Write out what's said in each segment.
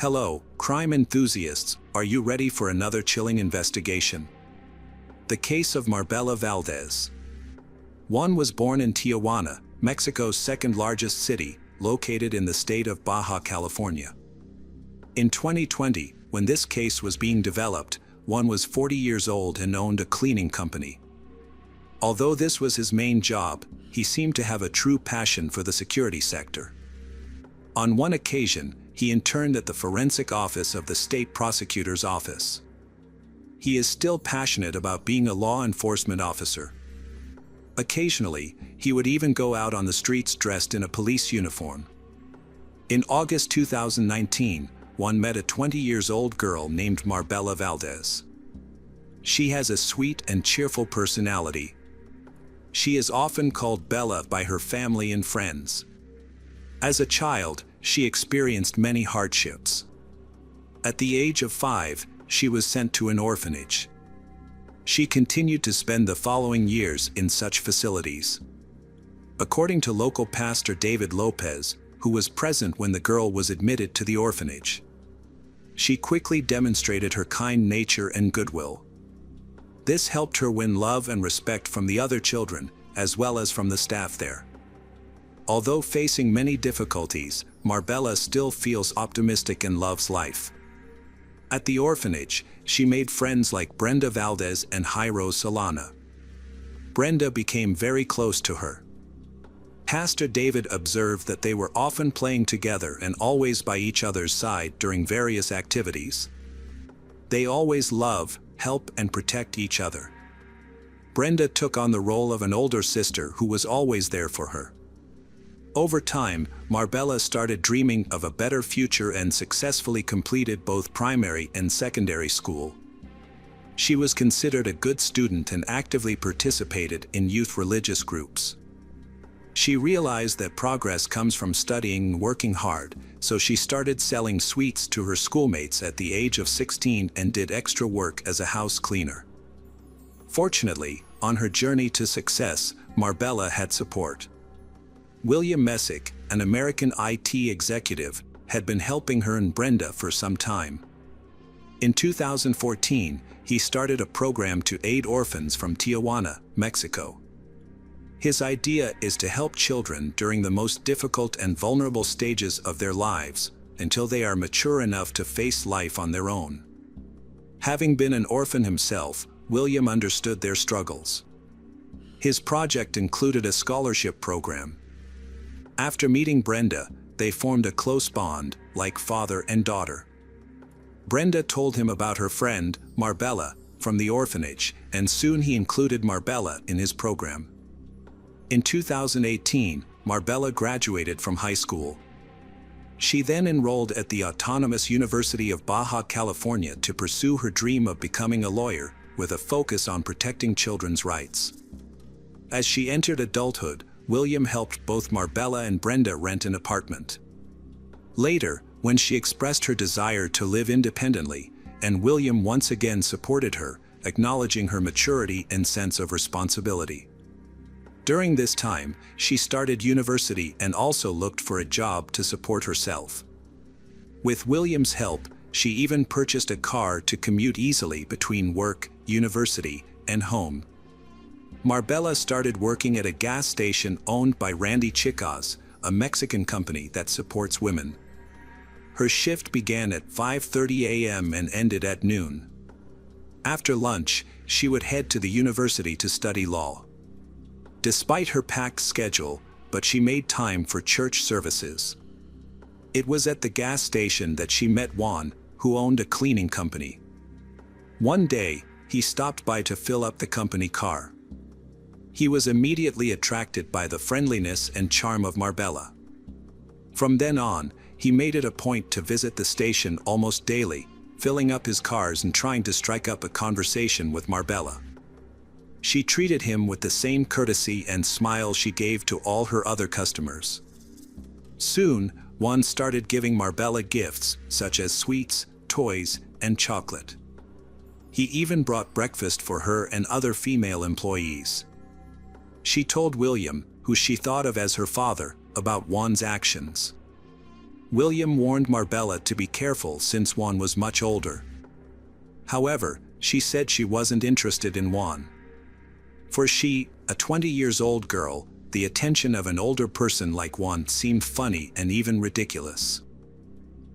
Hello, crime enthusiasts, are you ready for another chilling investigation? The case of Marbella Valdez. Juan was born in Tijuana, Mexico's second largest city, located in the state of Baja California. In 2020, when this case was being developed, Juan was 40 years old and owned a cleaning company. Although this was his main job, he seemed to have a true passion for the security sector. On one occasion, he interned at the forensic office of the state prosecutor's office. He is still passionate about being a law enforcement officer. Occasionally, he would even go out on the streets dressed in a police uniform. In August 2019, Juan met a 20-year-old girl named Marbella Valdez. She has a sweet and cheerful personality. She is often called Bella by her family and friends. As a child, she experienced many hardships. At the age of 5, she was sent to an orphanage. She continued to spend the following years in such facilities. According to local pastor David Lopez, who was present when the girl was admitted to the orphanage, she quickly demonstrated her kind nature and goodwill. This helped her win love and respect from the other children, as well as from the staff there. Although facing many difficulties, Marbella still feels optimistic and loves life. At the orphanage, she made friends like Brenda Valdez and Jairo Solana. Brenda became very close to her. Pastor David observed that they were often playing together and always by each other's side during various activities. They always love, help, and protect each other. Brenda took on the role of an older sister who was always there for her. Over time, Marbella started dreaming of a better future and successfully completed both primary and secondary school. She was considered a good student and actively participated in youth religious groups. She realized that progress comes from studying and working hard, so she started selling sweets to her schoolmates at the age of 16 and did extra work as a house cleaner. Fortunately, on her journey to success, Marbella had support. William Messick, an American IT executive, had been helping her and Brenda for some time. In 2014, he started a program to aid orphans from Tijuana, Mexico. His idea is to help children during the most difficult and vulnerable stages of their lives, until they are mature enough to face life on their own. Having been an orphan himself, William understood their struggles. His project included a scholarship program. After meeting Brenda, they formed a close bond, like father and daughter. Brenda told him about her friend, Marbella, from the orphanage, and soon he included Marbella in his program. In 2018, Marbella graduated from high school. She then enrolled at the Autonomous University of Baja California to pursue her dream of becoming a lawyer, with a focus on protecting children's rights. As she entered adulthood, William helped both Marbella and Brenda rent an apartment. Later, when she expressed her desire to live independently, and William once again supported her, acknowledging her maturity and sense of responsibility. During this time, she started university and also looked for a job to support herself. With William's help, she even purchased a car to commute easily between work, university, and home. Marbella started working at a gas station owned by Randy Chicas, a Mexican company that supports women. Her shift began at 5:30 a.m. and ended at noon. After lunch, she would head to the university to study law. Despite her packed schedule, but she made time for church services. It was at the gas station that she met Juan, who owned a cleaning company. One day, he stopped by to fill up the company car. He was immediately attracted by the friendliness and charm of Marbella. From then on, he made it a point to visit the station almost daily, filling up his cars and trying to strike up a conversation with Marbella. She treated him with the same courtesy and smile she gave to all her other customers. Soon, Juan started giving Marbella gifts, such as sweets, toys, and chocolate. He even brought breakfast for her and other female employees. She told William, who she thought of as her father, about Juan's actions. William warned Marbella to be careful since Juan was much older. However, she said she wasn't interested in Juan. For she, a 20-year-old girl, the attention of an older person like Juan seemed funny and even ridiculous.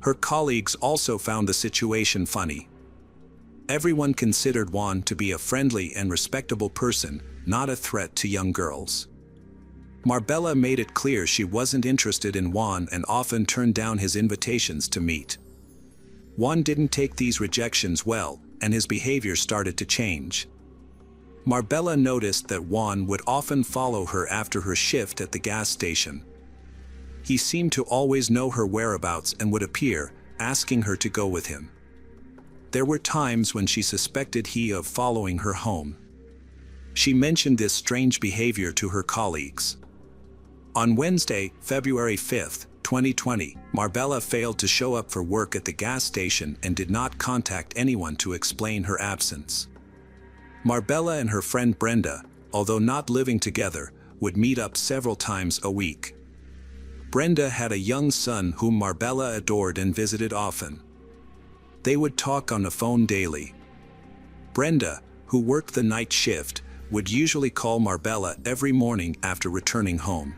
Her colleagues also found the situation funny. Everyone considered Juan to be a friendly and respectable person, not a threat to young girls. Marbella made it clear she wasn't interested in Juan and often turned down his invitations to meet. Juan didn't take these rejections well, and his behavior started to change. Marbella noticed that Juan would often follow her after her shift at the gas station. He seemed to always know her whereabouts and would appear, asking her to go with him. There were times when she suspected he of following her home. She mentioned this strange behavior to her colleagues. On Wednesday, February 5, 2020, Marbella failed to show up for work at the gas station and did not contact anyone to explain her absence. Marbella and her friend Brenda, although not living together, would meet up several times a week. Brenda had a young son whom Marbella adored and visited often. They would talk on the phone daily. Brenda, who worked the night shift, would usually call Marbella every morning after returning home.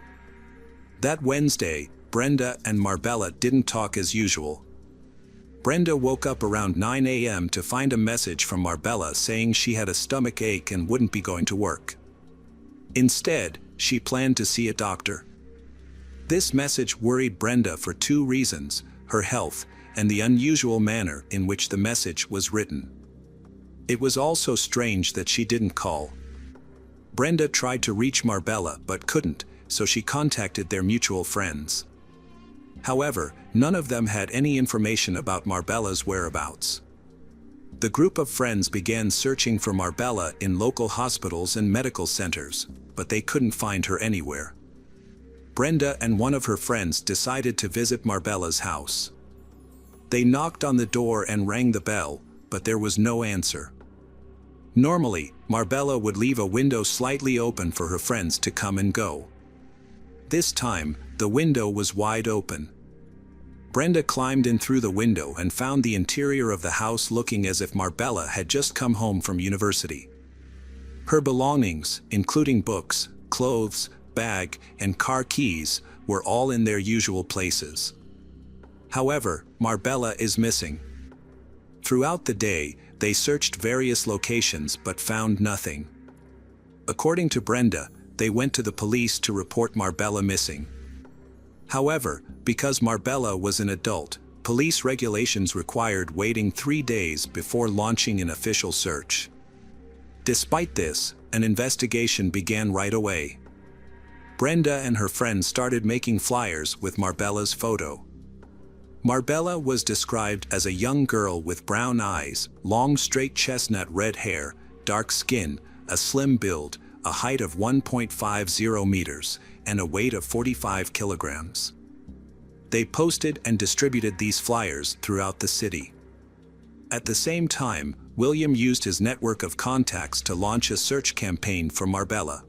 That Wednesday, Brenda and Marbella didn't talk as usual. Brenda woke up around 9 a.m. to find a message from Marbella saying she had a stomach ache and wouldn't be going to work. Instead, she planned to see a doctor. This message worried Brenda for two reasons: her health and the unusual manner in which the message was written. It was also strange that she didn't call. Brenda tried to reach Marbella but couldn't, so she contacted their mutual friends. However, none of them had any information about Marbella's whereabouts. The group of friends began searching for Marbella in local hospitals and medical centers, but they couldn't find her anywhere. Brenda and one of her friends decided to visit Marbella's house. They knocked on the door and rang the bell, but there was no answer. Normally, Marbella would leave a window slightly open for her friends to come and go. This time, the window was wide open. Brenda climbed in through the window and found the interior of the house looking as if Marbella had just come home from university. Her belongings, including books, clothes, bag, and car keys, were all in their usual places. However, Marbella is missing. Throughout the day, they searched various locations but found nothing. According to Brenda, they went to the police to report Marbella missing. However, because Marbella was an adult, police regulations required waiting 3 days before launching an official search. Despite this, an investigation began right away. Brenda and her friends started making flyers with Marbella's photo. Marbella was described as a young girl with brown eyes, long straight chestnut red hair, dark skin, a slim build, a height of 1.50 meters, and a weight of 45 kilograms. They posted and distributed these flyers throughout the city. At the same time, William used his network of contacts to launch a search campaign for Marbella.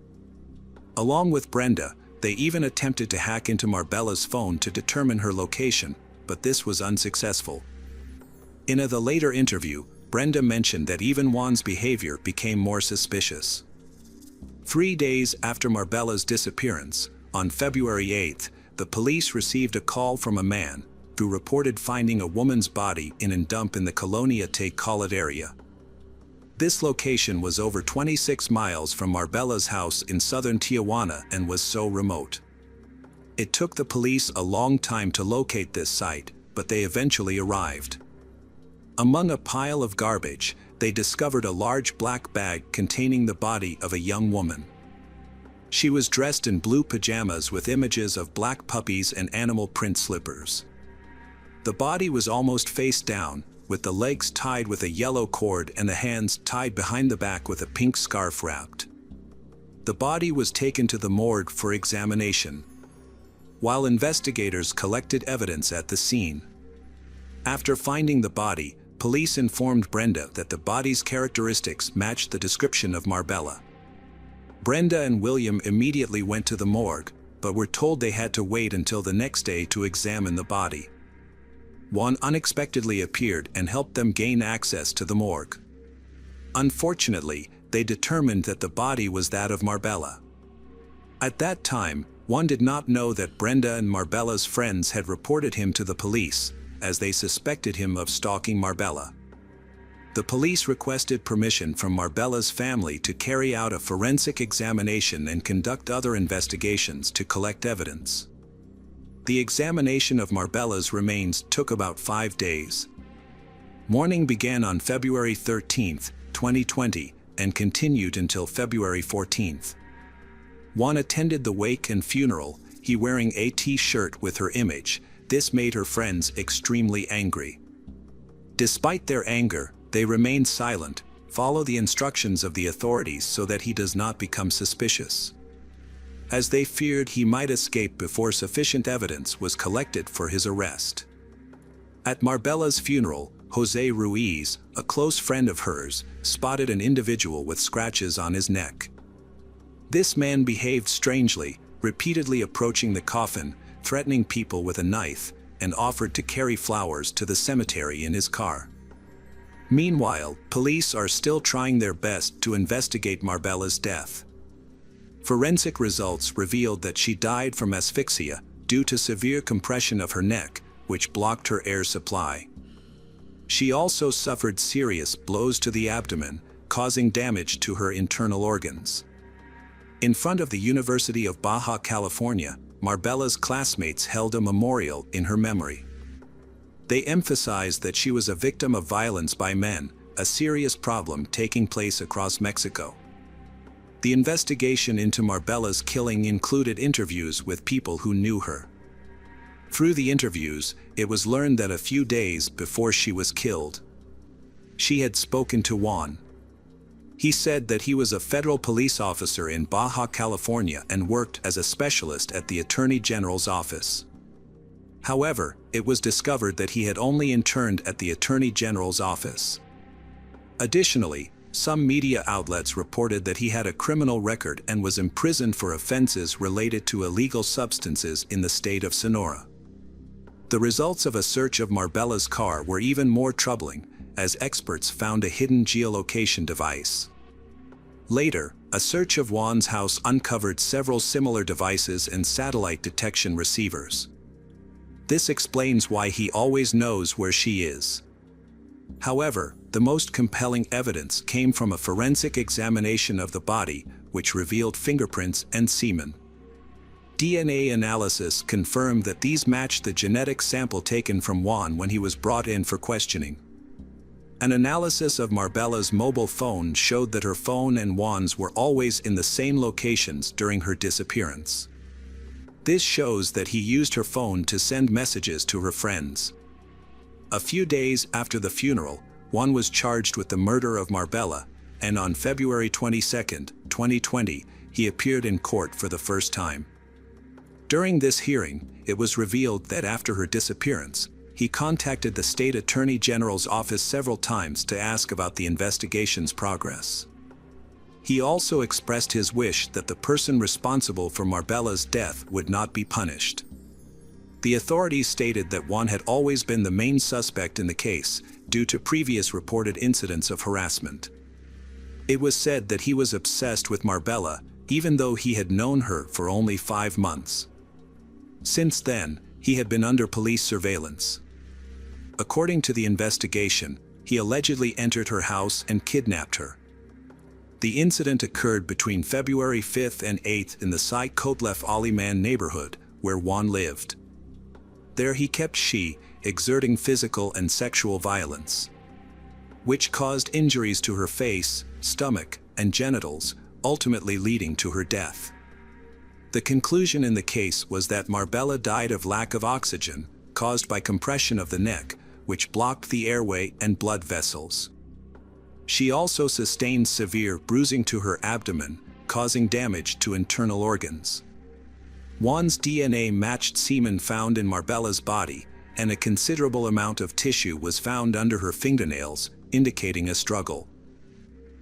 Along with Brenda, they even attempted to hack into Marbella's phone to determine her location, but this was unsuccessful. In the later interview, Brenda mentioned that even Juan's behavior became more suspicious. 3 days after Marbella's disappearance, on February 8, the police received a call from a man who reported finding a woman's body in a dump in the Colonia Te Collet area. This location was over 26 miles from Marbella's house in southern Tijuana and was so remote. It took the police a long time to locate this site, but they eventually arrived. Among a pile of garbage, they discovered a large black bag containing the body of a young woman. She was dressed in blue pajamas with images of black puppies and animal print slippers. The body was almost face down, with the legs tied with a yellow cord and the hands tied behind the back with a pink scarf wrapped. The body was taken to the morgue for examination, while investigators collected evidence at the scene. After finding the body, police informed Brenda that the body's characteristics matched the description of Marbella. Brenda and William immediately went to the morgue, but were told they had to wait until the next day to examine the body. Juan unexpectedly appeared and helped them gain access to the morgue. Unfortunately, they determined that the body was that of Marbella. At that time, Juan did not know that Brenda and Marbella's friends had reported him to the police, as they suspected him of stalking Marbella. The police requested permission from Marbella's family to carry out a forensic examination and conduct other investigations to collect evidence. The examination of Marbella's remains took about 5 days. Mourning began on February 13, 2020, and continued until February 14. Juan attended the wake and funeral, he wearing a T-shirt with her image. This made her friends extremely angry. Despite their anger, they remained silent, follow the instructions of the authorities so that he does not become suspicious, as they feared he might escape before sufficient evidence was collected for his arrest. At Marbella's funeral, Jose Ruiz, a close friend of hers, spotted an individual with scratches on his neck. This man behaved strangely, repeatedly approaching the coffin, threatening people with a knife, and offered to carry flowers to the cemetery in his car. Meanwhile, police are still trying their best to investigate Marbella's death. Forensic results revealed that she died from asphyxia due to severe compression of her neck, which blocked her air supply. She also suffered serious blows to the abdomen, causing damage to her internal organs. In front of the University of Baja California, Marbella's classmates held a memorial in her memory. They emphasized that she was a victim of violence by men, a serious problem taking place across Mexico. The investigation into Marbella's killing included interviews with people who knew her. Through the interviews, it was learned that a few days before she was killed, she had spoken to Juan. He said that he was a federal police officer in Baja California and worked as a specialist at the Attorney General's office. However, it was discovered that he had only interned at the Attorney General's office. Additionally, some media outlets reported that he had a criminal record and was imprisoned for offenses related to illegal substances in the state of Sonora. The results of a search of Marbella's car were even more troubling, as experts found a hidden geolocation device. Later, a search of Juan's house uncovered several similar devices and satellite detection receivers. This explains why he always knows where she is. However, the most compelling evidence came from a forensic examination of the body, which revealed fingerprints and semen. DNA analysis confirmed that these matched the genetic sample taken from Juan when he was brought in for questioning. An analysis of Marbella's mobile phone showed that her phone and Juan's were always in the same locations during her disappearance. This shows that he used her phone to send messages to her friends. A few days after the funeral, Juan was charged with the murder of Marbella, and on February 22, 2020, he appeared in court for the first time. During this hearing, it was revealed that after her disappearance, he contacted the state attorney general's office several times to ask about the investigation's progress. He also expressed his wish that the person responsible for Marbella's death would not be punished. The authorities stated that Juan had always been the main suspect in the case, due to previous reported incidents of harassment. It was said that he was obsessed with Marbella, even though he had known her for only 5 months. Since then, he had been under police surveillance. According to the investigation, he allegedly entered her house and kidnapped her. The incident occurred between February 5 and 8 in the Sai Kotlef Aliman neighborhood, where Juan lived. There he kept she, exerting physical and sexual violence, which caused injuries to her face, stomach, and genitals, ultimately leading to her death. The conclusion in the case was that Marbella died of lack of oxygen, caused by compression of the neck, which blocked the airway and blood vessels. She also sustained severe bruising to her abdomen, causing damage to internal organs. Juan's DNA matched semen found in Marbella's body, and a considerable amount of tissue was found under her fingernails, indicating a struggle.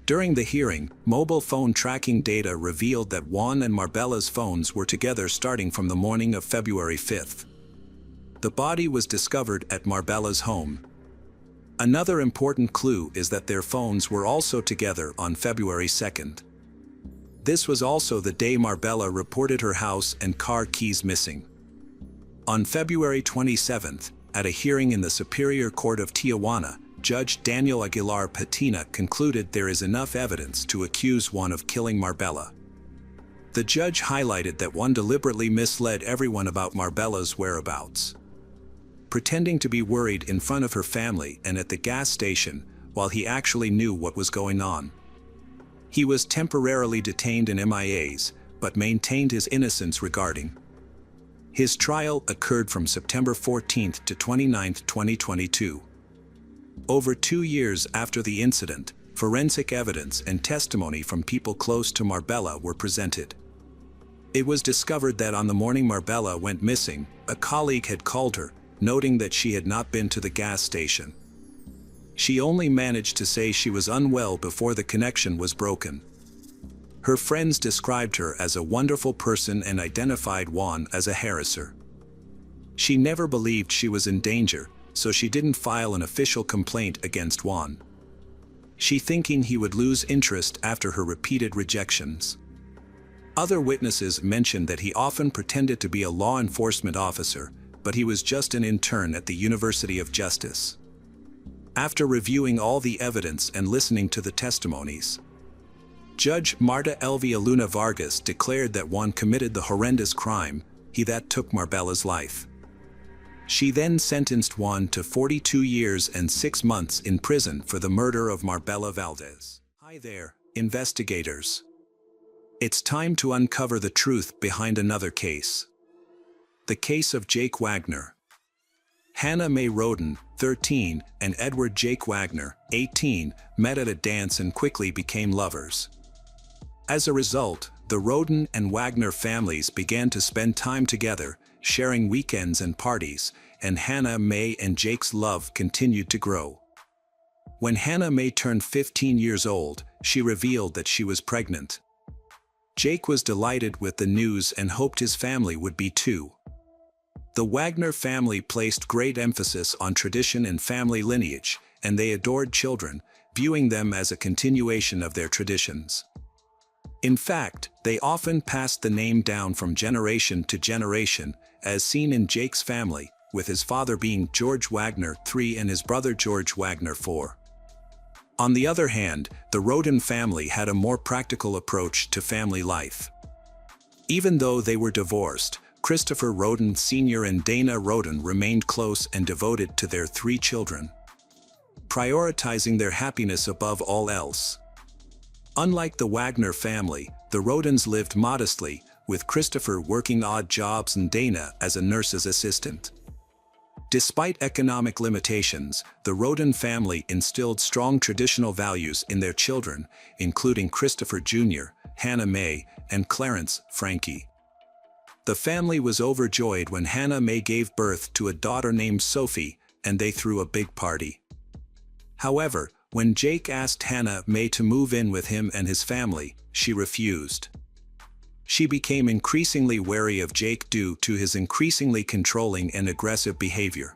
During the hearing, mobile phone tracking data revealed that Juan and Marbella's phones were together starting from the morning of February 5. The body was discovered at Marbella's home. Another important clue is that their phones were also together on February 2nd. This was also the day Marbella reported her house and car keys missing. On February 27th, at a hearing in the Superior Court of Tijuana, Judge Daniel Aguilar Patina concluded there is enough evidence to accuse Juan of killing Marbella. The judge highlighted that Juan deliberately misled everyone about Marbella's whereabouts, pretending to be worried in front of her family and at the gas station while he actually knew what was going on. He was temporarily detained in MIAs, but maintained his innocence regarding. His trial occurred from September 14 to 29, 2022. Over 2 years after the incident, forensic evidence and testimony from people close to Marbella were presented. It was discovered that on the morning Marbella went missing, a colleague had called her, noting that she had not been to the gas station. She only managed to say she was unwell before the connection was broken. Her friends described her as a wonderful person and identified Juan as a harasser. She never believed she was in danger, so she didn't file an official complaint against Juan, she thinking he would lose interest after her repeated rejections. Other witnesses mentioned that he often pretended to be a law enforcement officer, but he was just an intern at the University of Justice. After reviewing all the evidence and listening to the testimonies, Judge Marta Elvia Luna Vargas declared that Juan committed the horrendous crime, he that took Marbella's life. She then sentenced Juan to 42 years and 6 months in prison for the murder of Marbella Valdez. Hi there, investigators. It's time to uncover the truth behind another case. The case of Jake Wagner. Hannah Mae Roden, 13, and Edward Jake Wagner, 18, met at a dance and quickly became lovers. As a result, the Roden and Wagner families began to spend time together, sharing weekends and parties, and Hannah Mae and Jake's love continued to grow. When Hannah Mae turned 15 years old, she revealed that she was pregnant. Jake was delighted with the news and hoped his family would be too. The Wagner family placed great emphasis on tradition and family lineage, and they adored children, viewing them as a continuation of their traditions. In fact, they often passed the name down from generation to generation, as seen in Jake's family, with his father being George Wagner III and his brother George Wagner IV. On the other hand, the Roden family had a more practical approach to family life. Even though they were divorced, Christopher Roden Sr. and Dana Roden remained close and devoted to their 3 children, prioritizing their happiness above all else. Unlike the Wagner family, the Rodens lived modestly, with Christopher working odd jobs and Dana as a nurse's assistant. Despite economic limitations, the Roden family instilled strong traditional values in their children, including Christopher Jr., Hannah Mae, and Clarence, Frankie. The family was overjoyed when Hannah Mae gave birth to a daughter named Sophie, and they threw a big party. However, when Jake asked Hannah Mae to move in with him and his family, she refused. She became increasingly wary of Jake due to his increasingly controlling and aggressive behavior.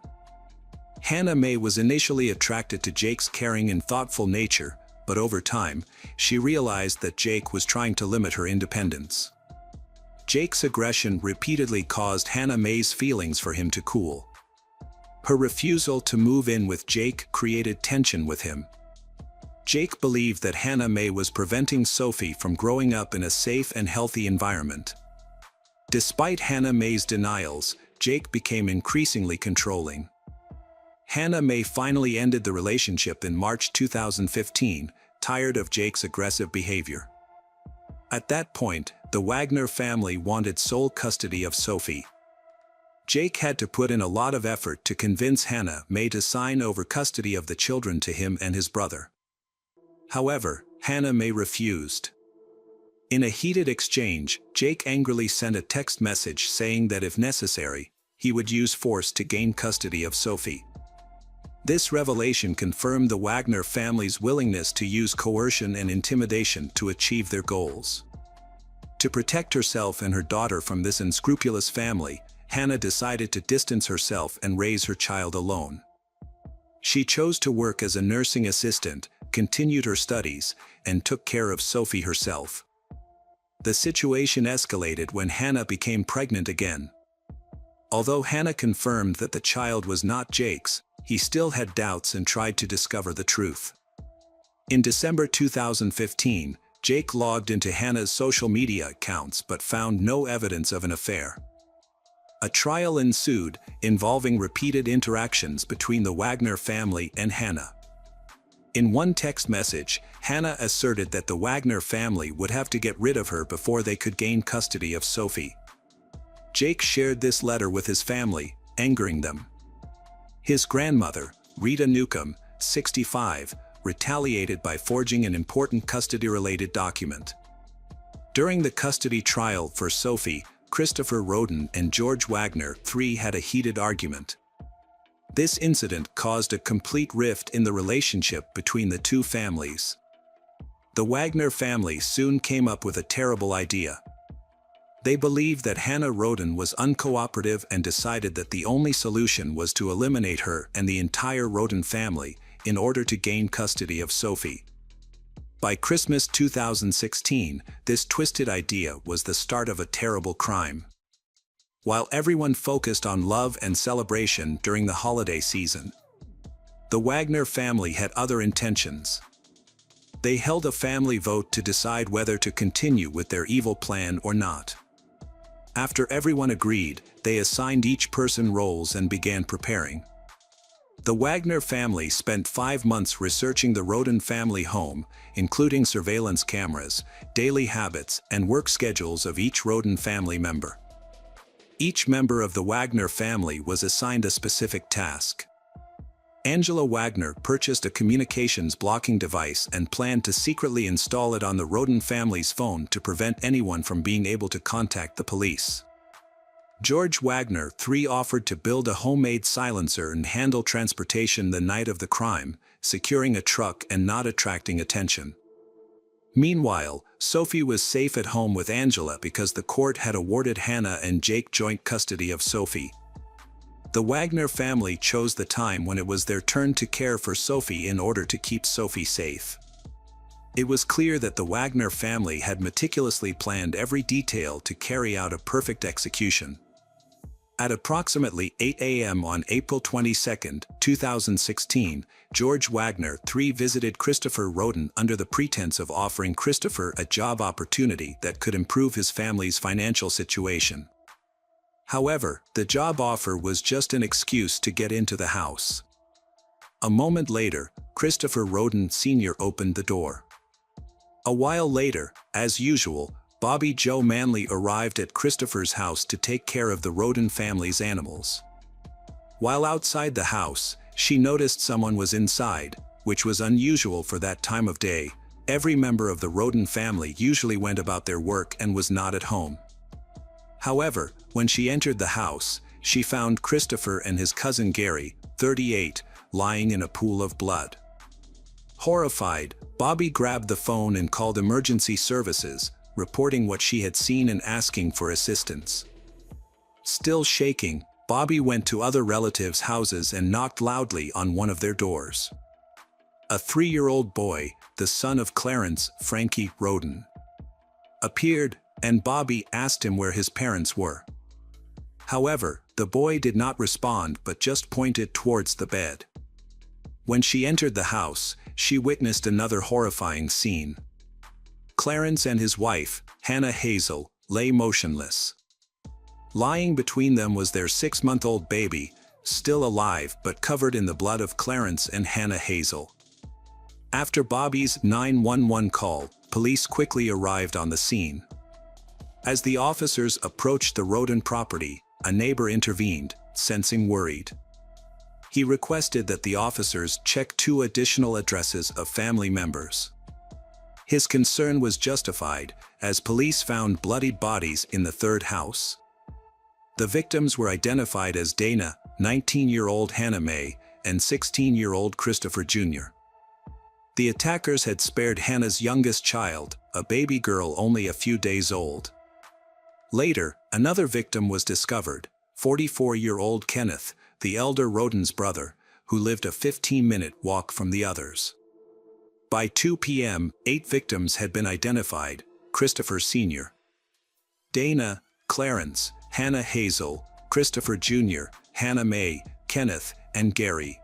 Hannah Mae was initially attracted to Jake's caring and thoughtful nature, but over time, she realized that Jake was trying to limit her independence. Jake's aggression repeatedly caused Hannah Mae's feelings for him to cool. Her refusal to move in with Jake created tension with him. Jake believed that Hannah Mae was preventing Sophie from growing up in a safe and healthy environment. Despite Hannah Mae's denials, Jake became increasingly controlling. Hannah Mae finally ended the relationship in March 2015, tired of Jake's aggressive behavior. At that point, the Wagner family wanted sole custody of Sophie. Jake had to put in a lot of effort to convince Hannah Mae to sign over custody of the children to him and his brother. However, Hannah Mae refused. In a heated exchange, Jake angrily sent a text message saying that if necessary, he would use force to gain custody of Sophie. This revelation confirmed the Wagner family's willingness to use coercion and intimidation to achieve their goals. To protect herself and her daughter from this unscrupulous family, Hannah decided to distance herself and raise her child alone. She chose to work as a nursing assistant, continued her studies, and took care of Sophie herself. The situation escalated when Hannah became pregnant again. Although Hannah confirmed that the child was not Jake's, he still had doubts and tried to discover the truth. In December 2015, Jake logged into Hannah's social media accounts but found no evidence of an affair. A trial ensued, involving repeated interactions between the Wagner family and Hannah. In one text message, Hannah asserted that the Wagner family would have to get rid of her before they could gain custody of Sophie. Jake shared this letter with his family, angering them. His grandmother, Rita Newcomb, 65, retaliated by forging an important custody-related document. During the custody trial for Sophie, Christopher Roden and George Wagner, 3, had a heated argument. This incident caused a complete rift in the relationship between the two families. The Wagner family soon came up with a terrible idea. They believed that Hannah Roden was uncooperative and decided that the only solution was to eliminate her and the entire Roden family in order to gain custody of Sophie. By Christmas 2016, this twisted idea was the start of a terrible crime. While everyone focused on love and celebration during the holiday season, the Wagner family had other intentions. They held a family vote to decide whether to continue with their evil plan or not. After everyone agreed, they assigned each person roles and began preparing. The Wagner family spent 5 months researching the Roden family home, including surveillance cameras, daily habits, and work schedules of each Roden family member. Each member of the Wagner family was assigned a specific task. Angela Wagner purchased a communications blocking device and planned to secretly install it on the Roden family's phone to prevent anyone from being able to contact the police. George Wagner, 3, offered to build a homemade silencer and handle transportation the night of the crime, securing a truck and not attracting attention. Meanwhile, Sophie was safe at home with Angela because the court had awarded Hannah and Jake joint custody of Sophie. The Wagner family chose the time when it was their turn to care for Sophie in order to keep Sophie safe. It was clear that the Wagner family had meticulously planned every detail to carry out a perfect execution. At approximately 8 a.m. on April 22, 2016, George Wagner, 3, visited Christopher Roden under the pretense of offering Christopher a job opportunity that could improve his family's financial situation. However, the job offer was just an excuse to get into the house. A moment later, Christopher Roden Sr. opened the door. A while later, as usual, Bobby Jo Manley arrived at Christopher's house to take care of the Roden family's animals. While outside the house, she noticed someone was inside, which was unusual for that time of day. Every member of the Roden family usually went about their work and was not at home. However, when she entered the house, she found Christopher and his cousin Gary, 38, lying in a pool of blood. Horrified, Bobby grabbed the phone and called emergency services, reporting what she had seen and asking for assistance. Still shaking, Bobby went to other relatives' houses and knocked loudly on one of their doors. A 3-year-old boy, the son of Clarence, Frankie Roden, appeared, and Bobby asked him where his parents were. However, the boy did not respond but just pointed towards the bed. When she entered the house, she witnessed another horrifying scene. Clarence and his wife, Hannah Hazel, lay motionless. Lying between them was their 6-month-old baby, still alive but covered in the blood of Clarence and Hannah Hazel. After Bobby's 911 call, police quickly arrived on the scene. As the officers approached the Roden property, a neighbor intervened, sensing worried. He requested that the officers check 2 additional addresses of family members. His concern was justified, as police found bloodied bodies in the 3rd house. The victims were identified as Dana, 19-year-old Hannah Mae, and 16-year-old Christopher Jr. The attackers had spared Hannah's youngest child, a baby girl only a few days old. Later, another victim was discovered, 44-year-old Kenneth, the elder Roden's brother, who lived a 15-minute walk from the others. By 2 p.m., 8 victims had been identified: Christopher Sr., Dana, Clarence, Hannah Hazel, Christopher Jr., Hannah Mae, Kenneth, and Gary.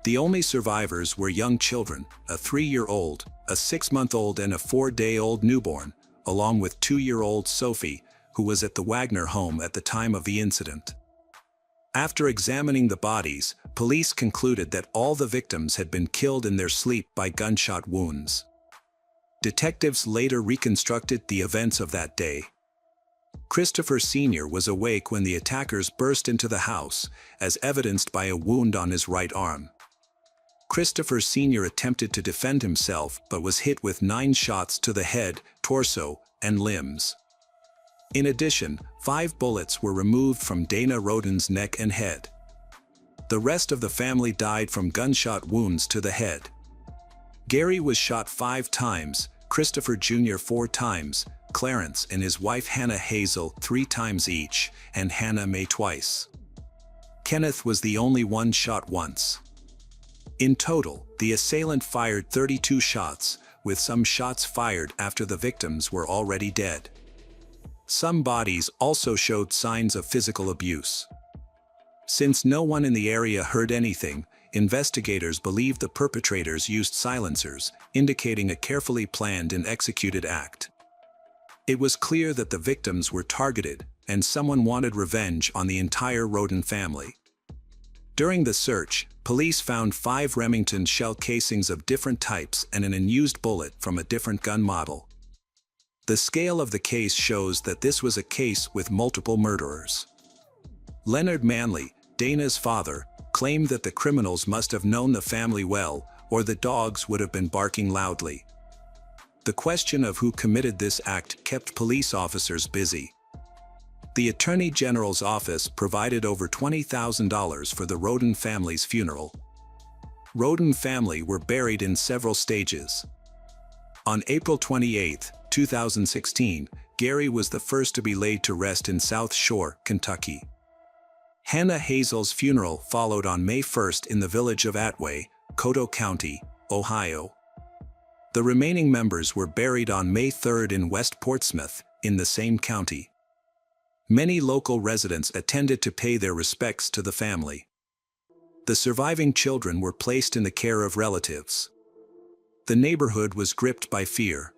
The only survivors were young children, a 3-year-old, a 6-month-old and a 4-day-old newborn, along with 2-year-old Sophie, who was at the Wagner home at the time of the incident. After examining the bodies, police concluded that all the victims had been killed in their sleep by gunshot wounds. Detectives later reconstructed the events of that day. Christopher Sr. was awake when the attackers burst into the house, as evidenced by a wound on his right arm. Christopher Sr. attempted to defend himself but was hit with 9 shots to the head, torso, and limbs. In addition, 5 bullets were removed from Dana Roden's neck and head. The rest of the family died from gunshot wounds to the head. Gary was shot 5 times, Christopher Jr. 4 times, Clarence and his wife Hannah Hazel 3 times each, and Hannah Mae twice. Kenneth was the only one shot once. In total, the assailant fired 32 shots, with some shots fired after the victims were already dead. Some bodies also showed signs of physical abuse. Since no one in the area heard anything, investigators believe the perpetrators used silencers, indicating a carefully planned and executed act. It was clear that the victims were targeted, and someone wanted revenge on the entire Roden family. During the search, police found 5 Remington shell casings of different types and an unused bullet from a different gun model. The scale of the case shows that this was a case with multiple murderers. Leonard Manley, Dana's father, claimed that the criminals must have known the family well, or the dogs would have been barking loudly. The question of who committed this act kept police officers busy. The Attorney General's office provided over $20,000 for the Roden family's funeral. Roden family were buried in several stages. On April 28, 2016, Gary was the first to be laid to rest in South Shore, Kentucky. Hannah Hazel's funeral followed on May 1 in the village of Atway, Coteau County, Ohio. The remaining members were buried on May 3 in West Portsmouth, in the same county. Many local residents attended to pay their respects to the family. The surviving children were placed in the care of relatives. The neighborhood was gripped by fear.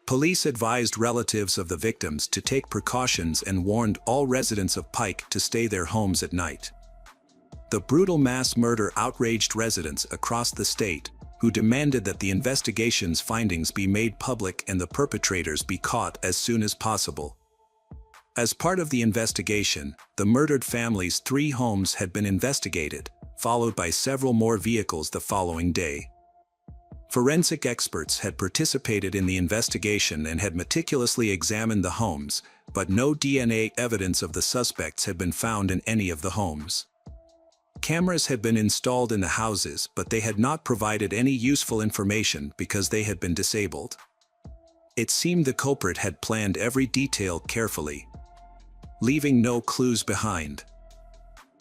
Police advised relatives of the victims to take precautions and warned all residents of Pike to stay their homes at night. The brutal mass murder outraged residents across the state, who demanded that the investigation's findings be made public and the perpetrators be caught as soon as possible. As part of the investigation, the murdered family's 3 homes had been investigated, followed by several more vehicles the following day. Forensic experts had participated in the investigation and had meticulously examined the homes, but no DNA evidence of the suspects had been found in any of the homes. Cameras had been installed in the houses, but they had not provided any useful information because they had been disabled. It seemed the culprit had planned every detail carefully, leaving no clues behind.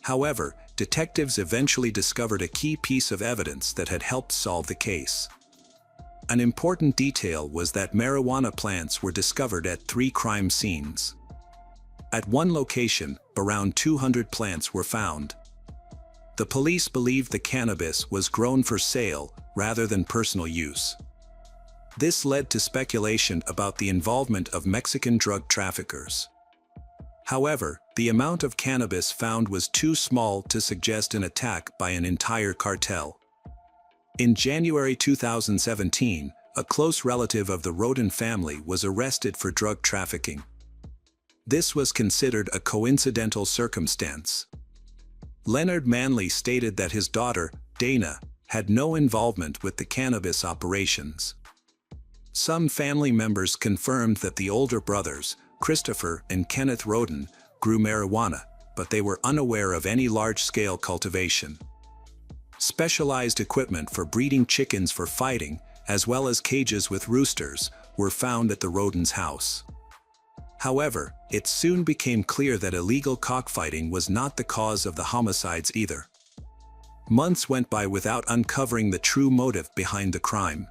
However, detectives eventually discovered a key piece of evidence that had helped solve the case. An important detail was that marijuana plants were discovered at 3 crime scenes. At one location, around 200 plants were found. The police believed the cannabis was grown for sale rather than personal use. This led to speculation about the involvement of Mexican drug traffickers. However, the amount of cannabis found was too small to suggest an attack by an entire cartel. In January 2017, a close relative of the Roden family was arrested for drug trafficking. This was considered a coincidental circumstance. Leonard Manley stated that his daughter, Dana, had no involvement with the cannabis operations. Some family members confirmed that the older brothers, Christopher and Kenneth Roden, grew marijuana, but they were unaware of any large-scale cultivation. Specialized equipment for breeding chickens for fighting, as well as cages with roosters, were found at the Roden's house. However, it soon became clear that illegal cockfighting was not the cause of the homicides either. Months went by without uncovering the true motive behind the crime.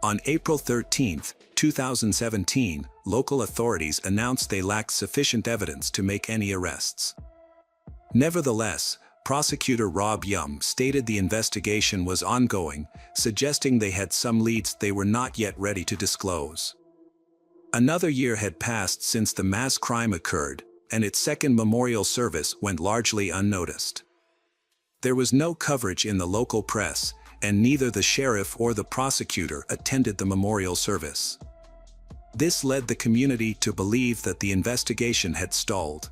On April 13, 2017, local authorities announced they lacked sufficient evidence to make any arrests. Nevertheless, prosecutor Rob Yum stated the investigation was ongoing, suggesting they had some leads they were not yet ready to disclose. Another year had passed since the mass crime occurred, and its second memorial service went largely unnoticed. There was no coverage in the local press, and neither the sheriff or the prosecutor attended the memorial service. This led the community to believe that the investigation had stalled.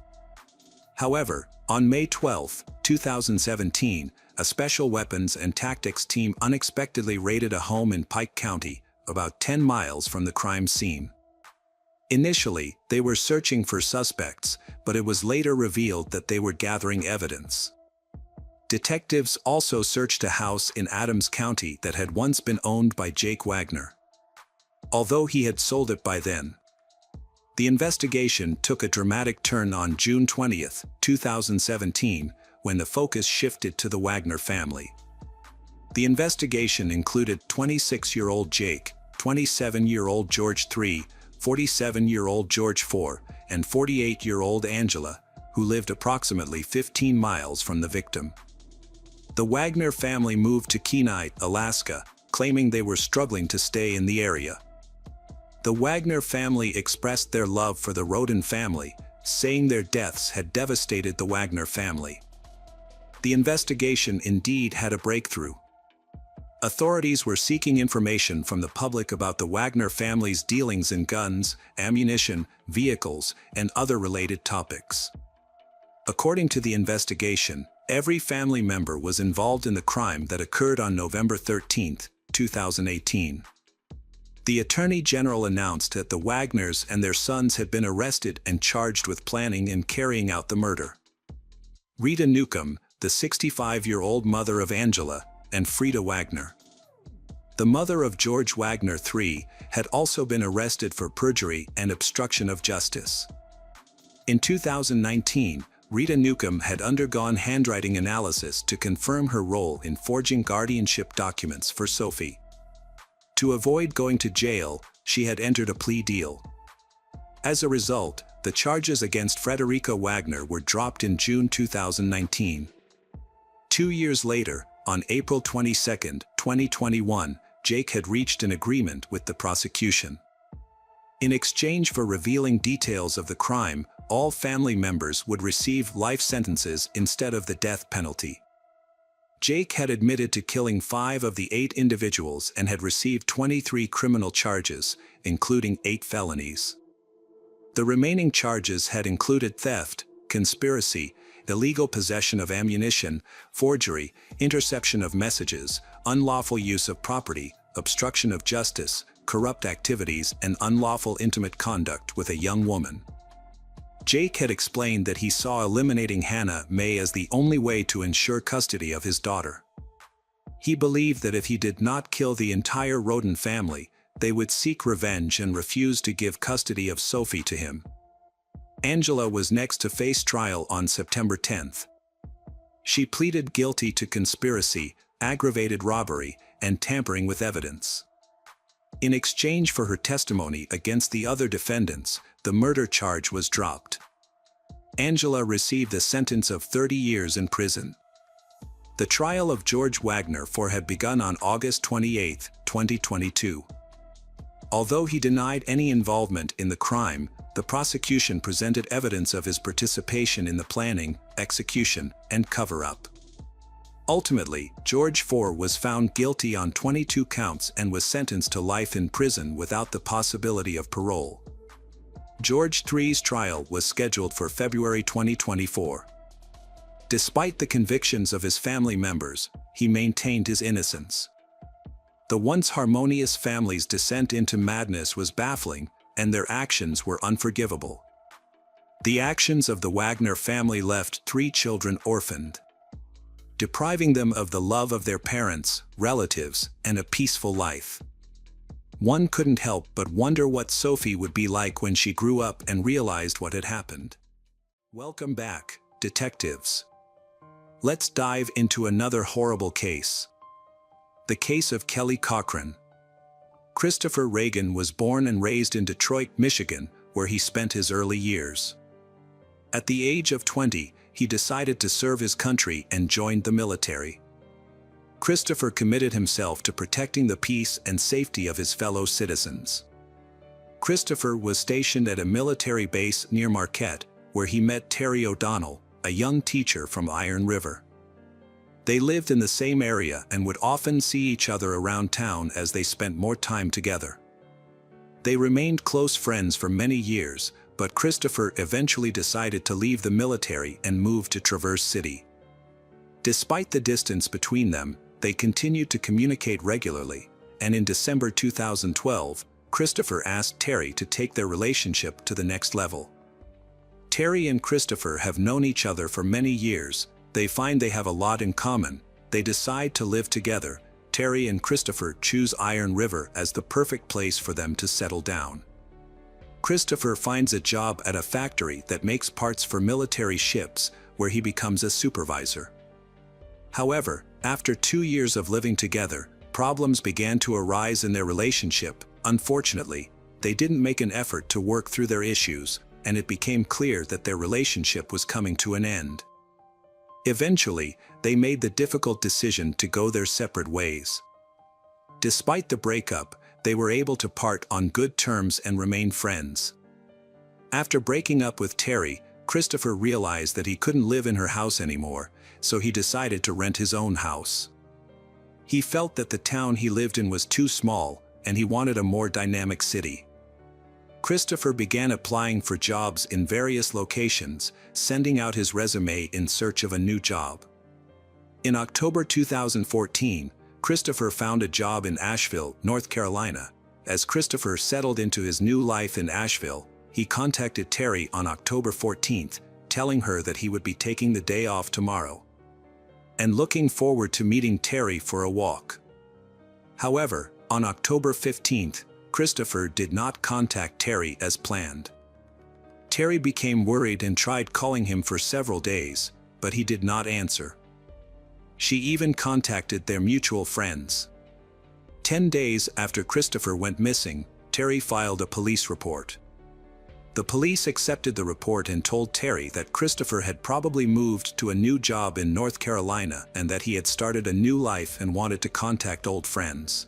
However, on May 12, 2017, a special weapons and tactics team unexpectedly raided a home in Pike County, about 10 miles from the crime scene. Initially, they were searching for suspects, but it was later revealed that they were gathering evidence. Detectives also searched a house in Adams County that had once been owned by Jake Wagner, although he had sold it by then. The investigation took a dramatic turn on June 20, 2017, when the focus shifted to the Wagner family. The investigation included 26-year-old Jake, 27-year-old George III, 47-year-old George IV, and 48-year-old Angela, who lived approximately 15 miles from the victim. The Wagner family moved to Kenai, Alaska, claiming they were struggling to stay in the area. The Wagner family expressed their love for the Roden family, saying their deaths had devastated the Wagner family. The investigation indeed had a breakthrough. Authorities were seeking information from the public about the Wagner family's dealings in guns, ammunition, vehicles, and other related topics. According to the investigation, every family member was involved in the crime that occurred on November 13, 2018. The Attorney General announced that the Wagners and their sons had been arrested and charged with planning and carrying out the murder. Rita Newcomb, the 65-year-old mother of Angela, and Frida Wagner, the mother of George Wagner III, had also been arrested for perjury and obstruction of justice. In 2019, Rita Newcomb had undergone handwriting analysis to confirm her role in forging guardianship documents for Sophie. To avoid going to jail, she had entered a plea deal. As a result, the charges against Frederica Wagner were dropped in June 2019. 2 years later, on April 22, 2021, Jake had reached an agreement with the prosecution. In exchange for revealing details of the crime, all family members would receive life sentences instead of the death penalty. Jake had admitted to killing 5 of the 8 individuals and had received 23 criminal charges, including 8 felonies. The remaining charges had included theft, conspiracy, illegal possession of ammunition, forgery, interception of messages, unlawful use of property, obstruction of justice, corrupt activities, and unlawful intimate conduct with a young woman. Jake had explained that he saw eliminating Hannah May as the only way to ensure custody of his daughter. He believed that if he did not kill the entire Roden family, they would seek revenge and refuse to give custody of Sophie to him. Angela was next to face trial on September 10th. She pleaded guilty to conspiracy, aggravated robbery, and tampering with evidence. In exchange for her testimony against the other defendants, the murder charge was dropped. Angela received a sentence of 30 years in prison. The trial of George Wagner IV had begun on August 28, 2022. Although he denied any involvement in the crime, the prosecution presented evidence of his participation in the planning, execution, and cover-up. Ultimately, George IV was found guilty on 22 counts and was sentenced to life in prison without the possibility of parole. George III's trial was scheduled for February 2024. Despite the convictions of his family members, he maintained his innocence. The once harmonious family's descent into madness was baffling, and their actions were unforgivable. The actions of the Wagner family left 3 children orphaned, depriving them of the love of their parents, relatives, and a peaceful life. One couldn't help but wonder what Sophie would be like when she grew up and realized what had happened. Welcome back, detectives. Let's dive into another horrible case. The case of Kelly Cochran. Christopher Reagan was born and raised in Detroit, Michigan, where he spent his early years. At the age of 20, he decided to serve his country and joined the military. Christopher committed himself to protecting the peace and safety of his fellow citizens. Christopher was stationed at a military base near Marquette, where he met Terry O'Donnell, a young teacher from Iron River. They lived in the same area and would often see each other around town as they spent more time together. They remained close friends for many years, but Christopher eventually decided to leave the military and move to Traverse City. Despite the distance between them, they continued to communicate regularly, and in December 2012, Christopher asked Terry to take their relationship to the next level. Terry and Christopher have known each other for many years. They find they have a lot in common. They decide to live together. Terry and Christopher choose Iron River as the perfect place for them to settle down. Christopher finds a job at a factory that makes parts for military ships, where he becomes a supervisor. However, after 2 years of living together, problems began to arise in their relationship. Unfortunately, they didn't make an effort to work through their issues, and it became clear that their relationship was coming to an end. Eventually, they made the difficult decision to go their separate ways. Despite the breakup, they were able to part on good terms and remain friends. After breaking up with Terry, Christopher realized that he couldn't live in her house anymore, so he decided to rent his own house. He felt that the town he lived in was too small, and he wanted a more dynamic city. Christopher began applying for jobs in various locations, sending out his resume in search of a new job. In October 2014, Christopher found a job in Asheville, North Carolina. As Christopher settled into his new life in Asheville, he contacted Terry on October 14th, telling her that he would be taking the day off tomorrow and looking forward to meeting Terry for a walk. However, on October 15th, Christopher did not contact Terry as planned. Terry became worried and tried calling him for several days, but he did not answer. She even contacted their mutual friends. 10 days after Christopher went missing, Terry filed a police report. The police accepted the report and told Terry that Christopher had probably moved to a new job in North Carolina and that he had started a new life and wanted to contact old friends.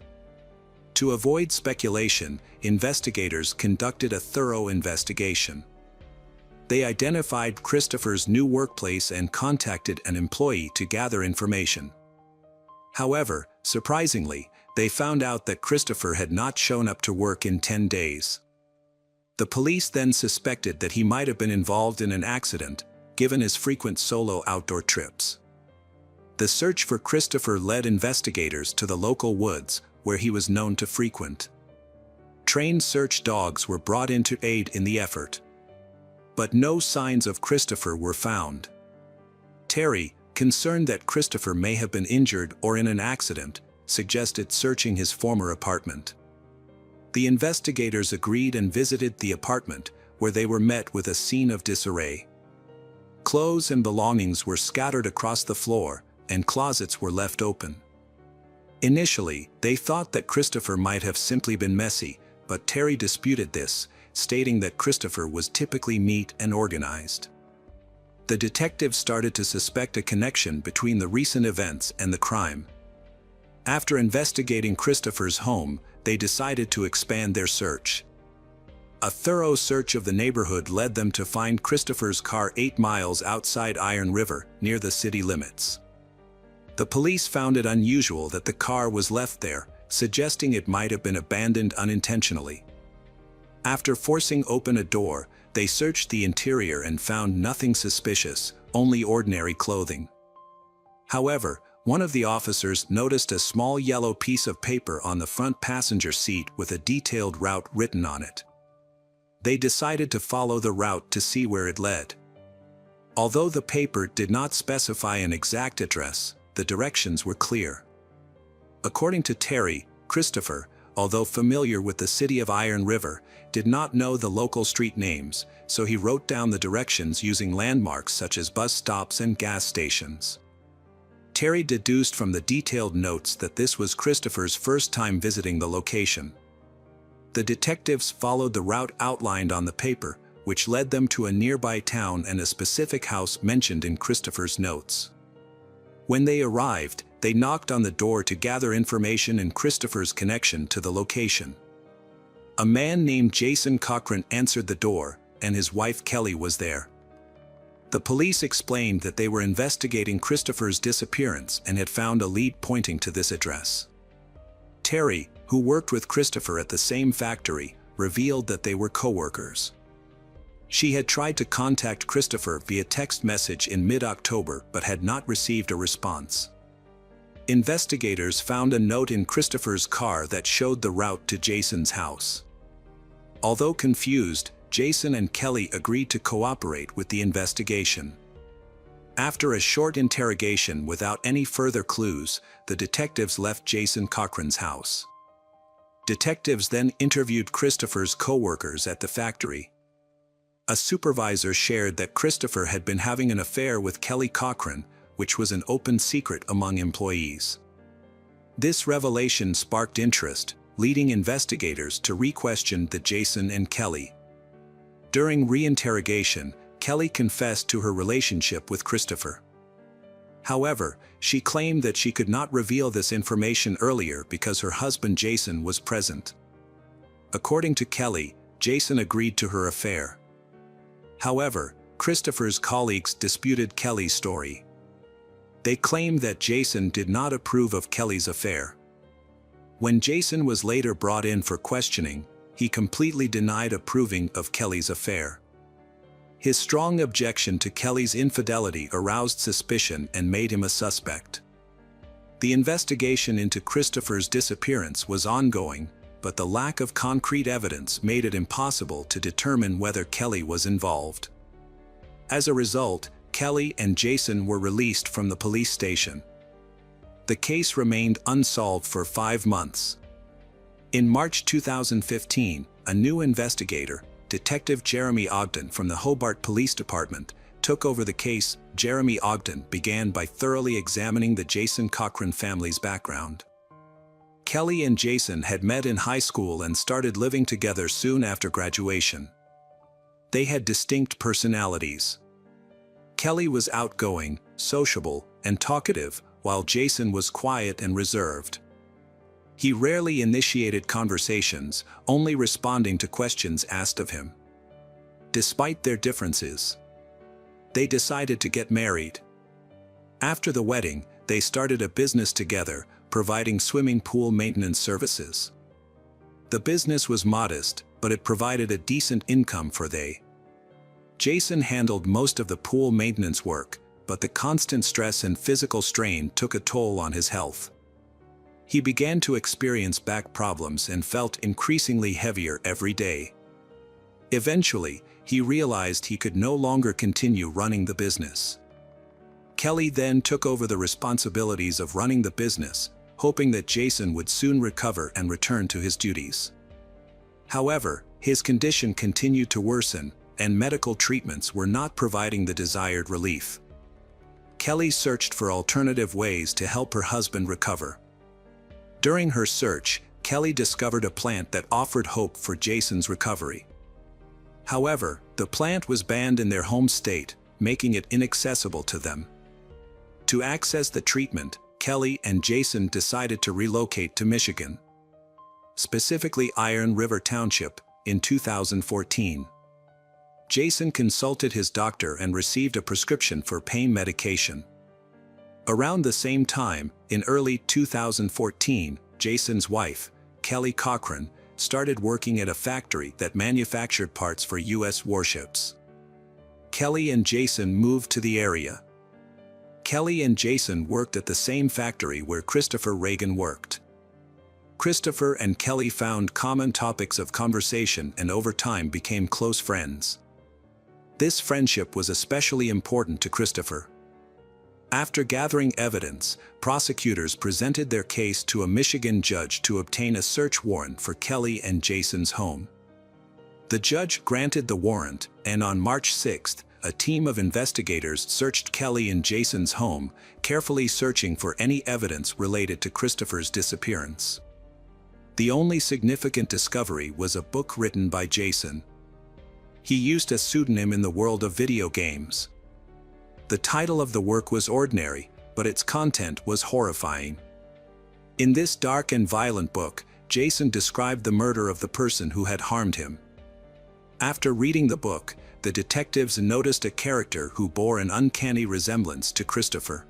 To avoid speculation, investigators conducted a thorough investigation. They identified Christopher's new workplace and contacted an employee to gather information. However, surprisingly, they found out that Christopher had not shown up to work in 10 days. The police then suspected that he might have been involved in an accident, given his frequent solo outdoor trips. The search for Christopher led investigators to the local woods, where he was known to frequent. Trained search dogs were brought in to aid in the effort. But no signs of Christopher were found. Terry, concerned that Christopher may have been injured or in an accident, suggested searching his former apartment. The investigators agreed and visited the apartment, where they were met with a scene of disarray. Clothes and belongings were scattered across the floor, and closets were left open. Initially, they thought that Christopher might have simply been messy, but Terry disputed this, stating that Christopher was typically neat and organized. The detectives started to suspect a connection between the recent events and the crime. After investigating Christopher's home, they decided to expand their search. A thorough search of the neighborhood led them to find Christopher's car 8 miles outside Iron River, near the city limits. The police found it unusual that the car was left there, suggesting it might have been abandoned unintentionally. After forcing open a door, they searched the interior and found nothing suspicious, only ordinary clothing. However, one of the officers noticed a small yellow piece of paper on the front passenger seat with a detailed route written on it. They decided to follow the route to see where it led. Although the paper did not specify an exact address, the directions were clear. According to Terry, Christopher, although familiar with the city of Iron River, did not know the local street names, so he wrote down the directions using landmarks such as bus stops and gas stations. Terry deduced from the detailed notes that this was Christopher's first time visiting the location. The detectives followed the route outlined on the paper, which led them to a nearby town and a specific house mentioned in Christopher's notes. When they arrived, they knocked on the door to gather information in Christopher's connection to the location. A man named Jason Cochran answered the door, and his wife Kelly was there. The police explained that they were investigating Christopher's disappearance and had found a lead pointing to this address. Terry, who worked with Christopher at the same factory, revealed that they were co-workers. She had tried to contact Christopher via text message in mid-October but had not received a response. Investigators found a note in Christopher's car that showed the route to Jason's house. Although confused, Jason and Kelly agreed to cooperate with the investigation. After a short interrogation without any further clues, the detectives left Jason Cochran's house. Detectives then interviewed Christopher's co-workers at the factory. A supervisor shared that Christopher had been having an affair with Kelly Cochran, which was an open secret among employees. This revelation sparked interest, leading investigators to re-question the Jason and Kelly. During re-interrogation, Kelly confessed to her relationship with Christopher. However, she claimed that she could not reveal this information earlier because her husband Jason was present. According to Kelly, Jason agreed to her affair. However, Christopher's colleagues disputed Kelly's story. They claimed that Jason did not approve of Kelly's affair. When Jason was later brought in for questioning, he completely denied approving of Kelly's affair. His strong objection to Kelly's infidelity aroused suspicion and made him a suspect. The investigation into Christopher's disappearance was ongoing, but the lack of concrete evidence made it impossible to determine whether Kelly was involved. As a result, Kelly and Jason were released from the police station. The case remained unsolved for 5 months. In March 2015, a new investigator, Detective Jeremy Ogden from the Hobart Police Department, took over the case. Jeremy Ogden began by thoroughly examining the Jason Cochran family's background. Kelly and Jason had met in high school and started living together soon after graduation. They had distinct personalities. Kelly was outgoing, sociable, and talkative, while Jason was quiet and reserved. He rarely initiated conversations, only responding to questions asked of him. Despite their differences, they decided to get married. After the wedding, they started a business together, providing swimming pool maintenance services. The business was modest, but it provided a decent income for they. Jason handled most of the pool maintenance work, but the constant stress and physical strain took a toll on his health. He began to experience back problems and felt increasingly heavier every day. Eventually, he realized he could no longer continue running the business. Kelly then took over the responsibilities of running the business, hoping that Jason would soon recover and return to his duties. However, his condition continued to worsen, and medical treatments were not providing the desired relief. Kelly searched for alternative ways to help her husband recover. During her search, Kelly discovered a plant that offered hope for Jason's recovery. However, the plant was banned in their home state, making it inaccessible to them. To access the treatment, Kelly and Jason decided to relocate to Michigan, specifically Iron River Township, in 2014. Jason consulted his doctor and received a prescription for pain medication. Around the same time, in early 2014, Jason's wife, Kelly Cochran, started working at a factory that manufactured parts for U.S. warships. Kelly and Jason moved to the area. Kelly and Jason worked at the same factory where Christopher Reagan worked. Christopher and Kelly found common topics of conversation and over time became close friends. This friendship was especially important to Christopher. After gathering evidence, prosecutors presented their case to a Michigan judge to obtain a search warrant for Kelly and Jason's home. The judge granted the warrant, and on March 6, a team of investigators searched Kelly and Jason's home, carefully searching for any evidence related to Christopher's disappearance. The only significant discovery was a book written by Jason. He used a pseudonym in the world of video games. The title of the work was ordinary, but its content was horrifying. In this dark and violent book, Jason described the murder of the person who had harmed him. After reading the book, the detectives noticed a character who bore an uncanny resemblance to Christopher.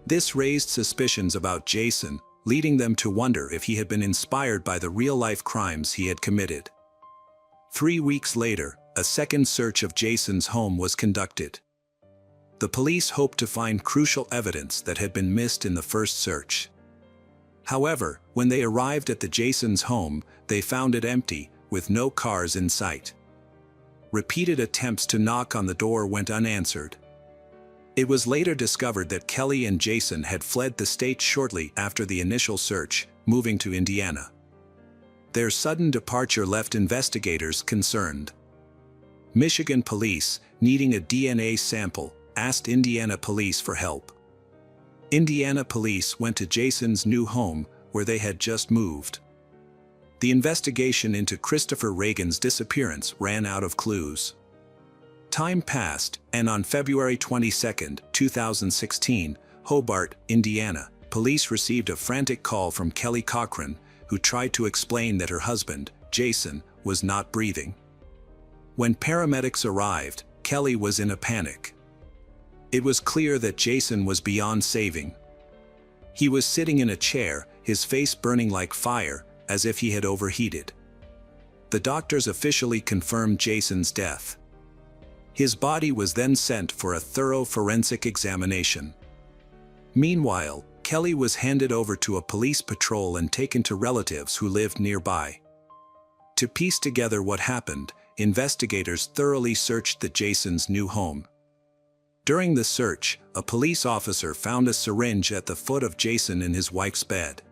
This raised suspicions about Jason, leading them to wonder if he had been inspired by the real-life crimes he had committed. 3 weeks later, a second search of Jason's home was conducted. The police hoped to find crucial evidence that had been missed in the first search. However, when they arrived at the Jason's home, they found it empty, with no cars in sight. Repeated attempts to knock on the door went unanswered. It was later discovered that Kelly and Jason had fled the state shortly after the initial search, moving to Indiana. Their sudden departure left investigators concerned. Michigan police, needing a DNA sample, asked Indiana police for help. Indiana police went to Jason's new home, where they had just moved. The investigation into Christopher Reagan's disappearance ran out of clues. Time passed, and on February 22, 2016, Hobart, Indiana, police received a frantic call from Kelly Cochran, who tried to explain that her husband, Jason, was not breathing. When paramedics arrived, Kelly was in a panic. It was clear that Jason was beyond saving. He was sitting in a chair, his face burning like fire, as if he had overheated. The doctors officially confirmed Jason's death. His body was then sent for a thorough forensic examination. Meanwhile, Kelly was handed over to a police patrol and taken to relatives who lived nearby. To piece together what happened, investigators thoroughly searched the Jason's new home. During the search, a police officer found a syringe at the foot of Jason in his wife's bed.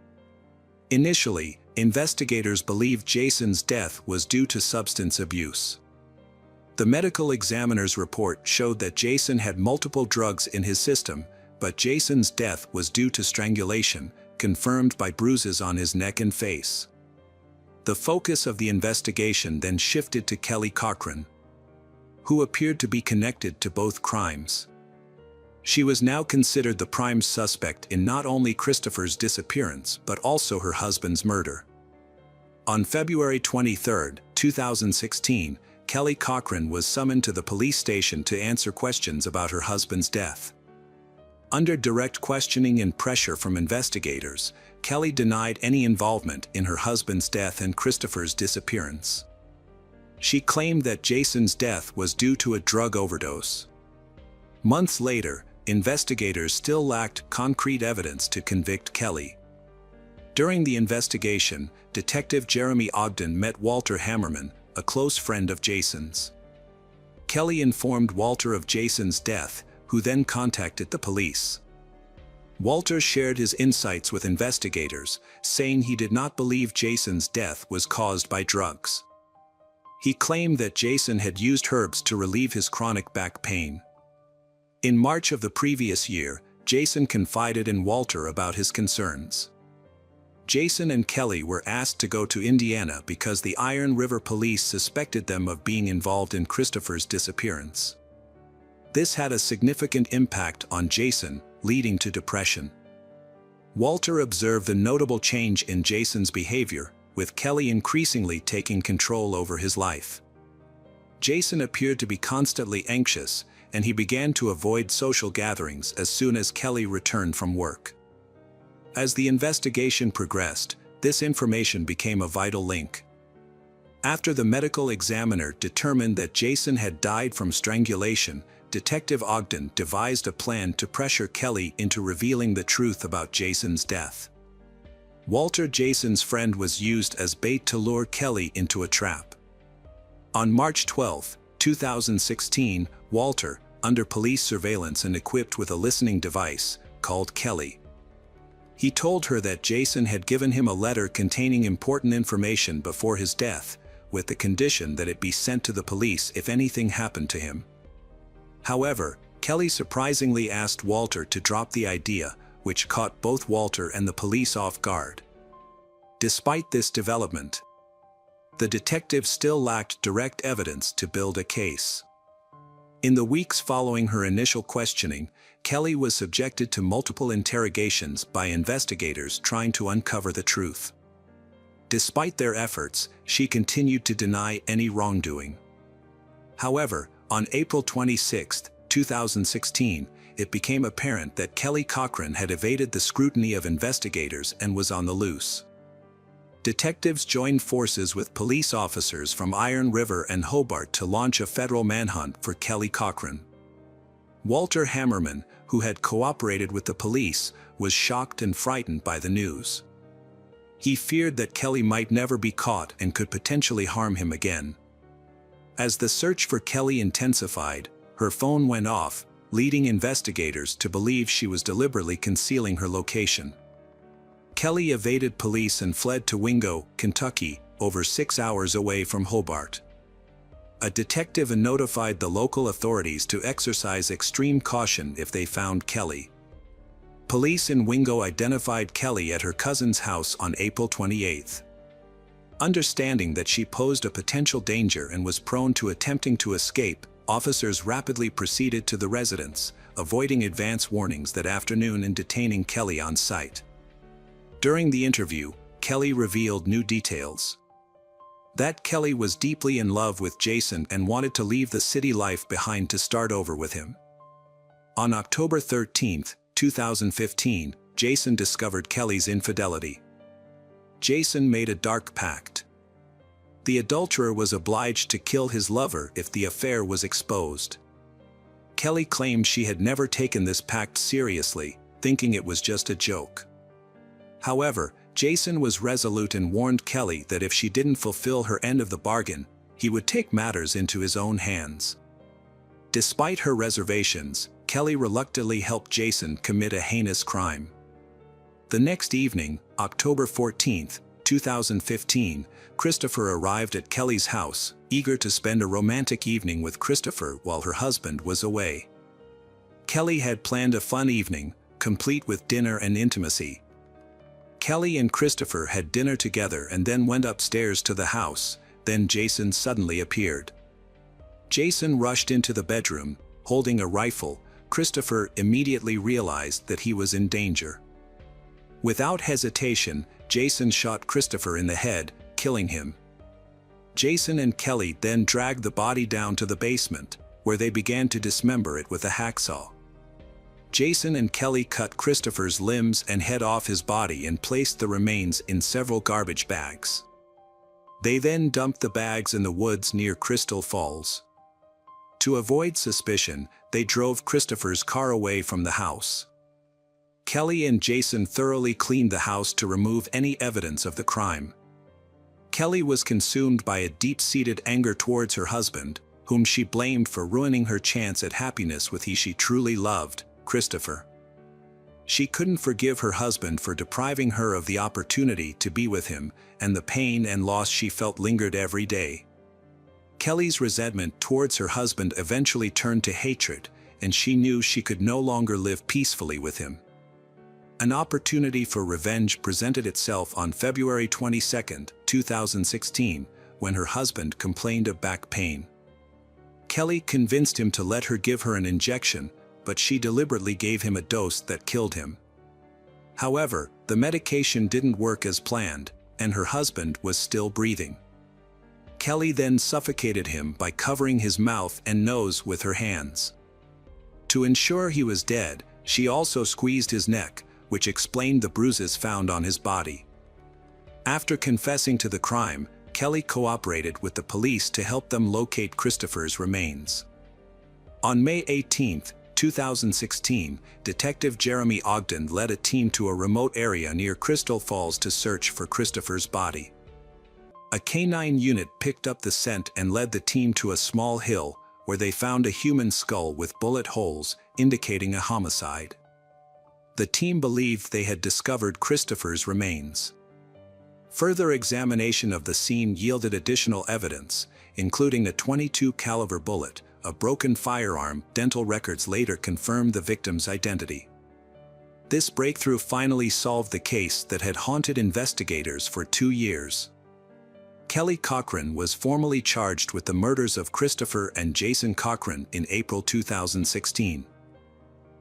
Initially, investigators believed Jason's death was due to substance abuse. The medical examiner's report showed that Jason had multiple drugs in his system, but Jason's death was due to strangulation, confirmed by bruises on his neck and face. The focus of the investigation then shifted to Kelly Cochran, who appeared to be connected to both crimes. She was now considered the prime suspect in not only Christopher's disappearance but also her husband's murder. On February 23, 2016, Kelly Cochran was summoned to the police station to answer questions about her husband's death. Under direct questioning and pressure from investigators, Kelly denied any involvement in her husband's death and Christopher's disappearance. She claimed that Jason's death was due to a drug overdose. Months later, investigators still lacked concrete evidence to convict Kelly. During the investigation, Detective Jeremy Ogden met Walter Hammerman, a close friend of Jason's. Kelly informed Walter of Jason's death, who then contacted the police. Walter shared his insights with investigators, saying he did not believe Jason's death was caused by drugs. He claimed that Jason had used herbs to relieve his chronic back pain. In March of the previous year, Jason confided in Walter about his concerns. Jason and Kelly were asked to go to Indiana because the Iron River police suspected them of being involved in Christopher's disappearance. This had a significant impact on Jason, leading to depression. Walter observed a notable change in Jason's behavior, with Kelly increasingly taking control over his life. Jason appeared to be constantly anxious, and he began to avoid social gatherings as soon as Kelly returned from work. As the investigation progressed, this information became a vital link. After the medical examiner determined that Jason had died from strangulation, Detective Ogden devised a plan to pressure Kelly into revealing the truth about Jason's death. Walter, Jason's friend, was used as bait to lure Kelly into a trap. On March 12, 2016, Walter, under police surveillance and equipped with a listening device, called Kelly. He told her that Jason had given him a letter containing important information before his death, with the condition that it be sent to the police if anything happened to him. However, Kelly surprisingly asked Walter to drop the idea, which caught both Walter and the police off guard. Despite this development, the detective still lacked direct evidence to build a case. In the weeks following her initial questioning, Kelly was subjected to multiple interrogations by investigators trying to uncover the truth. Despite their efforts, she continued to deny any wrongdoing. However, on April 26, 2016, it became apparent that Kelly Cochran had evaded the scrutiny of investigators and was on the loose. Detectives joined forces with police officers from Iron River and Hobart to launch a federal manhunt for Kelly Cochran. Walter Hammerman, who had cooperated with the police, was shocked and frightened by the news. He feared that Kelly might never be caught and could potentially harm him again. As the search for Kelly intensified, her phone went off, leading investigators to believe she was deliberately concealing her location. Kelly evaded police and fled to Wingo, Kentucky, over 6 hours away from Hobart. A detective notified the local authorities to exercise extreme caution if they found Kelly. Police in Wingo identified Kelly at her cousin's house on April 28. Understanding that she posed a potential danger and was prone to attempting to escape, officers rapidly proceeded to the residence, avoiding advance warnings that afternoon and detaining Kelly on site. During the interview, Kelly revealed new details. That Kelly was deeply in love with Jason and wanted to leave the city life behind to start over with him. On October 13, 2015, Jason discovered Kelly's infidelity. Jason made a dark pact. The adulterer was obliged to kill his lover if the affair was exposed. Kelly claimed she had never taken this pact seriously, thinking it was just a joke. However, Jason was resolute and warned Kelly that if she didn't fulfill her end of the bargain, he would take matters into his own hands. Despite her reservations, Kelly reluctantly helped Jason commit a heinous crime. The next evening, October 14, 2015, Christopher arrived at Kelly's house, eager to spend a romantic evening with Christopher while her husband was away. Kelly had planned a fun evening, complete with dinner and intimacy. Kelly and Christopher had dinner together and then went upstairs to the house. Then Jason suddenly appeared. Jason rushed into the bedroom, holding a rifle. Christopher immediately realized that he was in danger. Without hesitation, Jason shot Christopher in the head, killing him. Jason and Kelly then dragged the body down to the basement, where they began to dismember it with a hacksaw. Jason and Kelly cut Christopher's limbs and head off his body and placed the remains in several garbage bags. They then dumped the bags in the woods near Crystal Falls. To avoid suspicion, they drove Christopher's car away from the house. Kelly and Jason thoroughly cleaned the house to remove any evidence of the crime. Kelly was consumed by a deep-seated anger towards her husband, whom she blamed for ruining her chance at happiness with he she truly loved, Christopher. She couldn't forgive her husband for depriving her of the opportunity to be with him, and the pain and loss she felt lingered every day. Kelly's resentment towards her husband eventually turned to hatred, and she knew she could no longer live peacefully with him. An opportunity for revenge presented itself on February 22, 2016, when her husband complained of back pain. Kelly convinced him to let her give her an injection, but she deliberately gave him a dose that killed him. However, the medication didn't work as planned, and her husband was still breathing. Kelly then suffocated him by covering his mouth and nose with her hands. To ensure he was dead, she also squeezed his neck, which explained the bruises found on his body. After confessing to the crime, Kelly cooperated with the police to help them locate Christopher's remains. On May 18, 2016, Detective Jeremy Ogden led a team to a remote area near Crystal Falls to search for Christopher's body. A canine unit picked up the scent and led the team to a small hill, where they found a human skull with bullet holes, indicating a homicide. The team believed they had discovered Christopher's remains. Further examination of the scene yielded additional evidence, including a .22 caliber bullet, a broken firearm. Dental records later confirmed the victim's identity. This breakthrough finally solved the case that had haunted investigators for 2 years. Kelly Cochran was formally charged with the murders of Christopher and Jason Cochran in April 2016.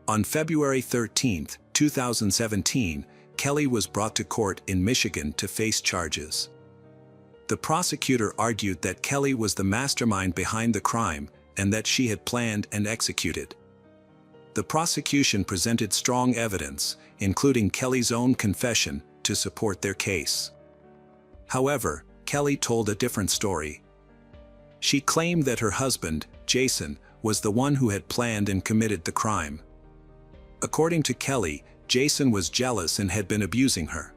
On February 13, 2017, Kelly was brought to court in Michigan to face charges. The prosecutor argued that Kelly was the mastermind behind the crime and that she had planned and executed. The prosecution presented strong evidence, including Kelly's own confession, to support their case. However, Kelly told a different story. She claimed that her husband, Jason, was the one who had planned and committed the crime. According to Kelly, Jason was jealous and had been abusing her.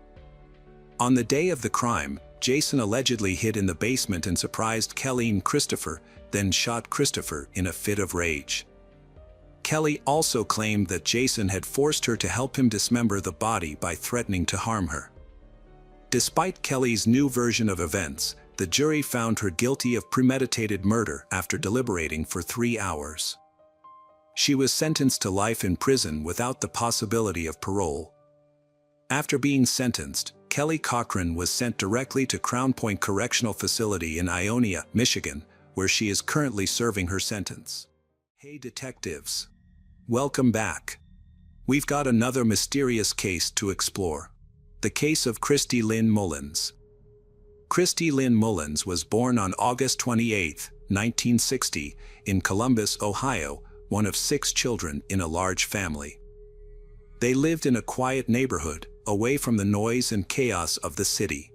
On the day of the crime, Jason allegedly hid in the basement and surprised Kelly and Christopher, then shot Christopher in a fit of rage. Kelly also claimed that Jason had forced her to help him dismember the body by threatening to harm her. Despite Kelly's new version of events, the jury found her guilty of premeditated murder after deliberating for 3 hours. She was sentenced to life in prison without the possibility of parole. After being sentenced, Kelly Cochran was sent directly to Crown Point Correctional Facility in Ionia, Michigan, where she is currently serving her sentence. Hey detectives! Welcome back. We've got another mysterious case to explore. The case of Christy Lynn Mullins. Christy Lynn Mullins was born on August 28, 1960, in Columbus, Ohio, one of 6 children in a large family. They lived in a quiet neighborhood, away from the noise and chaos of the city.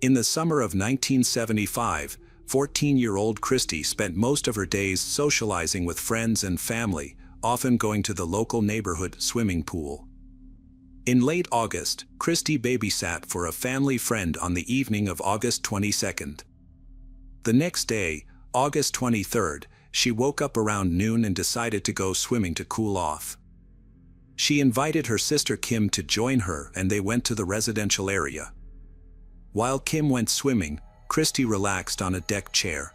In the summer of 1975, 14-year-old Christy spent most of her days socializing with friends and family, often going to the local neighborhood swimming pool. In late August, Christy babysat for a family friend on the evening of August 22nd. The next day, August 23rd, she woke up around noon and decided to go swimming to cool off. She invited her sister Kim to join her and they went to the residential area. While Kim went swimming, Christy relaxed on a deck chair.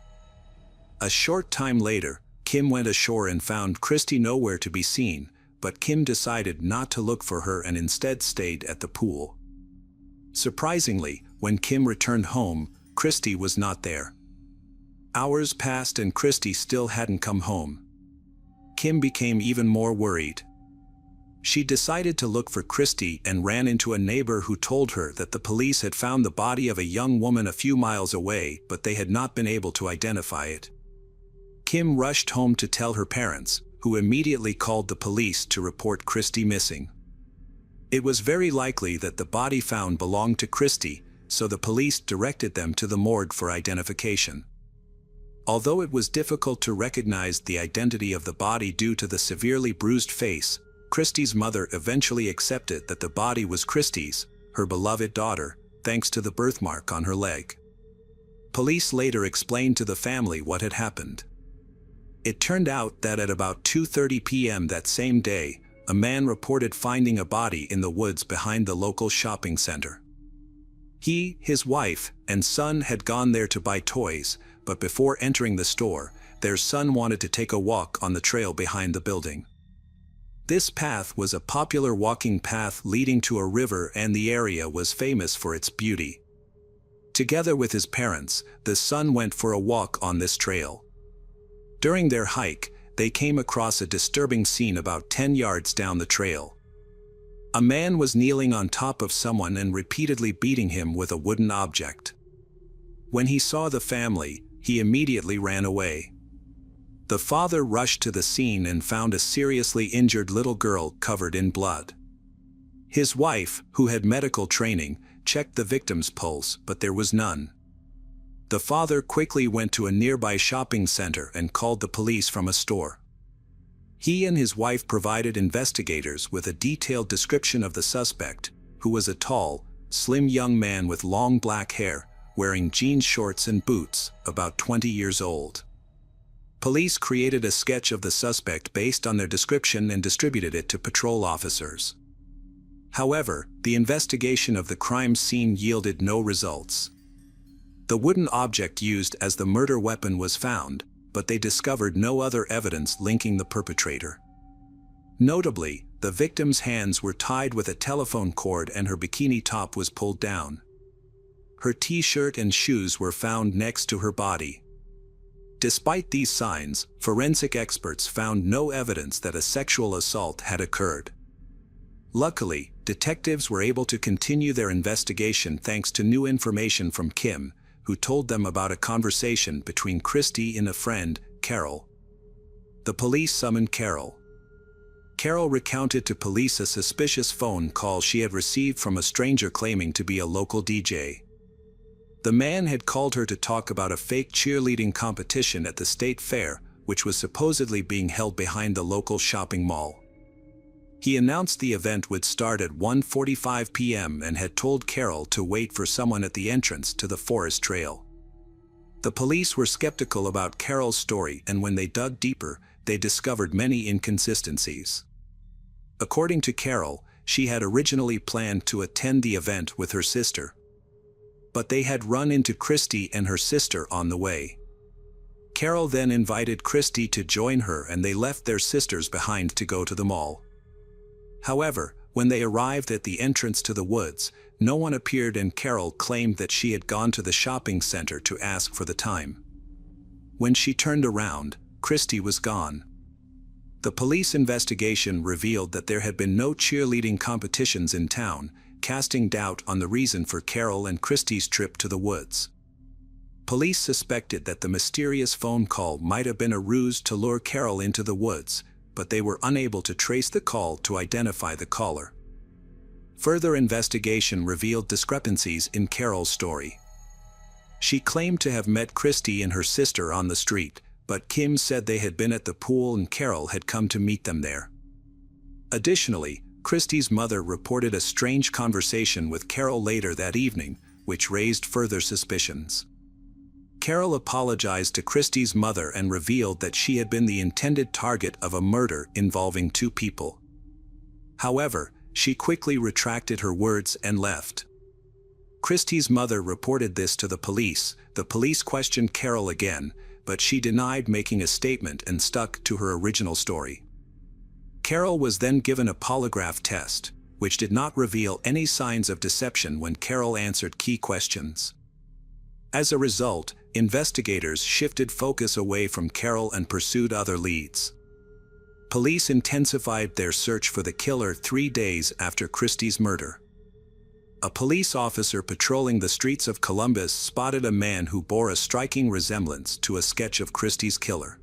A short time later, Kim went ashore and found Christy nowhere to be seen, but Kim decided not to look for her and instead stayed at the pool. Surprisingly, when Kim returned home, Christy was not there. Hours passed and Christy still hadn't come home. Kim became even more worried. She decided to look for Christy and ran into a neighbor who told her that the police had found the body of a young woman a few miles away, but they had not been able to identify it. Kim rushed home to tell her parents, who immediately called the police to report Christy missing. It was very likely that the body found belonged to Christy, so the police directed them to the morgue for identification. Although it was difficult to recognize the identity of the body due to the severely bruised face, Christy's mother eventually accepted that the body was Christy's, her beloved daughter, thanks to the birthmark on her leg. Police later explained to the family what had happened. It turned out that at about 2:30 p.m. that same day, a man reported finding a body in the woods behind the local shopping center. He, his wife, and son had gone there to buy toys, but before entering the store, their son wanted to take a walk on the trail behind the building. This path was a popular walking path leading to a river and the area was famous for its beauty. Together with his parents, the son went for a walk on this trail. During their hike, they came across a disturbing scene about 10 yards down the trail. A man was kneeling on top of someone and repeatedly beating him with a wooden object. When he saw the family, he immediately ran away. The father rushed to the scene and found a seriously injured little girl covered in blood. His wife, who had medical training, checked the victim's pulse, but there was none. The father quickly went to a nearby shopping center and called the police from a store. He and his wife provided investigators with a detailed description of the suspect, who was a tall, slim young man with long black hair, wearing jean shorts and boots, about 20 years old. Police created a sketch of the suspect based on their description and distributed it to patrol officers. However, the investigation of the crime scene yielded no results. The wooden object used as the murder weapon was found, but they discovered no other evidence linking the perpetrator. Notably, the victim's hands were tied with a telephone cord and her bikini top was pulled down. Her t-shirt and shoes were found next to her body. Despite these signs, forensic experts found no evidence that a sexual assault had occurred. Luckily, detectives were able to continue their investigation thanks to new information from Kim, who told them about a conversation between Christy and a friend, Carol. The police summoned Carol. Carol recounted to police a suspicious phone call she had received from a stranger claiming to be a local DJ. The man had called her to talk about a fake cheerleading competition at the state fair, which was supposedly being held behind the local shopping mall. He announced the event would start at 1:45 p.m. and had told Carol to wait for someone at the entrance to the forest trail. The police were skeptical about Carol's story, and when they dug deeper, they discovered many inconsistencies. According to Carol, she had originally planned to attend the event with her sister. But they had run into Christy and her sister on the way. Carol then invited Christy to join her and they left their sisters behind to go to the mall. However, when they arrived at the entrance to the woods, no one appeared and Carol claimed that she had gone to the shopping center to ask for the time. When she turned around, Christy was gone. The police investigation revealed that there had been no cheerleading competitions in town, casting doubt on the reason for Carol and Christy's trip to the woods. Police suspected that the mysterious phone call might have been a ruse to lure Carol into the woods, but they were unable to trace the call to identify the caller. Further investigation revealed discrepancies in Carol's story. She claimed to have met Christy and her sister on the street, but Kim said they had been at the pool and Carol had come to meet them there. Additionally, Christy's mother reported a strange conversation with Carol later that evening, which raised further suspicions. Carol apologized to Christy's mother and revealed that she had been the intended target of a murder involving two people. However, she quickly retracted her words and left. Christy's mother reported this to the police. The police questioned Carol again, but she denied making a statement and stuck to her original story. Carol was then given a polygraph test, which did not reveal any signs of deception when Carol answered key questions. As a result, investigators shifted focus away from Carol and pursued other leads. Police intensified their search for the killer 3 days after Christy's murder. A police officer patrolling the streets of Columbus spotted a man who bore a striking resemblance to a sketch of Christy's killer.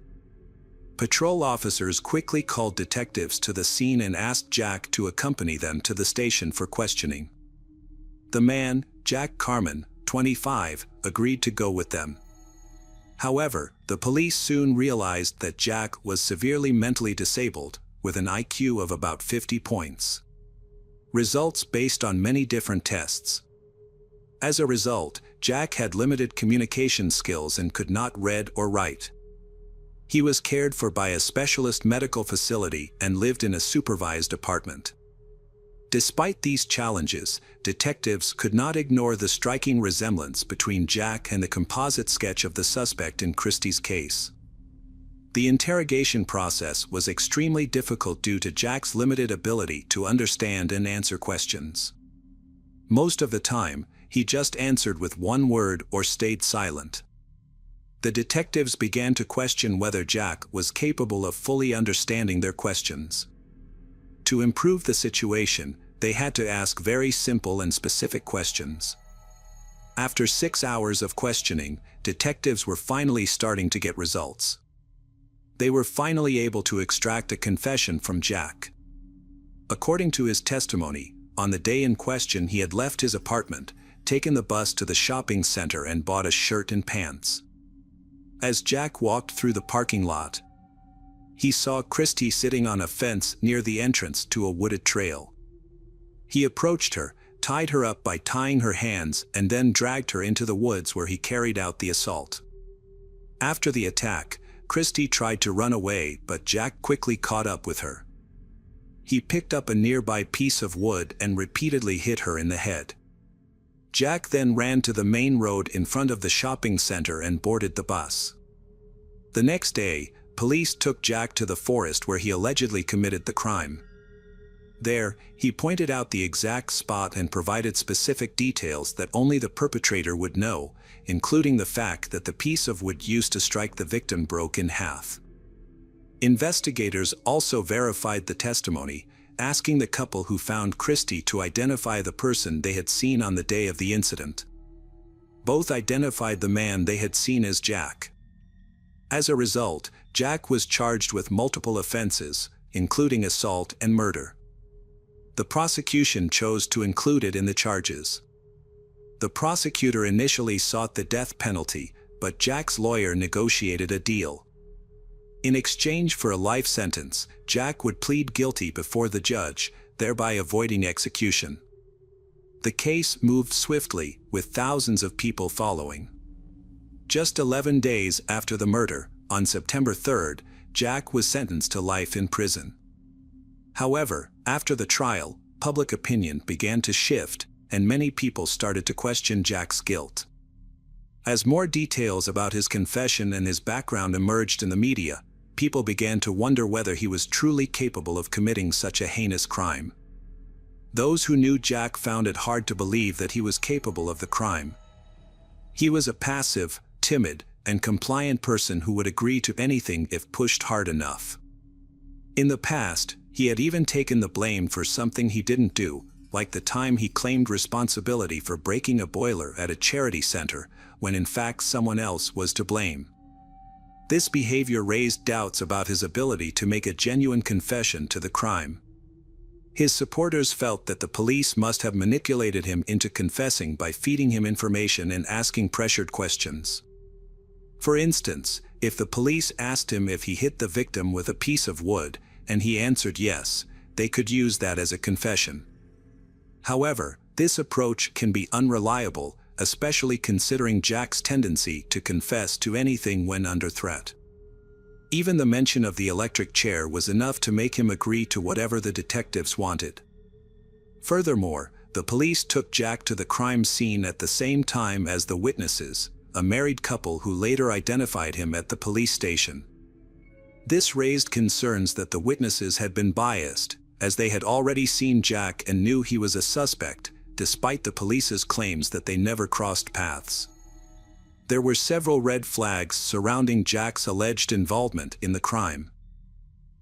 Patrol officers quickly called detectives to the scene and asked Jack to accompany them to the station for questioning. The man, Jack Carmen, 25, agreed to go with them. However, the police soon realized that Jack was severely mentally disabled, with an IQ of about 50 points. Results based on many different tests. As a result, Jack had limited communication skills and could not read or write. He was cared for by a specialist medical facility and lived in a supervised apartment. Despite these challenges, detectives could not ignore the striking resemblance between Jack and the composite sketch of the suspect in Christy's case. The interrogation process was extremely difficult due to Jack's limited ability to understand and answer questions. Most of the time, he just answered with one word or stayed silent. The detectives began to question whether Jack was capable of fully understanding their questions. To improve the situation, they had to ask very simple and specific questions. After 6 hours of questioning, detectives were finally starting to get results. They were finally able to extract a confession from Jack. According to his testimony, on the day in question he had left his apartment, taken the bus to the shopping center and bought a shirt and pants. As Jack walked through the parking lot, he saw Christy sitting on a fence near the entrance to a wooded trail. He approached her, tied her up by tying her hands, and then dragged her into the woods where he carried out the assault. After the attack, Christie tried to run away, but Jack quickly caught up with her. He picked up a nearby piece of wood and repeatedly hit her in the head. Jack then ran to the main road in front of the shopping center and boarded the bus. The next day, police took Jack to the forest where he allegedly committed the crime. There, he pointed out the exact spot and provided specific details that only the perpetrator would know, including the fact that the piece of wood used to strike the victim broke in half. Investigators also verified the testimony, asking the couple who found Christie to identify the person they had seen on the day of the incident. Both identified the man they had seen as Jack. As a result, Jack was charged with multiple offenses, including assault and murder. The prosecution chose to include it in the charges. The prosecutor initially sought the death penalty, but Jack's lawyer negotiated a deal. In exchange for a life sentence, Jack would plead guilty before the judge, thereby avoiding execution. The case moved swiftly, with thousands of people following. Just 11 days after the murder, on September 3rd, Jack was sentenced to life in prison. However, after the trial, public opinion began to shift, and many people started to question Jack's guilt. As more details about his confession and his background emerged in the media, people began to wonder whether he was truly capable of committing such a heinous crime. Those who knew Jack found it hard to believe that he was capable of the crime. He was a passive, timid, and compliant person who would agree to anything if pushed hard enough. In the past, he had even taken the blame for something he didn't do, like the time he claimed responsibility for breaking a boiler at a charity center, when in fact someone else was to blame. This behavior raised doubts about his ability to make a genuine confession to the crime. His supporters felt that the police must have manipulated him into confessing by feeding him information and asking pressured questions. For instance, if the police asked him if he hit the victim with a piece of wood, and he answered yes, they could use that as a confession. However, this approach can be unreliable, especially considering Jack's tendency to confess to anything when under threat. Even the mention of the electric chair was enough to make him agree to whatever the detectives wanted. Furthermore, the police took Jack to the crime scene at the same time as the witnesses, a married couple who later identified him at the police station. This raised concerns that the witnesses had been biased, as they had already seen Jack and knew he was a suspect, despite the police's claims that they never crossed paths. There were several red flags surrounding Jack's alleged involvement in the crime.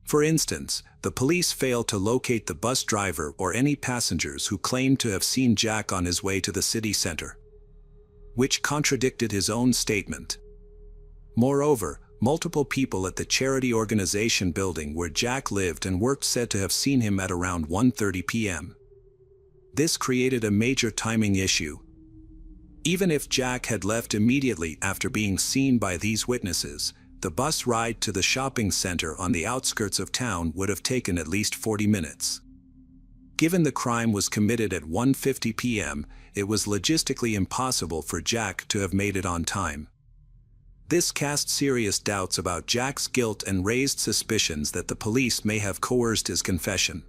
For instance, the police failed to locate the bus driver or any passengers who claimed to have seen Jack on his way to the city center, which contradicted his own statement. Moreover, multiple people at the charity organization building where Jack lived and worked said to have seen him at around 1:30 p.m. This created a major timing issue. Even if Jack had left immediately after being seen by these witnesses, the bus ride to the shopping center on the outskirts of town would have taken at least 40 minutes. Given the crime was committed at 1:50 p.m., it was logistically impossible for Jack to have made it on time. This cast serious doubts about Jack's guilt and raised suspicions that the police may have coerced his confession.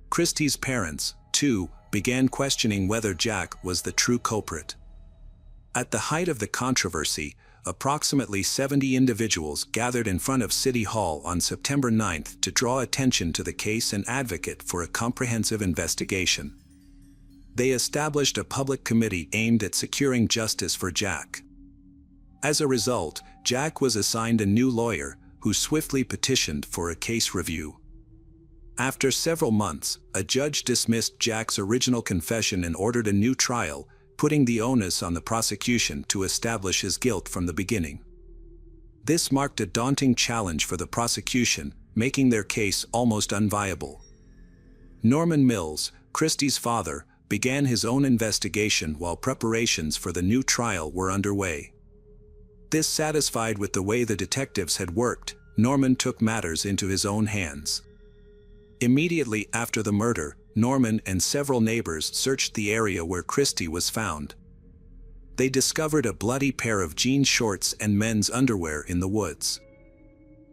Christie's parents, too, began questioning whether Jack was the true culprit. At the height of the controversy, approximately 70 individuals gathered in front of City Hall on September 9th to draw attention to the case and advocate for a comprehensive investigation. They established a public committee aimed at securing justice for Jack. As a result, Jack was assigned a new lawyer, who swiftly petitioned for a case review. After several months, a judge dismissed Jack's original confession and ordered a new trial, putting the onus on the prosecution to establish his guilt from the beginning. This marked a daunting challenge for the prosecution, making their case almost unviable. Norman Mills, Christie's father, began his own investigation while preparations for the new trial were underway. Dissatisfied with the way the detectives had worked, Norman took matters into his own hands. Immediately after the murder, Norman and several neighbors searched the area where Christie was found. They discovered a bloody pair of jean shorts and men's underwear in the woods.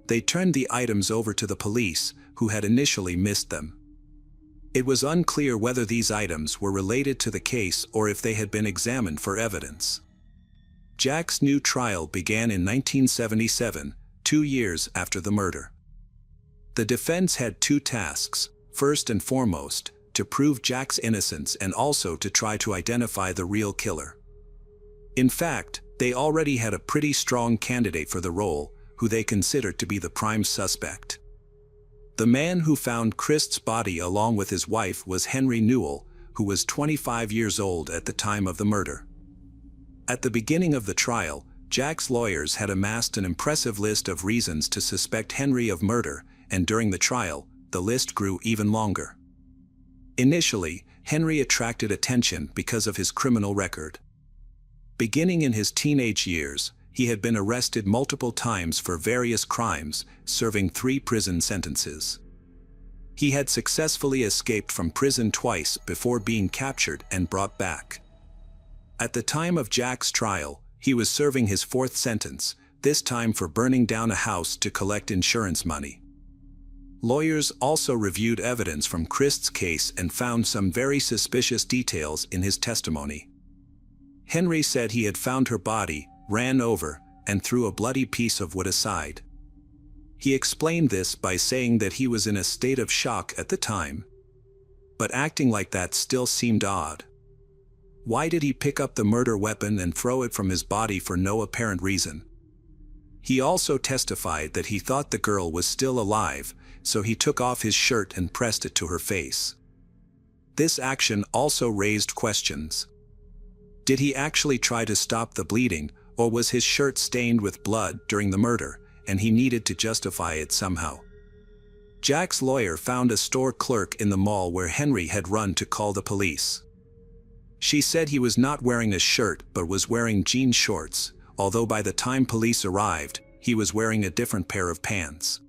They turned the items over to the police, who had initially missed them. It was unclear whether these items were related to the case or if they had been examined for evidence. Jack's new trial began in 1977, 2 years after the murder. The defense had two tasks: first and foremost, to prove Jack's innocence and also to try to identify the real killer. In fact, they already had a pretty strong candidate for the role, who they considered to be the prime suspect. The man who found Christ's body along with his wife was Henry Newell, who was 25 years old at the time of the murder. At the beginning of the trial, Jack's lawyers had amassed an impressive list of reasons to suspect Henry of murder, and during the trial, the list grew even longer. Initially, Henry attracted attention because of his criminal record. Beginning in his teenage years, he had been arrested multiple times for various crimes, serving 3 prison sentences. He had successfully escaped from prison twice before being captured and brought back. At the time of Jack's trial, he was serving his 4th sentence, this time for burning down a house to collect insurance money. Lawyers also reviewed evidence from Christ's case and found some very suspicious details in his testimony. Henry said he had found her body, ran over, and threw a bloody piece of wood aside. He explained this by saying that he was in a state of shock at the time. But acting like that still seemed odd. Why did he pick up the murder weapon and throw it from his body for no apparent reason? He also testified that he thought the girl was still alive, so he took off his shirt and pressed it to her face. This action also raised questions. Did he actually try to stop the bleeding, or was his shirt stained with blood during the murder, and he needed to justify it somehow? Jack's lawyer found a store clerk in the mall where Henry had run to call the police. She said he was not wearing a shirt but was wearing jean shorts, although by the time police arrived, he was wearing a different pair of pants.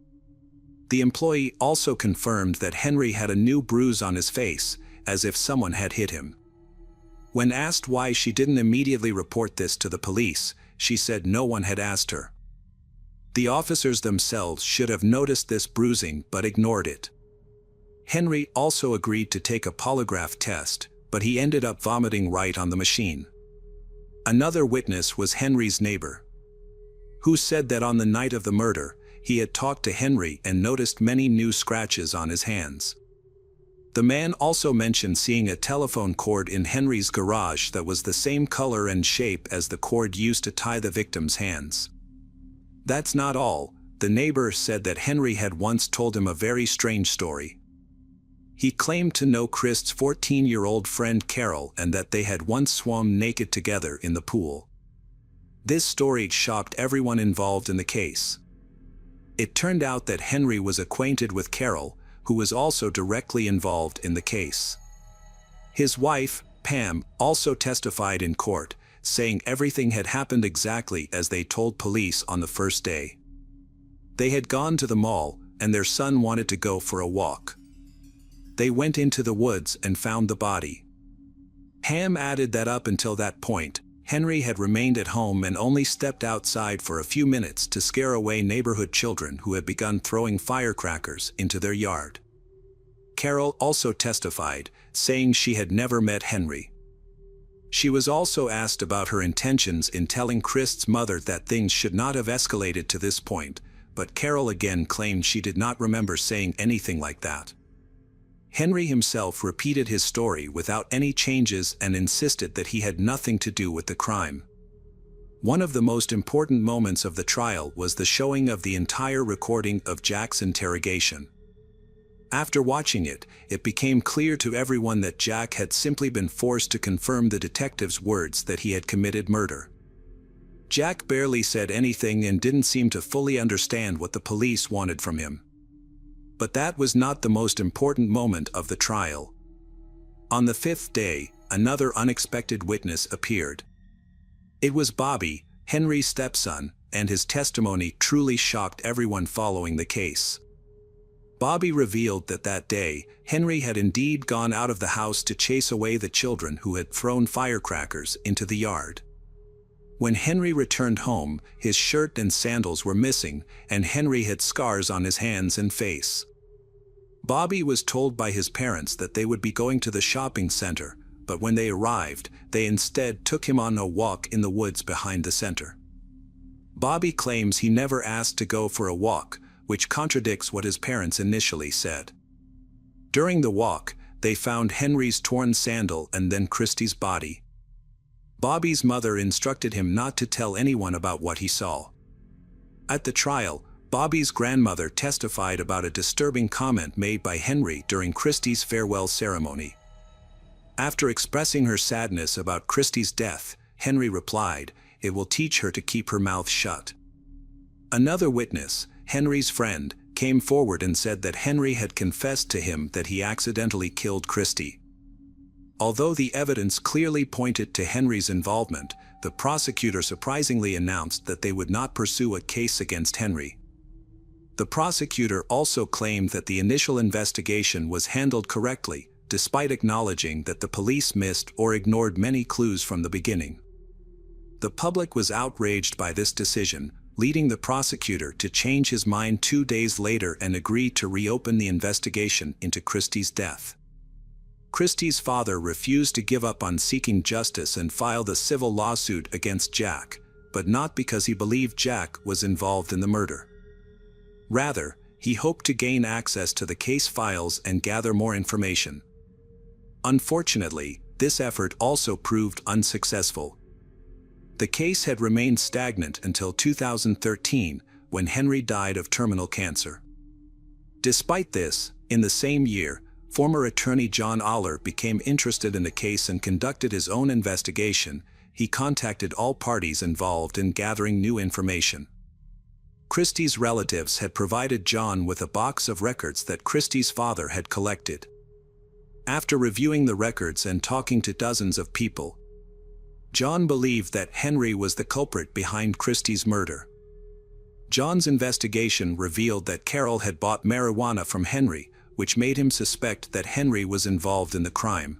The employee also confirmed that Henry had a new bruise on his face, as if someone had hit him. When asked why she didn't immediately report this to the police, she said no one had asked her. The officers themselves should have noticed this bruising but ignored it. Henry also agreed to take a polygraph test, but he ended up vomiting right on the machine. Another witness was Henry's neighbor, who said that on the night of the murder, he had talked to Henry and noticed many new scratches on his hands. The man also mentioned seeing a telephone cord in Henry's garage that was the same color and shape as the cord used to tie the victim's hands. That's not all. The neighbor said that Henry had once told him a very strange story. He claimed to know Christ's 14-year-old friend Carol and that they had once swum naked together in the pool. This story shocked everyone involved in the case. It turned out that Henry was acquainted with Carol, who was also directly involved in the case. His wife, Pam, also testified in court, saying everything had happened exactly as they told police on the first day. They had gone to the mall, and their son wanted to go for a walk. They went into the woods and found the body. Pam added that up until that point, Henry had remained at home and only stepped outside for a few minutes to scare away neighborhood children who had begun throwing firecrackers into their yard. Carol also testified, saying she had never met Henry. She was also asked about her intentions in telling Christ's mother that things should not have escalated to this point, but Carol again claimed she did not remember saying anything like that. Henry himself repeated his story without any changes and insisted that he had nothing to do with the crime. One of the most important moments of the trial was the showing of the entire recording of Jack's interrogation. After watching it, it became clear to everyone that Jack had simply been forced to confirm the detective's words that he had committed murder. Jack barely said anything and didn't seem to fully understand what the police wanted from him. But that was not the most important moment of the trial. On the 5th day, another unexpected witness appeared. It was Bobby, Henry's stepson, and his testimony truly shocked everyone following the case. Bobby revealed that that day, Henry had indeed gone out of the house to chase away the children who had thrown firecrackers into the yard. When Henry returned home, his shirt and sandals were missing, and Henry had scars on his hands and face. Bobby was told by his parents that they would be going to the shopping center, but when they arrived, they instead took him on a walk in the woods behind the center. Bobby claims he never asked to go for a walk, which contradicts what his parents initially said. During the walk, they found Henry's torn sandal and then Christy's body. Bobby's mother instructed him not to tell anyone about what he saw. At the trial, Bobby's grandmother testified about a disturbing comment made by Henry during Christy's farewell ceremony. After expressing her sadness about Christy's death, Henry replied, "It will teach her to keep her mouth shut." Another witness, Henry's friend, came forward and said that Henry had confessed to him that he accidentally killed Christy. Although the evidence clearly pointed to Henry's involvement, the prosecutor surprisingly announced that they would not pursue a case against Henry. The prosecutor also claimed that the initial investigation was handled correctly, despite acknowledging that the police missed or ignored many clues from the beginning. The public was outraged by this decision, leading the prosecutor to change his mind 2 days later and agree to reopen the investigation into Christy's death. Christy's father refused to give up on seeking justice and filed a civil lawsuit against Jack, but not because he believed Jack was involved in the murder. Rather, he hoped to gain access to the case files and gather more information. Unfortunately, this effort also proved unsuccessful. The case had remained stagnant until 2013, when Henry died of terminal cancer. Despite this, in the same year, former attorney John Aller became interested in the case and conducted his own investigation. He contacted all parties involved in gathering new information. Christy's relatives had provided John with a box of records that Christy's father had collected. After reviewing the records and talking to dozens of people, John believed that Henry was the culprit behind Christy's murder. John's investigation revealed that Carol had bought marijuana from Henry, which made him suspect that Henry was involved in the crime.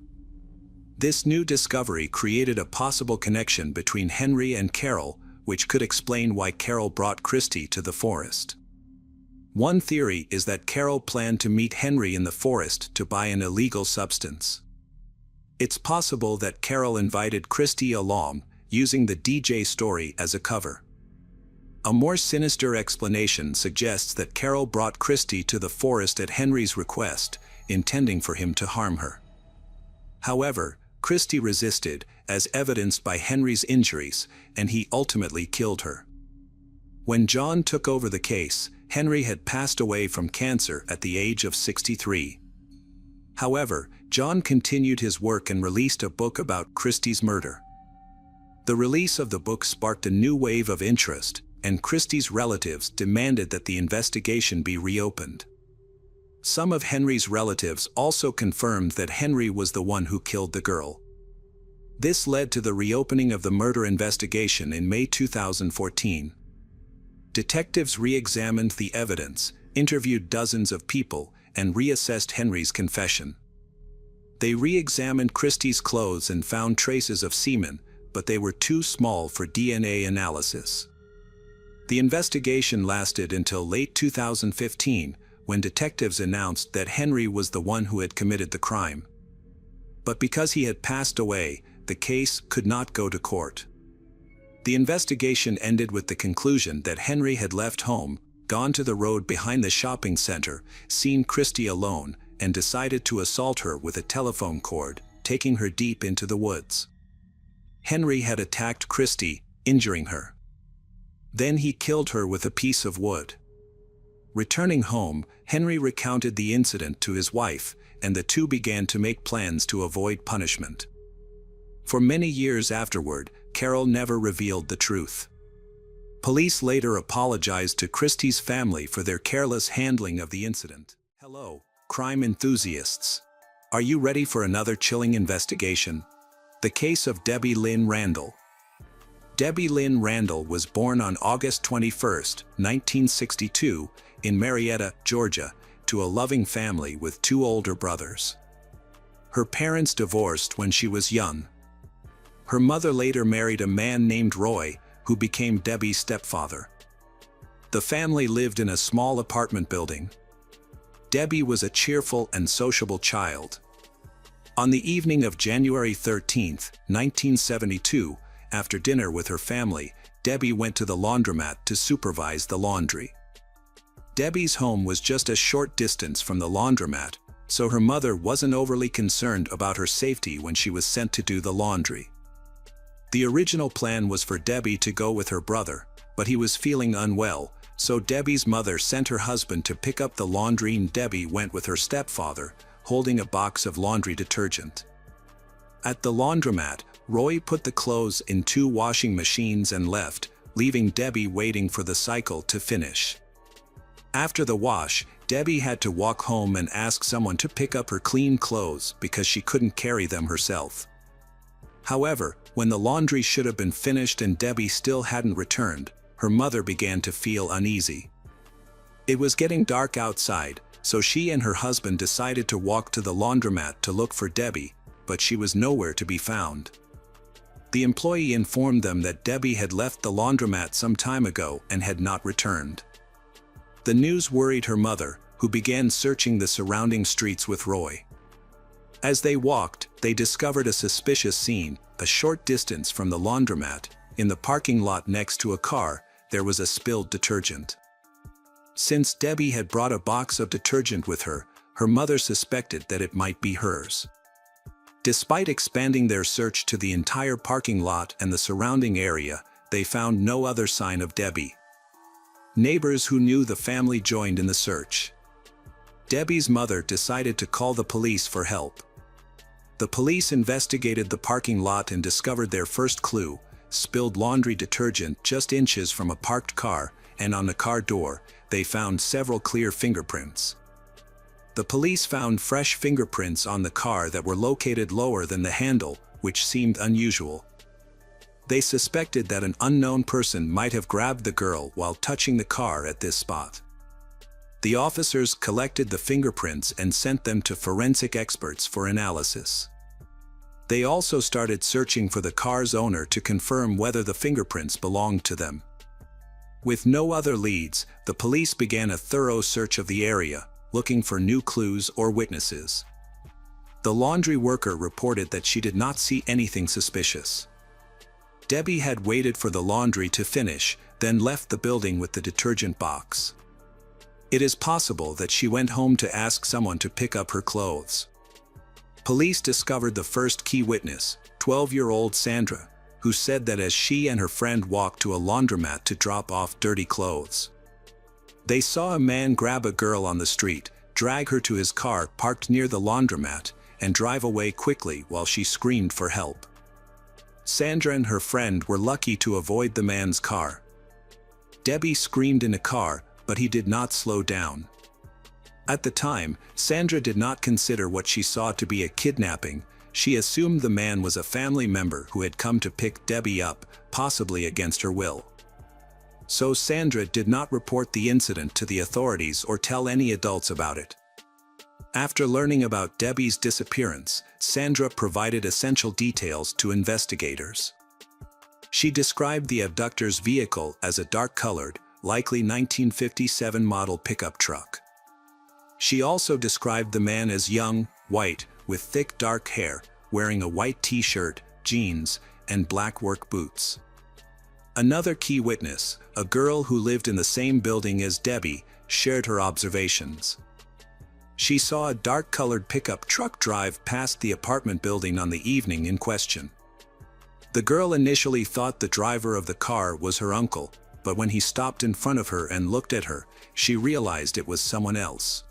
This new discovery created a possible connection between Henry and Carol, which could explain why Carol brought Christy to the forest. One theory is that Carol planned to meet Henry in the forest to buy an illegal substance. It's possible that Carol invited Christy along, using the DJ story as a cover. A more sinister explanation suggests that Carol brought Christy to the forest at Henry's request, intending for him to harm her. However, Christy resisted, as evidenced by Henry's injuries, and he ultimately killed her. When John took over the case, Henry had passed away from cancer at the age of 63. However, John continued his work and released a book about Christy's murder. The release of the book sparked a new wave of interest, and Christy's relatives demanded that the investigation be reopened. Some of Henry's relatives also confirmed that Henry was the one who killed the girl. This led to the reopening of the murder investigation in May 2014. Detectives re-examined the evidence, interviewed dozens of people, and reassessed Henry's confession. They re-examined Christy's clothes and found traces of semen, but they were too small for DNA analysis. The investigation lasted until late 2015, when detectives announced that Henry was the one who had committed the crime. But because he had passed away, the case could not go to court. The investigation ended with the conclusion that Henry had left home, gone to the road behind the shopping center, seen Christy alone, and decided to assault her with a telephone cord, taking her deep into the woods. Henry had attacked Christy, injuring her. Then he killed her with a piece of wood. Returning home, Henry recounted the incident to his wife, and the two began to make plans to avoid punishment. For many years afterward, Carol never revealed the truth. Police later apologized to Christy's family for their careless handling of the incident. Hello, crime enthusiasts. Are you ready for another chilling investigation? The case of Debbie Lynn Randall. Debbie Lynn Randall was born on August 21, 1962, in Marietta, Georgia, to a loving family with two older brothers. Her parents divorced when she was young. Her mother later married a man named Roy, who became Debbie's stepfather. The family lived in a small apartment building. Debbie was a cheerful and sociable child. On the evening of January 13, 1972, after dinner with her family, Debbie went to the laundromat to supervise the laundry. Debbie's home was just a short distance from the laundromat, so her mother wasn't overly concerned about her safety when she was sent to do the laundry. The original plan was for Debbie to go with her brother, but he was feeling unwell, so Debbie's mother sent her husband to pick up the laundry and Debbie went with her stepfather, holding a box of laundry detergent. At the laundromat, Roy put the clothes in 2 washing machines and left, leaving Debbie waiting for the cycle to finish. After the wash, Debbie had to walk home and ask someone to pick up her clean clothes because she couldn't carry them herself. However, when the laundry should have been finished and Debbie still hadn't returned, her mother began to feel uneasy. It was getting dark outside, so she and her husband decided to walk to the laundromat to look for Debbie, but she was nowhere to be found. The employee informed them that Debbie had left the laundromat some time ago and had not returned. The news worried her mother, who began searching the surrounding streets with Roy. As they walked, they discovered a suspicious scene. A short distance from the laundromat, in the parking lot next to a car, there was a spilled detergent. Since Debbie had brought a box of detergent with her, her mother suspected that it might be hers. Despite expanding their search to the entire parking lot and the surrounding area, they found no other sign of Debbie. Neighbors who knew the family joined in the search. Debbie's mother decided to call the police for help. The police investigated the parking lot and discovered their first clue: spilled laundry detergent just inches from a parked car, and on the car door, they found several clear fingerprints. The police found fresh fingerprints on the car that were located lower than the handle, which seemed unusual. They suspected that an unknown person might have grabbed the girl while touching the car at this spot. The officers collected the fingerprints and sent them to forensic experts for analysis. They also started searching for the car's owner to confirm whether the fingerprints belonged to them. With no other leads, the police began a thorough search of the area, looking for new clues or witnesses. The laundry worker reported that she did not see anything suspicious. Debbie had waited for the laundry to finish, then left the building with the detergent box. It is possible that she went home to ask someone to pick up her clothes. Police discovered the first key witness, 12-year-old Sandra, who said that as she and her friend walked to a laundromat to drop off dirty clothes, they saw a man grab a girl on the street, drag her to his car parked near the laundromat, and drive away quickly while she screamed for help. Sandra and her friend were lucky to avoid the man's car. Debbie screamed in a car, but he did not slow down. At the time, Sandra did not consider what she saw to be a kidnapping. She assumed the man was a family member who had come to pick Debbie up, possibly against her will. So Sandra did not report the incident to the authorities or tell any adults about it. After learning about Debbie's disappearance, Sandra provided essential details to investigators. She described the abductor's vehicle as a dark-colored, likely 1957 model pickup truck. She also described the man as young, white, with thick dark hair, wearing a white t-shirt, jeans, and black work boots. Another key witness, a girl who lived in the same building as Debbie, shared her observations. She saw a dark-colored pickup truck drive past the apartment building on the evening in question. The girl initially thought the driver of the car was her uncle, but when he stopped in front of her and looked at her, she realized it was someone else.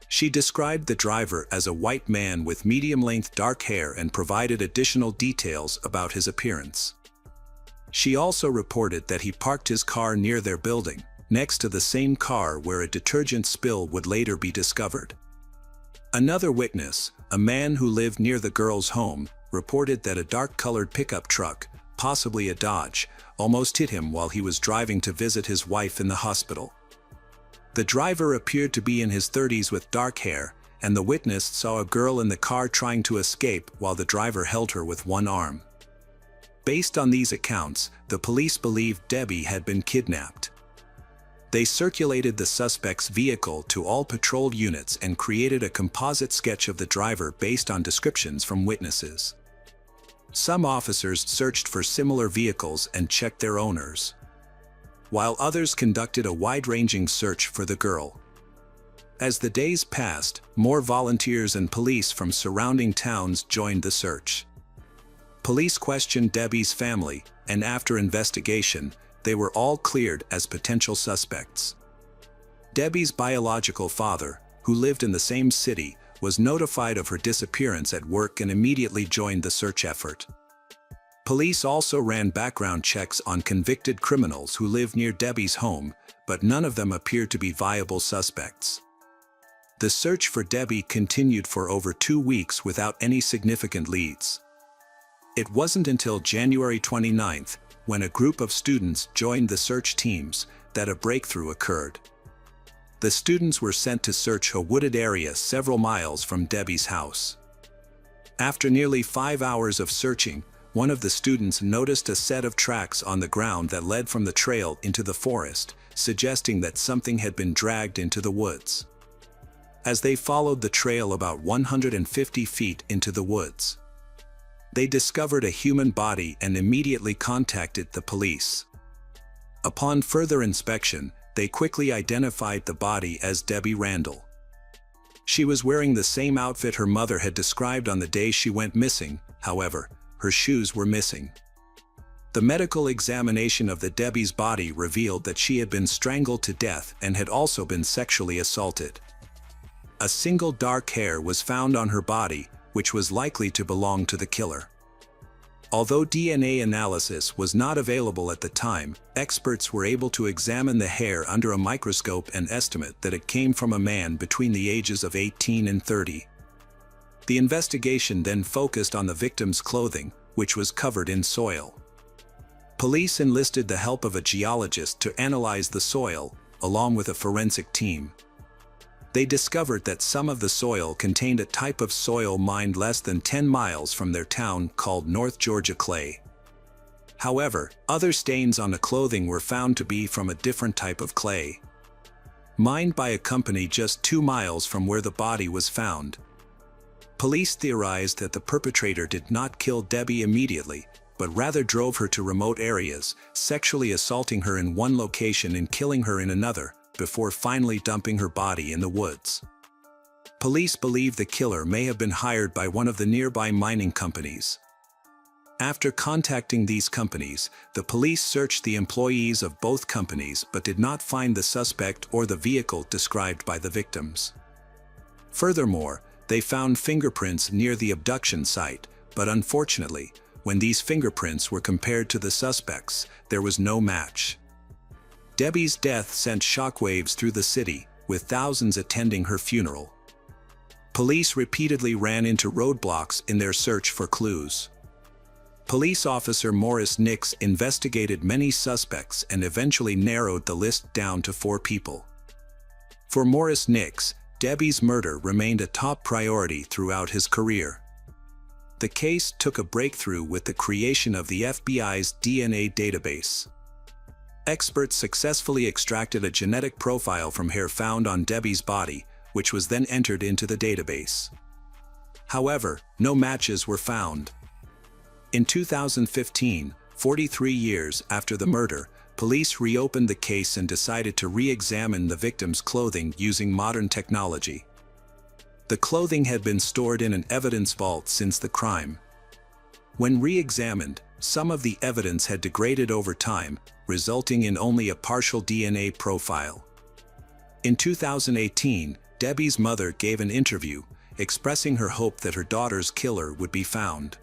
She described the driver as a white man with medium-length dark hair and provided additional details about his appearance. She also reported that he parked his car near their building, next to the same car where a detergent spill would later be discovered. Another witness, a man who lived near the girl's home, reported that a dark-colored pickup truck, possibly a Dodge, almost hit him while he was driving to visit his wife in the hospital. The driver appeared to be in his 30s with dark hair, and the witness saw a girl in the car trying to escape while the driver held her with one arm. Based on these accounts, the police believed Debbie had been kidnapped. They circulated the suspect's vehicle to all patrol units and created a composite sketch of the driver based on descriptions from witnesses. Some officers searched for similar vehicles and checked their owners, while others conducted a wide-ranging search for the girl. As the days passed, more volunteers and police from surrounding towns joined the search. Police questioned Debbie's family, and after investigation, they were all cleared as potential suspects. Debbie's biological father, who lived in the same city, was notified of her disappearance at work and immediately joined the search effort. Police also ran background checks on convicted criminals who lived near Debbie's home, but none of them appeared to be viable suspects. The search for Debbie continued for over 2 weeks without any significant leads. It wasn't until January 29th, when a group of students joined the search teams, that a breakthrough occurred. The students were sent to search a wooded area several miles from Debbie's house. After nearly 5 hours of searching, one of the students noticed a set of tracks on the ground that led from the trail into the forest, suggesting that something had been dragged into the woods. As they followed the trail about 150 feet into the woods, they discovered a human body and immediately contacted the police. Upon further inspection, they quickly identified the body as Debbie Randall. She was wearing the same outfit her mother had described on the day she went missing. However, her shoes were missing. The medical examination of the Debbie's body revealed that she had been strangled to death and had also been sexually assaulted. A single dark hair was found on her body, which was likely to belong to the killer. Although DNA analysis was not available at the time, experts were able to examine the hair under a microscope and estimate that it came from a man between the ages of 18 and 30. The investigation then focused on the victim's clothing, which was covered in soil. Police enlisted the help of a geologist to analyze the soil, along with a forensic team. They discovered that some of the soil contained a type of soil mined less than 10 miles from their town called North Georgia clay. However, other stains on the clothing were found to be from a different type of clay, mined by a company just 2 miles from where the body was found. Police theorized that the perpetrator did not kill Debbie immediately, but rather drove her to remote areas, sexually assaulting her in one location and killing her in another, before finally dumping her body in the woods. Police believe the killer may have been hired by one of the nearby mining companies. After contacting these companies, the police searched the employees of both companies but did not find the suspect or the vehicle described by the victims. Furthermore, they found fingerprints near the abduction site, but unfortunately, when these fingerprints were compared to the suspects, there was no match. Debbie's death sent shockwaves through the city, with thousands attending her funeral. Police repeatedly ran into roadblocks in their search for clues. Police officer Morris Nix investigated many suspects and eventually narrowed the list down to 4 people. For Morris Nix, Debbie's murder remained a top priority throughout his career. The case took a breakthrough with the creation of the FBI's DNA database. Experts successfully extracted a genetic profile from hair found on Debbie's body, which was then entered into the database. However, no matches were found. In 2015, 43 years after the murder, police reopened the case and decided to re-examine the victim's clothing using modern technology. The clothing had been stored in an evidence vault since the crime. When re-examined, some of the evidence had degraded over time, resulting in only a partial DNA profile. In 2018, Debbie's mother gave an interview, expressing her hope that her daughter's killer would be found.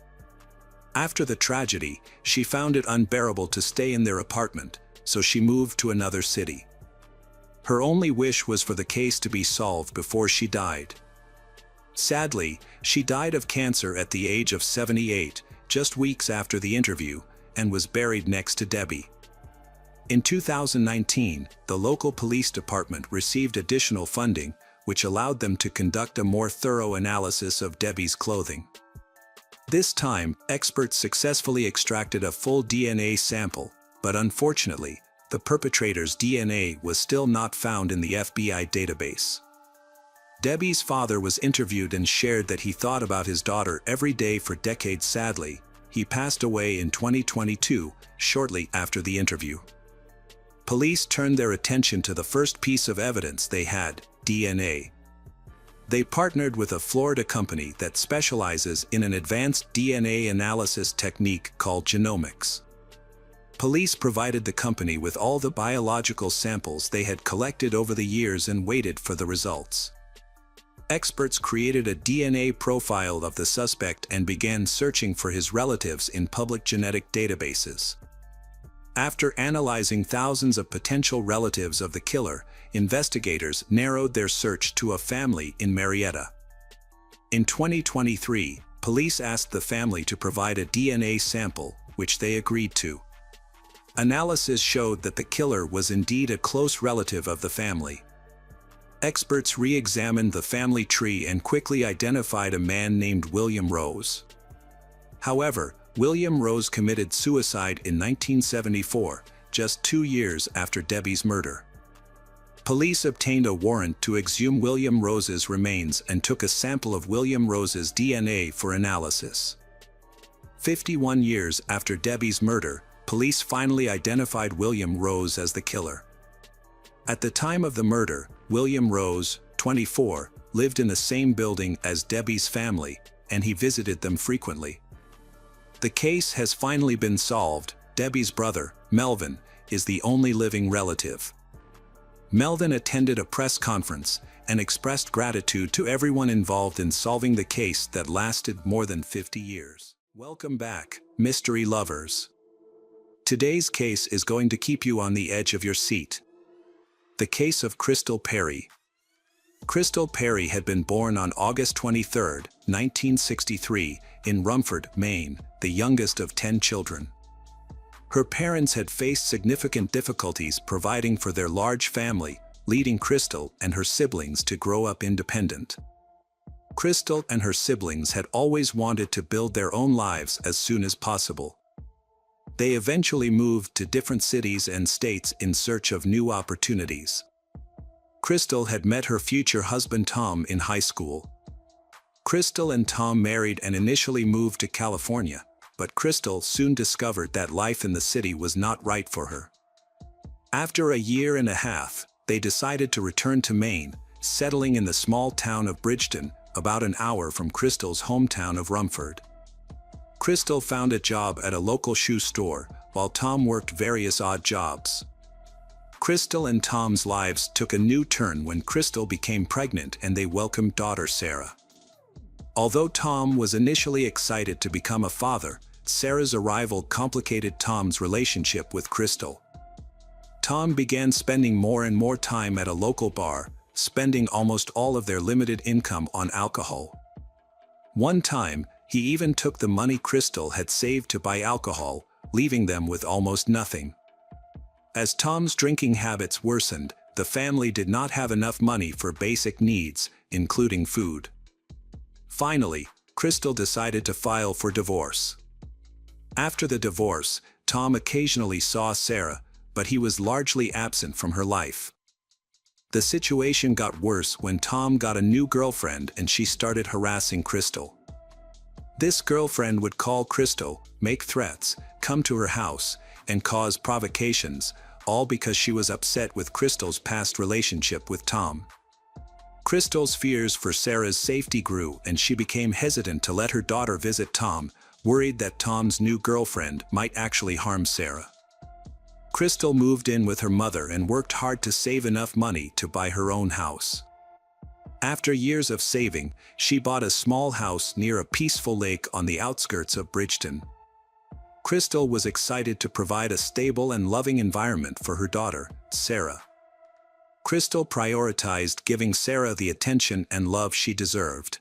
After the tragedy, she found it unbearable to stay in their apartment, so she moved to another city. Her only wish was for the case to be solved before she died. Sadly, she died of cancer at the age of 78, just weeks after the interview, and was buried next to Debbie. In 2019, the local police department received additional funding, which allowed them to conduct a more thorough analysis of Debbie's clothing. This time, experts successfully extracted a full DNA sample, but unfortunately, the perpetrator's DNA was still not found in the FBI database. Debbie's father was interviewed and shared that he thought about his daughter every day for decades. Sadly, he passed away in 2022, shortly after the interview. Police turned their attention to the first piece of evidence they had: DNA. They partnered with a Florida company that specializes in an advanced DNA analysis technique called genomics. Police provided the company with all the biological samples they had collected over the years and waited for the results. Experts created a DNA profile of the suspect and began searching for his relatives in public genetic databases. After analyzing thousands of potential relatives of the killer, investigators narrowed their search to a family in Marietta. In 2023, police asked the family to provide a DNA sample, which they agreed to. Analysis showed that the killer was indeed a close relative of the family. Experts re-examined the family tree and quickly identified a man named William Rose. However, William Rose committed suicide in 1974, just 2 years after Debbie's murder. Police obtained a warrant to exhume William Rose's remains and took a sample of William Rose's DNA for analysis. 51 years after Debbie's murder, police finally identified William Rose as the killer. At the time of the murder, William Rose, 24, lived in the same building as Debbie's family, and he visited them frequently. The case has finally been solved. Debbie's brother, Melvin, is the only living relative. Melvin attended a press conference and expressed gratitude to everyone involved in solving the case that lasted more than 50 years. Welcome back, mystery lovers. Today's case is going to keep you on the edge of your seat. The case of Crystal Perry. Crystal Perry had been born on August 23, 1963, in Rumford, Maine, the youngest of 10 children. Her parents had faced significant difficulties providing for their large family, leading Crystal and her siblings to grow up independent. Crystal and her siblings had always wanted to build their own lives as soon as possible. They eventually moved to different cities and states in search of new opportunities. Crystal had met her future husband Tom in high school. Crystal and Tom married and initially moved to California, but Crystal soon discovered that life in the city was not right for her. After a year and a half, they decided to return to Maine, settling in the small town of Bridgeton, about an hour from Crystal's hometown of Rumford. Crystal found a job at a local shoe store, while Tom worked various odd jobs. Crystal and Tom's lives took a new turn when Crystal became pregnant and they welcomed daughter Sarah. Although Tom was initially excited to become a father, Sarah's arrival complicated Tom's relationship with Crystal. Tom began spending more and more time at a local bar, spending almost all of their limited income on alcohol. One time, he even took the money Crystal had saved to buy alcohol, leaving them with almost nothing. As Tom's drinking habits worsened, the family did not have enough money for basic needs, including food. Finally, Crystal decided to file for divorce. After the divorce, Tom occasionally saw Sarah, but he was largely absent from her life. The situation got worse when Tom got a new girlfriend and she started harassing Crystal. This girlfriend would call Crystal, make threats, come to her house, and cause provocations, all because she was upset with Crystal's past relationship with Tom. Crystal's fears for Sarah's safety grew and she became hesitant to let her daughter visit Tom, worried that Tom's new girlfriend might actually harm Sarah. Crystal moved in with her mother and worked hard to save enough money to buy her own house. After years of saving, she bought a small house near a peaceful lake on the outskirts of Bridgeton. Crystal was excited to provide a stable and loving environment for her daughter, Sarah. Crystal prioritized giving Sarah the attention and love she deserved.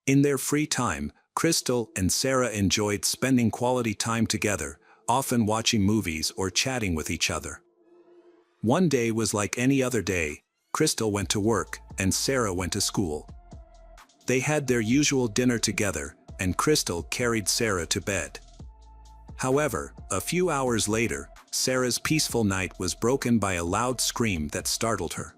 In their free time, Crystal and Sarah enjoyed spending quality time together, often watching movies or chatting with each other. One day was like any other day. Crystal went to work, and Sarah went to school. They had their usual dinner together, and Crystal carried Sarah to bed. However, a few hours later, Sarah's peaceful night was broken by a loud scream that startled her.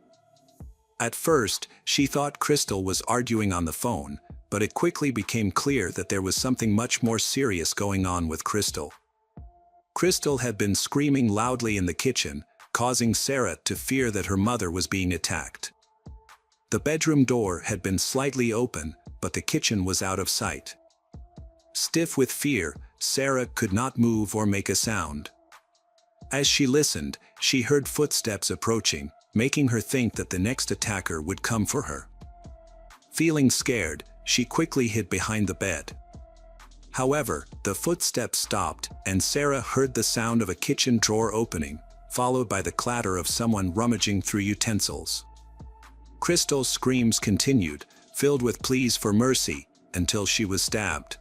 At first, she thought Crystal was arguing on the phone, but it quickly became clear that there was something much more serious going on with Crystal. Crystal had been screaming loudly in the kitchen, causing Sarah to fear that her mother was being attacked. The bedroom door had been slightly open, but the kitchen was out of sight. Stiff with fear, Sarah could not move or make a sound. As she listened, she heard footsteps approaching, making her think that the next attacker would come for her. Feeling scared, she quickly hid behind the bed. However, the footsteps stopped, and Sarah heard the sound of a kitchen drawer opening, followed by the clatter of someone rummaging through utensils. Crystal's screams continued, filled with pleas for mercy, until she was stabbed.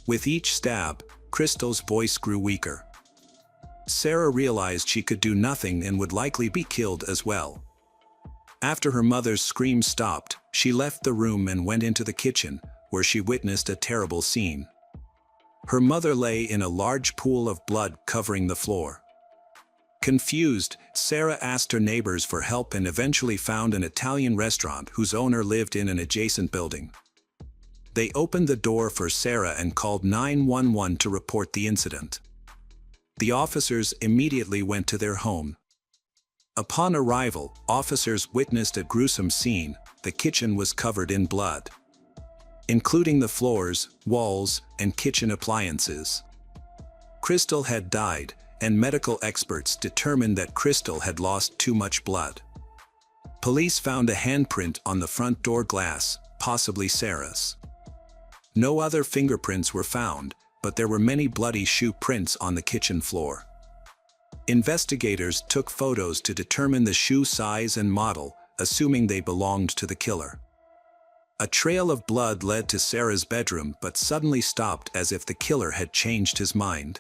With each stab, Crystal's voice grew weaker. Sarah realized she could do nothing and would likely be killed as well. After her mother's screams stopped, she left the room and went into the kitchen, where she witnessed a terrible scene. Her mother lay in a large pool of blood covering the floor. Confused, Sarah asked her neighbors for help and eventually found an Italian restaurant whose owner lived in an adjacent building. They opened the door for Sarah and called 911 to report the incident. The officers immediately went to their home. Upon arrival, officers witnessed a gruesome scene. The kitchen was covered in blood, including the floors, walls, and kitchen appliances. Crystal had died, and medical experts determined that Crystal had lost too much blood. Police found a handprint on the front door glass, possibly Sarah's. No other fingerprints were found, but there were many bloody shoe prints on the kitchen floor. Investigators took photos to determine the shoe size and model, assuming they belonged to the killer. A trail of blood led to Sarah's bedroom but suddenly stopped as if the killer had changed his mind.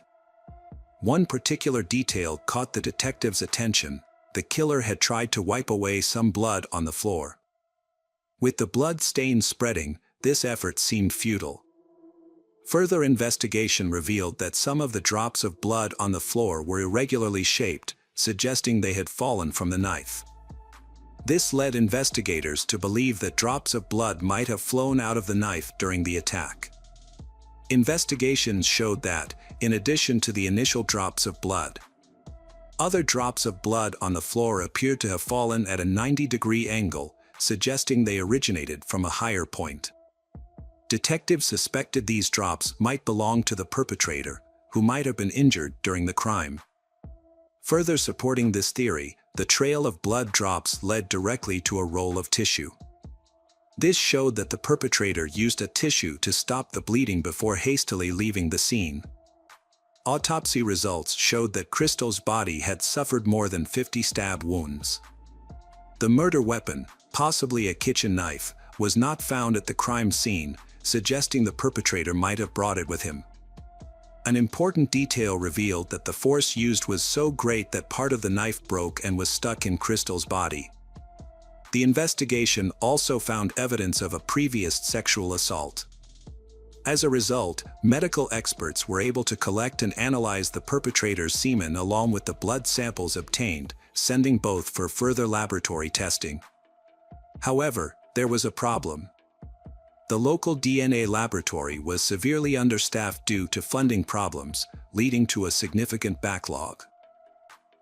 One particular detail caught the detective's attention. The killer had tried to wipe away some blood on the floor. With the blood stains spreading, this effort seemed futile. Further investigation revealed that some of the drops of blood on the floor were irregularly shaped, suggesting they had fallen from the knife. This led investigators to believe that drops of blood might have flown out of the knife during the attack. Investigations showed that, in addition to the initial drops of blood, other drops of blood on the floor appeared to have fallen at a 90-degree angle, suggesting they originated from a higher point. Detectives suspected these drops might belong to the perpetrator, who might have been injured during the crime. Further supporting this theory, the trail of blood drops led directly to a roll of tissue. This showed that the perpetrator used a tissue to stop the bleeding before hastily leaving the scene. Autopsy results showed that Crystal's body had suffered more than 50 stab wounds. The murder weapon, possibly a kitchen knife, was not found at the crime scene, suggesting the perpetrator might have brought it with him. An important detail revealed that the force used was so great that part of the knife broke and was stuck in Crystal's body. The investigation also found evidence of a previous sexual assault. As a result, medical experts were able to collect and analyze the perpetrator's semen along with the blood samples obtained, sending both for further laboratory testing. However, there was a problem. The local DNA laboratory was severely understaffed due to funding problems, leading to a significant backlog.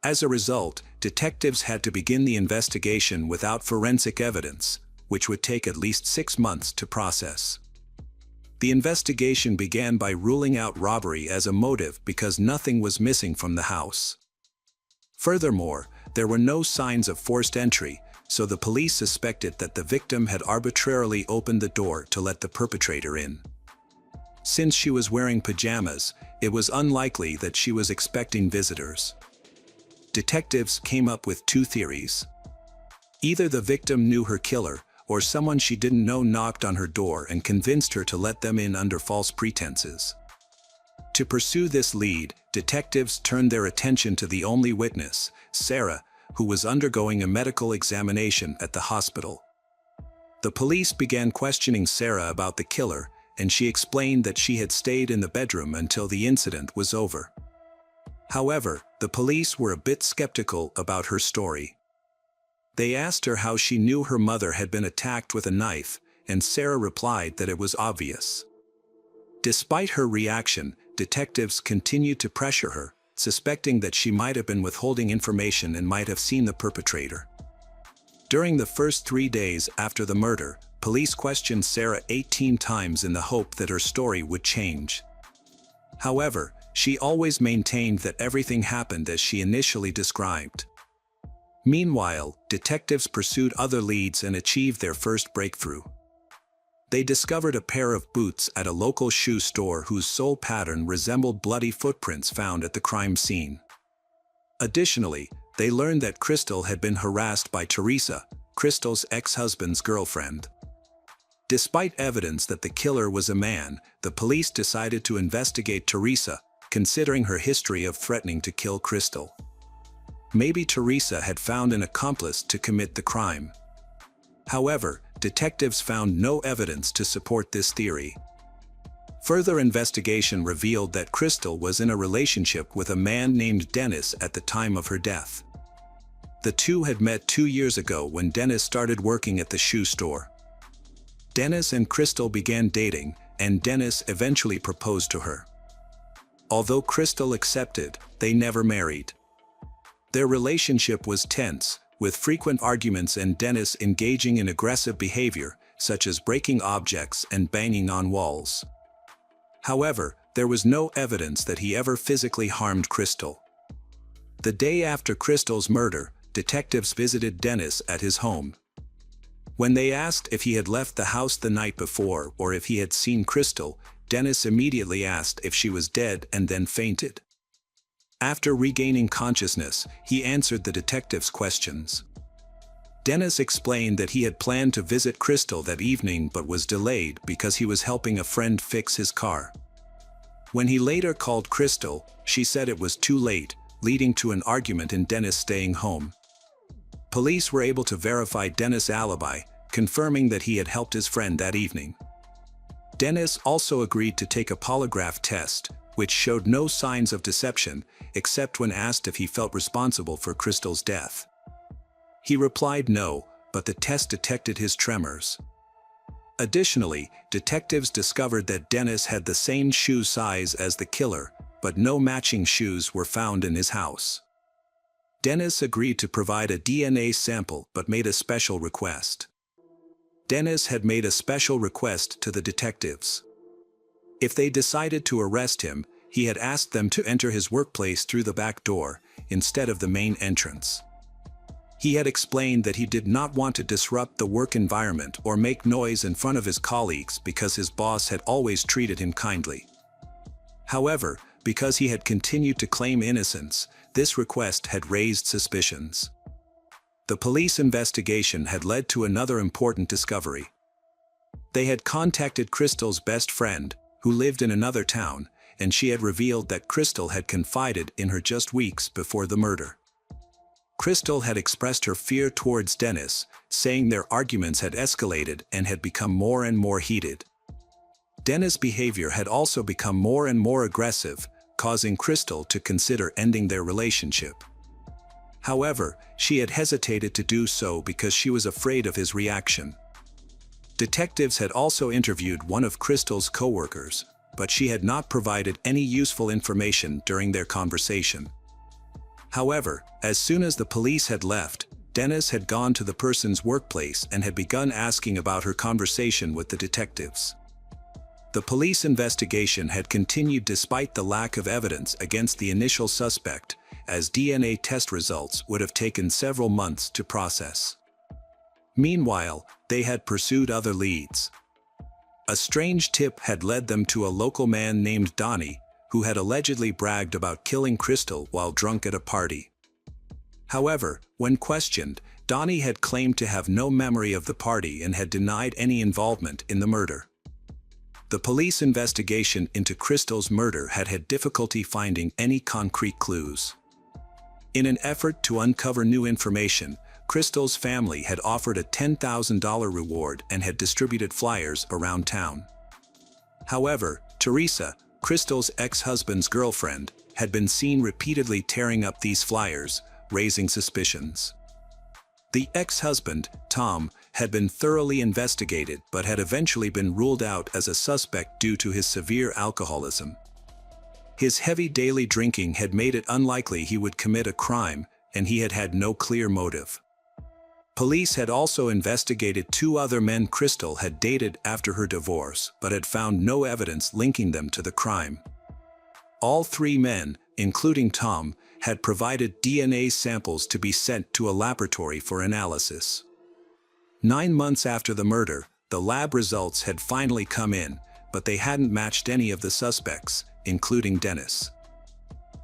As a result, detectives had to begin the investigation without forensic evidence, which would take at least 6 months to process. The investigation began by ruling out robbery as a motive because nothing was missing from the house. Furthermore, there were no signs of forced entry, so the police suspected that the victim had arbitrarily opened the door to let the perpetrator in. Since she was wearing pajamas, it was unlikely that she was expecting visitors. Detectives came up with 2 theories. Either the victim knew her killer, or someone she didn't know knocked on her door and convinced her to let them in under false pretenses. To pursue this lead, detectives turned their attention to the only witness, Sarah, who was undergoing a medical examination at the hospital. The police began questioning Sarah about the killer, and she explained that she had stayed in the bedroom until the incident was over. However, the police were a bit skeptical about her story. They asked her how she knew her mother had been attacked with a knife, and Sarah replied that it was obvious. Despite her reaction, detectives continued to pressure her, suspecting that she might have been withholding information and might have seen the perpetrator. During the first 3 days after the murder, police questioned Sarah 18 times in the hope that her story would change. However, she always maintained that everything happened as she initially described. Meanwhile, detectives pursued other leads and achieved their first breakthrough. They discovered a pair of boots at a local shoe store whose sole pattern resembled bloody footprints found at the crime scene. Additionally, they learned that Crystal had been harassed by Teresa, Crystal's ex-husband's girlfriend. Despite evidence that the killer was a man, the police decided to investigate Teresa, considering her history of threatening to kill Crystal. Maybe Teresa had found an accomplice to commit the crime. However, detectives found no evidence to support this theory. Further investigation revealed that Crystal was in a relationship with a man named Dennis at the time of her death. The two had met 2 years ago when Dennis started working at the shoe store. Dennis and Crystal began dating, and Dennis eventually proposed to her. Although Crystal accepted, they never married. Their relationship was tense, with frequent arguments and Dennis engaging in aggressive behavior, such as breaking objects and banging on walls. However, there was no evidence that he ever physically harmed Crystal. The day after Crystal's murder, detectives visited Dennis at his home. When they asked if he had left the house the night before or if he had seen Crystal, Dennis immediately asked if she was dead and then fainted. After regaining consciousness, he answered the detectives' questions. Dennis explained that he had planned to visit Crystal that evening but was delayed because he was helping a friend fix his car. When he later called Crystal, she said it was too late, leading to an argument and Dennis staying home. Police were able to verify Dennis' alibi, confirming that he had helped his friend that evening. Dennis also agreed to take a polygraph test, which showed no signs of deception, except when asked if he felt responsible for Crystal's death. He replied no, but the test detected his tremors. Additionally, detectives discovered that Dennis had the same shoe size as the killer, but no matching shoes were found in his house. Dennis agreed to provide a DNA sample but made a special request. Dennis had made a special request to the detectives. If they decided to arrest him, he had asked them to enter his workplace through the back door, instead of the main entrance. He had explained that he did not want to disrupt the work environment or make noise in front of his colleagues because his boss had always treated him kindly. However, because he had continued to claim innocence, this request had raised suspicions. The police investigation had led to another important discovery. They had contacted Crystal's best friend, who lived in another town, and she had revealed that Crystal had confided in her just weeks before the murder. Crystal had expressed her fear towards Dennis, saying their arguments had escalated and had become more and more heated. Dennis' behavior had also become more and more aggressive, causing Crystal to consider ending their relationship. However, she had hesitated to do so because she was afraid of his reaction. Detectives had also interviewed one of Crystal's co-workers, but she had not provided any useful information during their conversation. However, as soon as the police had left, Dennis had gone to the person's workplace and had begun asking about her conversation with the detectives. The police investigation had continued despite the lack of evidence against the initial suspect, as DNA test results would have taken several months to process. Meanwhile, they had pursued other leads. A strange tip had led them to a local man named Donnie, who had allegedly bragged about killing Crystal while drunk at a party. However, when questioned, Donnie had claimed to have no memory of the party and had denied any involvement in the murder. The police investigation into Crystal's murder had had difficulty finding any concrete clues. In an effort to uncover new information, Crystal's family had offered a $10,000 reward and had distributed flyers around town. However, Teresa, Crystal's ex-husband's girlfriend, had been seen repeatedly tearing up these flyers, raising suspicions. The ex-husband, Tom, had been thoroughly investigated but had eventually been ruled out as a suspect due to his severe alcoholism. His heavy daily drinking had made it unlikely he would commit a crime, and he had had no clear motive. Police had also investigated 2 other men Crystal had dated after her divorce but had found no evidence linking them to the crime. All 3 men, including Tom, had provided DNA samples to be sent to a laboratory for analysis. 9 months after the murder, the lab results had finally come in, but they hadn't matched any of the suspects, including Dennis.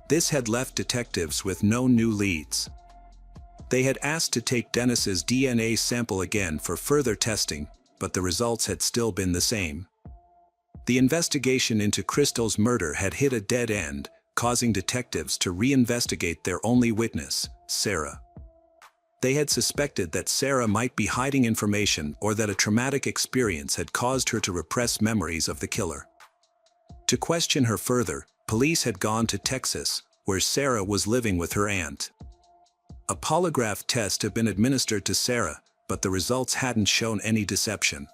This had left detectives with no new leads. They had asked to take Dennis's DNA sample again for further testing, but the results had still been the same. The investigation into Crystal's murder had hit a dead end, causing detectives to reinvestigate their only witness, Sarah. They had suspected that Sarah might be hiding information or that a traumatic experience had caused her to repress memories of the killer. To question her further, police had gone to Texas, where Sarah was living with her aunt. A polygraph test had been administered to Sarah, but the results hadn't shown any deception.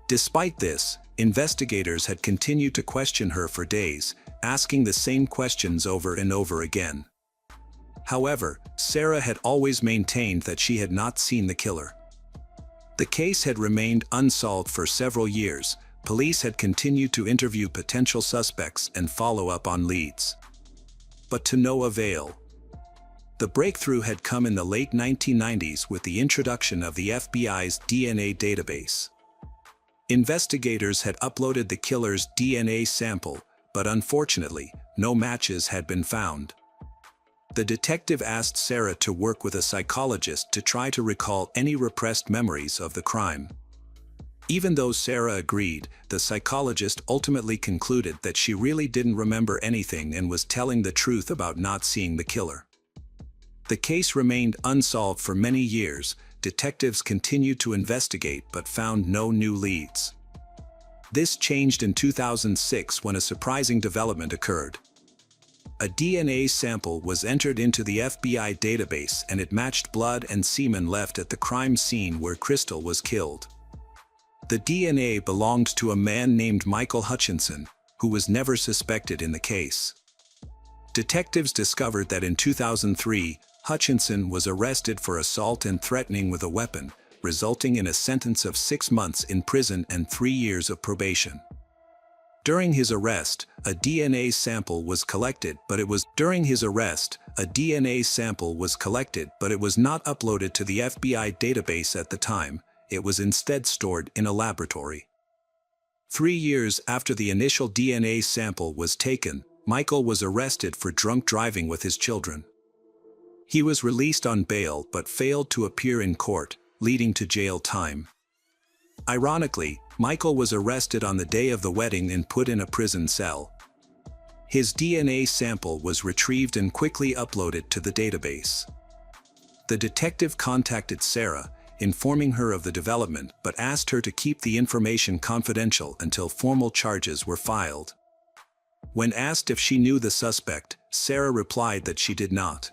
Despite this, investigators had continued to question her for days, asking the same questions over and over again. However, Sarah had always maintained that she had not seen the killer. The case had remained unsolved for several years. Police had continued to interview potential suspects and follow up on leads. But to no avail. The breakthrough had come in the late 1990s with the introduction of the FBI's DNA database. Investigators had uploaded the killer's DNA sample, but unfortunately, no matches had been found. The detective asked Sarah to work with a psychologist to try to recall any repressed memories of the crime. Even though Sarah agreed, the psychologist ultimately concluded that she really didn't remember anything and was telling the truth about not seeing the killer. The case remained unsolved for many years. Detectives continued to investigate but found no new leads. This changed in 2006 when a surprising development occurred. A DNA sample was entered into the FBI database and it matched blood and semen left at the crime scene where Crystal was killed. The DNA belonged to a man named Michael Hutchinson, who was never suspected in the case. Detectives discovered that in 2003, Hutchinson was arrested for assault and threatening with a weapon, resulting in a sentence of 6 months in prison and 3 years of probation. During his arrest, a DNA sample was collected, but it was not uploaded to the FBI database at the time. It was instead stored in a laboratory. 3 years after the initial DNA sample was taken, Michael was arrested for drunk driving with his children. He was released on bail but failed to appear in court, leading to jail time. Ironically, Michael was arrested on the day of the wedding and put in a prison cell. His DNA sample was retrieved and quickly uploaded to the database. The detective contacted Sarah, informing her of the development, but asked her to keep the information confidential until formal charges were filed. When asked if she knew the suspect, Sarah replied that she did not.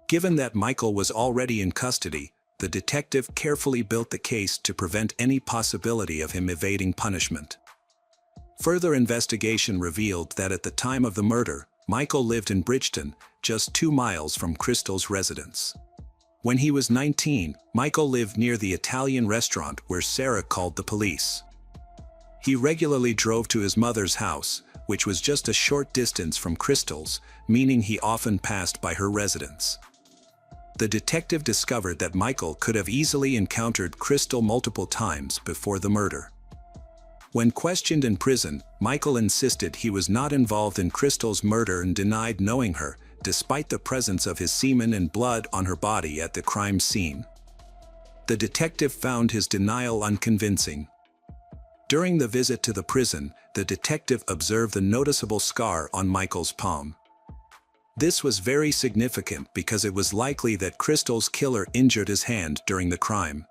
Given that Michael was already in custody, the detective carefully built the case to prevent any possibility of him evading punishment. Further investigation revealed that at the time of the murder, Michael lived in Bridgeton, just 2 miles from Crystal's residence. When he was 19, Michael lived near the Italian restaurant where Sarah called the police. He regularly drove to his mother's house, which was just a short distance from Crystal's, meaning he often passed by her residence. The detective discovered that Michael could have easily encountered Crystal multiple times before the murder. When questioned in prison, Michael insisted he was not involved in Crystal's murder and denied knowing her, despite the presence of his semen and blood on her body at the crime scene. The detective found his denial unconvincing. During the visit to the prison, the detective observed the noticeable scar on Michael's palm. This was very significant because it was likely that Crystal's killer injured his hand during the crime.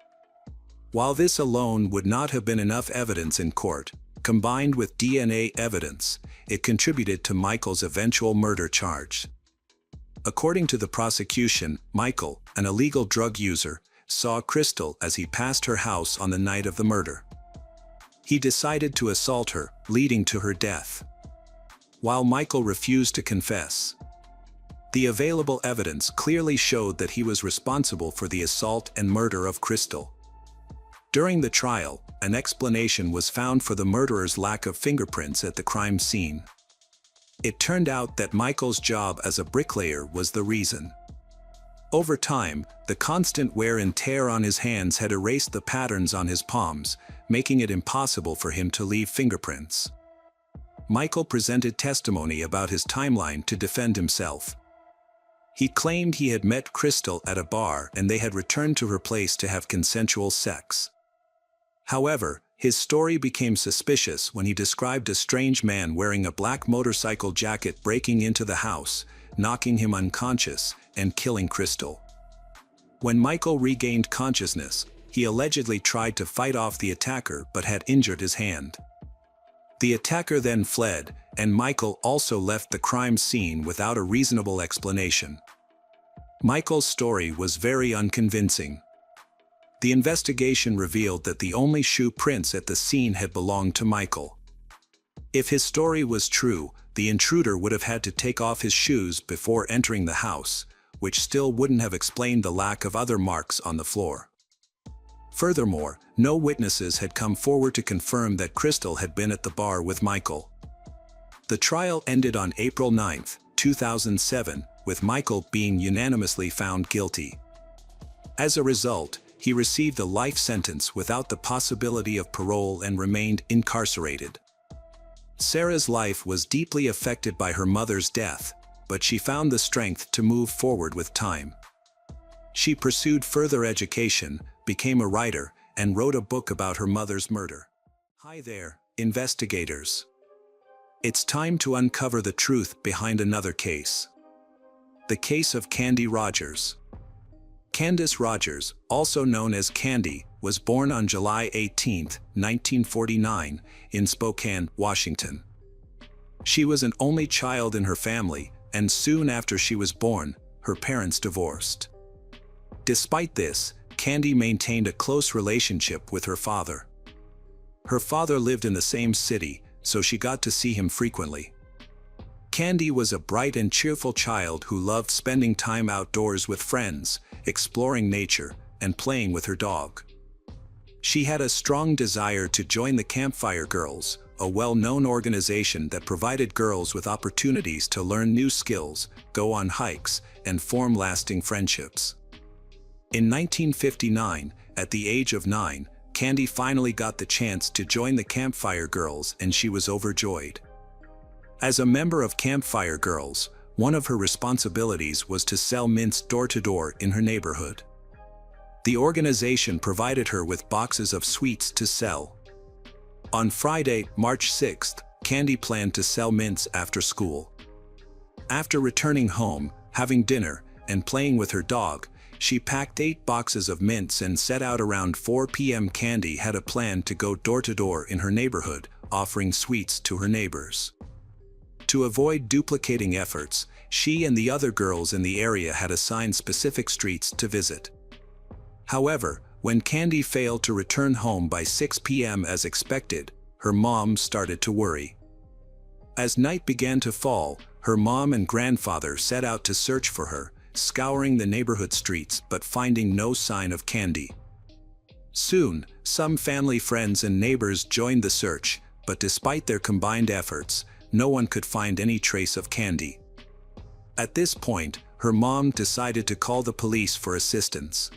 While this alone would not have been enough evidence in court, Combined with DNA evidence, it contributed to Michael's eventual murder charge. According to the prosecution, Michael, an illegal drug user, saw Crystal as he passed her house on the night of the murder. He decided to assault her, leading to her death. While Michael refused to confess, the available evidence clearly showed that he was responsible for the assault and murder of Crystal. During the trial, an explanation was found for the murderer's lack of fingerprints at the crime scene. It turned out that Michael's job as a bricklayer was the reason. Over time, the constant wear and tear on his hands had erased the patterns on his palms, making it impossible for him to leave fingerprints. Michael presented testimony about his timeline to defend himself. He claimed he had met Crystal at a bar and they had returned to her place to have consensual sex. However, his story became suspicious when he described a strange man wearing a black motorcycle jacket breaking into the house, knocking him unconscious, and killing Crystal. When Michael regained consciousness, he allegedly tried to fight off the attacker but had injured his hand. The attacker then fled, and Michael also left the crime scene without a reasonable explanation. Michael's story was very unconvincing. The investigation revealed that the only shoe prints at the scene had belonged to Michael. If his story was true, the intruder would have had to take off his shoes before entering the house, which still wouldn't have explained the lack of other marks on the floor. Furthermore, no witnesses had come forward to confirm that Crystal had been at the bar with Michael. The trial ended on April 9, 2007, with Michael being unanimously found guilty. As a result, he received a life sentence without the possibility of parole and remained incarcerated. Sarah's life was deeply affected by her mother's death, but she found the strength to move forward with time. She pursued further education, became a writer, and wrote a book about her mother's murder. Hi there, investigators. It's time to uncover the truth behind another case. The case of Candy Rogers. Candace Rogers, also known as Candy, was born on July 18, 1949, in Spokane, Washington. She was an only child in her family, and soon after she was born, her parents divorced. Despite this, Candy maintained a close relationship with her father. Her father lived in the same city, so she got to see him frequently. Candy was a bright and cheerful child who loved spending time outdoors with friends, exploring nature, and playing with her dog. She had a strong desire to join the Campfire Girls, a well-known organization that provided girls with opportunities to learn new skills, go on hikes, and form lasting friendships. In 1959, at the age of 9, Candy finally got the chance to join the Campfire Girls and she was overjoyed. As a member of Campfire Girls, one of her responsibilities was to sell mints door-to-door in her neighborhood. The organization provided her with boxes of sweets to sell. On Friday, March 6th, Candy planned to sell mints after school. After returning home, having dinner, and playing with her dog, she packed 8 boxes of mints and set out around 4 p.m. Candy had a plan to go door-to-door in her neighborhood, offering sweets to her neighbors. To avoid duplicating efforts, she and the other girls in the area had assigned specific streets to visit. However, when Candy failed to return home by 6 p.m. as expected, her mom started to worry. As night began to fall, her mom and grandfather set out to search for her, scouring the neighborhood streets but finding no sign of Candy. Soon, some family friends and neighbors joined the search, but despite their combined efforts, no one could find any trace of Candy. At this point, her mom decided to call the police for assistance.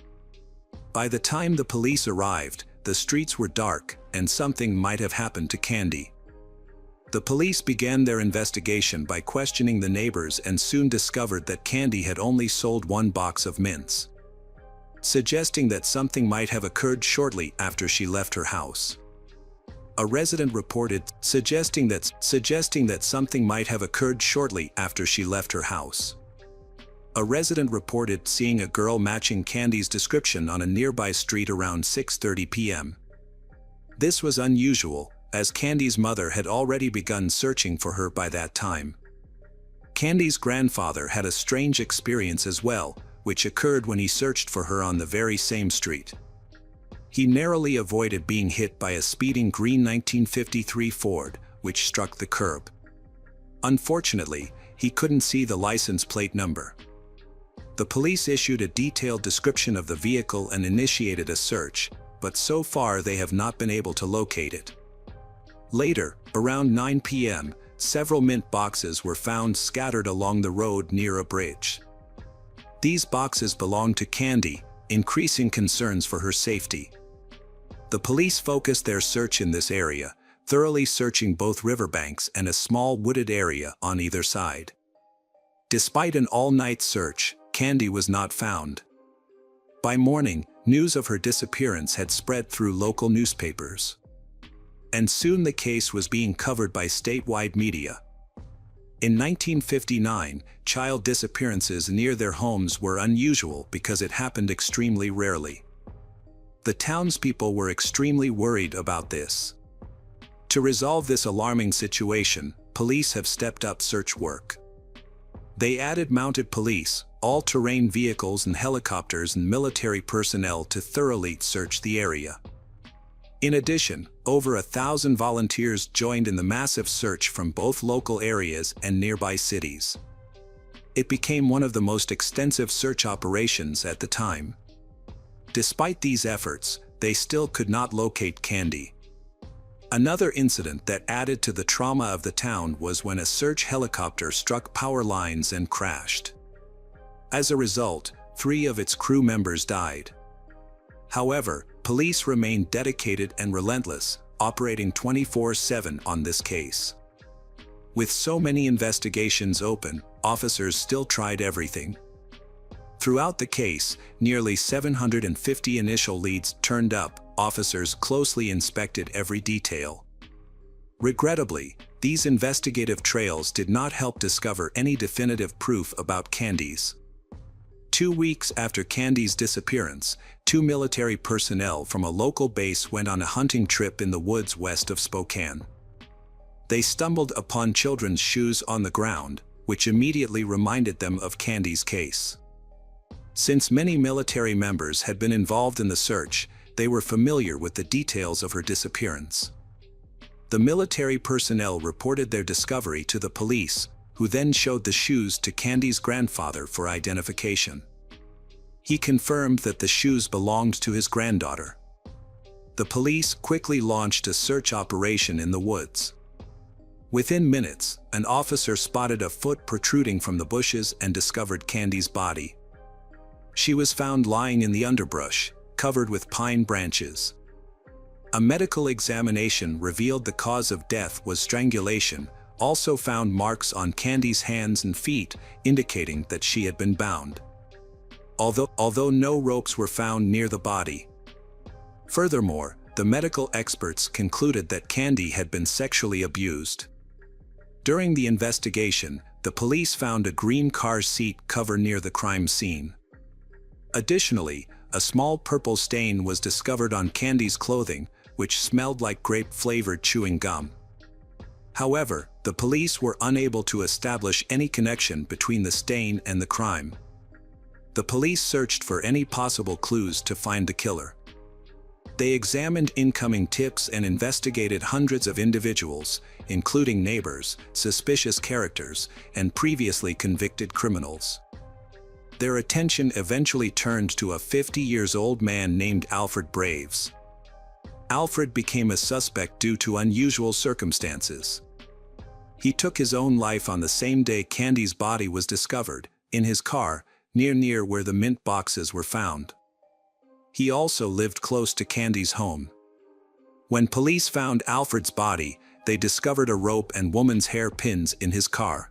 By the time the police arrived, the streets were dark and something might have happened to Candy. The police began their investigation by questioning the neighbors and soon discovered that Candy had only sold 1 box of mints, suggesting that something might have occurred shortly after she left her house. A resident reported suggesting that something might have occurred shortly after she left her house. A resident reported seeing a girl matching Candy's description on a nearby street around 6:30 p.m. This was unusual, as Candy's mother had already begun searching for her by that time. Candy's grandfather had a strange experience as well, which occurred when he searched for her on the very same street. He narrowly avoided being hit by a speeding green 1953 Ford, which struck the curb. Unfortunately, he couldn't see the license plate number. The police issued a detailed description of the vehicle and initiated a search, but so far they have not been able to locate it. Later, around 9 p.m., several mint boxes were found scattered along the road near a bridge. These boxes belonged to Candy, increasing concerns for her safety. The police focused their search in this area, thoroughly searching both riverbanks and a small wooded area on either side. Despite an all-night search, Candy was not found. By morning, news of her disappearance had spread through local newspapers. And soon the case was being covered by statewide media. In 1959, child disappearances near their homes were unusual because it happened extremely rarely. The townspeople were extremely worried about this. To resolve this alarming situation, police have stepped up search work. They added mounted police, all-terrain vehicles and helicopters and military personnel to thoroughly search the area. In addition, over 1,000 volunteers joined in the massive search from both local areas and nearby cities. It became one of the most extensive search operations at the time. Despite these efforts, they still could not locate Candy. Another incident that added to the trauma of the town was when a search helicopter struck power lines and crashed. As a result, 3 of its crew members died. However, police remained dedicated and relentless, operating 24/7 on this case. With so many investigations open, officers still tried everything. Throughout the case, nearly 750 initial leads turned up. Officers closely inspected every detail. Regrettably, these investigative trails did not help discover any definitive proof about Candy's. 2 weeks after Candy's disappearance, 2 military personnel from a local base went on a hunting trip in the woods west of Spokane. They stumbled upon children's shoes on the ground, which immediately reminded them of Candy's case. Since many military members had been involved in the search, they were familiar with the details of her disappearance. The military personnel reported their discovery to the police, who then showed the shoes to Candy's grandfather for identification. He confirmed that the shoes belonged to his granddaughter. The police quickly launched a search operation in the woods. Within minutes, an officer spotted a foot protruding from the bushes and discovered Candy's body. She was found lying in the underbrush, covered with pine branches. A medical examination revealed the cause of death was strangulation, also found marks on Candy's hands and feet, indicating that she had been bound. Although no ropes were found near the body. Furthermore, the medical experts concluded that Candy had been sexually abused. During the investigation, the police found a green car seat cover near the crime scene. Additionally, a small purple stain was discovered on Candy's clothing, which smelled like grape-flavored chewing gum. However, the police were unable to establish any connection between the stain and the crime. The police searched for any possible clues to find the killer. They examined incoming tips and investigated hundreds of individuals, including neighbors, suspicious characters, and previously convicted criminals. Their attention eventually turned to a 50-year-old man named Alfred Braves. Alfred became a suspect due to unusual circumstances. He took his own life on the same day Candy's body was discovered, in his car, near where the mint boxes were found. He also lived close to Candy's home. When police found Alfred's body, they discovered a rope and woman's hair pins in his car.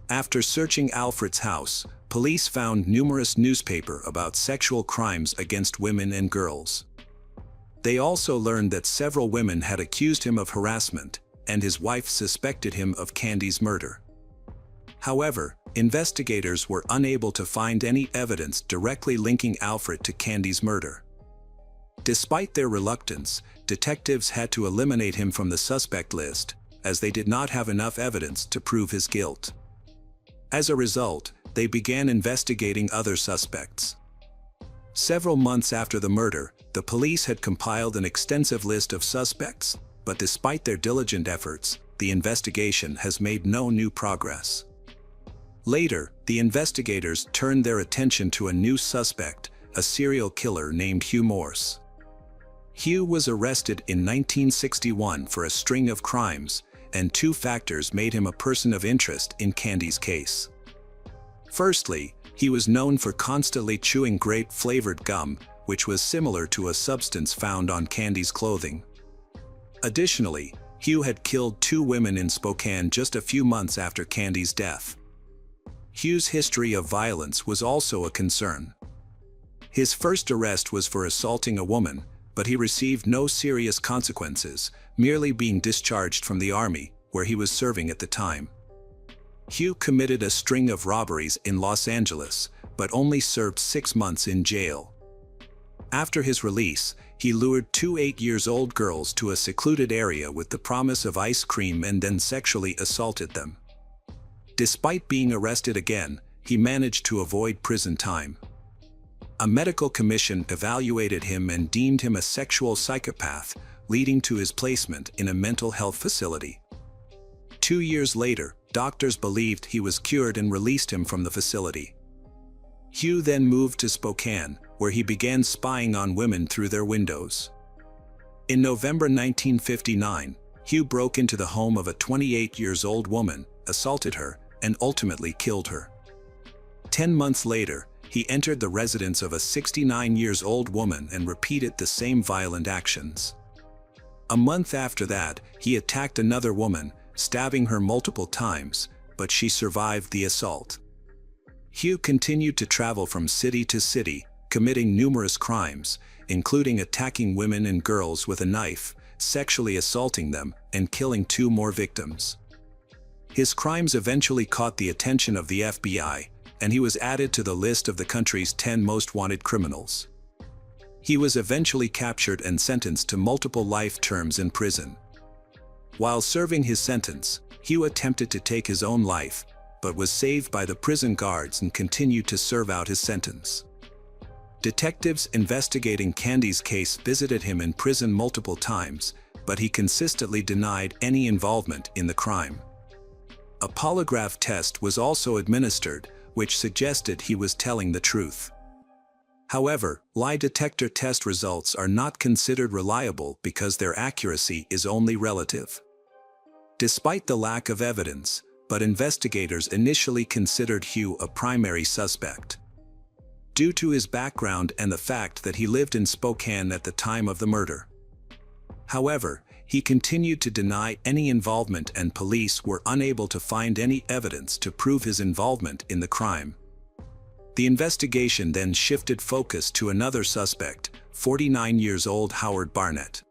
After searching Alfred's house, police found numerous newspapers about sexual crimes against women and girls. They also learned that several women had accused him of harassment, and his wife suspected him of Candy's murder. However, investigators were unable to find any evidence directly linking Alfred to Candy's murder. Despite their reluctance, detectives had to eliminate him from the suspect list, as they did not have enough evidence to prove his guilt. As a result, they began investigating other suspects. Several months after the murder, the police had compiled an extensive list of suspects, but despite their diligent efforts, the investigation has made no new progress. Later, the investigators turned their attention to a new suspect, a serial killer named Hugh Morse. Hugh was arrested in 1961 for a string of crimes, and two factors made him a person of interest in Candy's case. Firstly, he was known for constantly chewing grape-flavored gum, which was similar to a substance found on Candy's clothing. Additionally, Hugh had killed two women in Spokane just a few months after Candy's death. Hugh's history of violence was also a concern. His first arrest was for assaulting a woman, but he received no serious consequences, merely being discharged from the army, where he was serving at the time. Hugh committed a string of robberies in Los Angeles, but only served 6 months in jail. After his release, he lured two 8-year-old girls to a secluded area with the promise of ice cream and then sexually assaulted them. Despite being arrested again, he managed to avoid prison time. A medical commission evaluated him and deemed him a sexual psychopath, leading to his placement in a mental health facility. 2 years later, doctors believed he was cured and released him from the facility. Hugh then moved to Spokane, where he began spying on women through their windows. In November 1959, Hugh broke into the home of a 28-year-old woman, assaulted her, and ultimately killed her. 10 months later, he entered the residence of a 69-year-old woman and repeated the same violent actions. A month after that, he attacked another woman, stabbing her multiple times, but she survived the assault. Hugh continued to travel from city to city, committing numerous crimes, including attacking women and girls with a knife, sexually assaulting them, and killing 2 more victims. His crimes eventually caught the attention of the FBI, and he was added to the list of the country's 10 most wanted criminals. He was eventually captured and sentenced to multiple life terms in prison. While serving his sentence, Hugh attempted to take his own life, but was saved by the prison guards and continued to serve out his sentence. Detectives investigating Candy's case visited him in prison multiple times, but he consistently denied any involvement in the crime. A polygraph test was also administered, which suggested he was telling the truth. However, lie detector test results are not considered reliable because their accuracy is only relative. Despite the lack of evidence, but investigators initially considered Hugh a primary suspect. Due to his background and the fact that he lived in Spokane at the time of the murder. However, he continued to deny any involvement and police were unable to find any evidence to prove his involvement in the crime. The investigation then shifted focus to another suspect, 49-year-old Howard Barnett.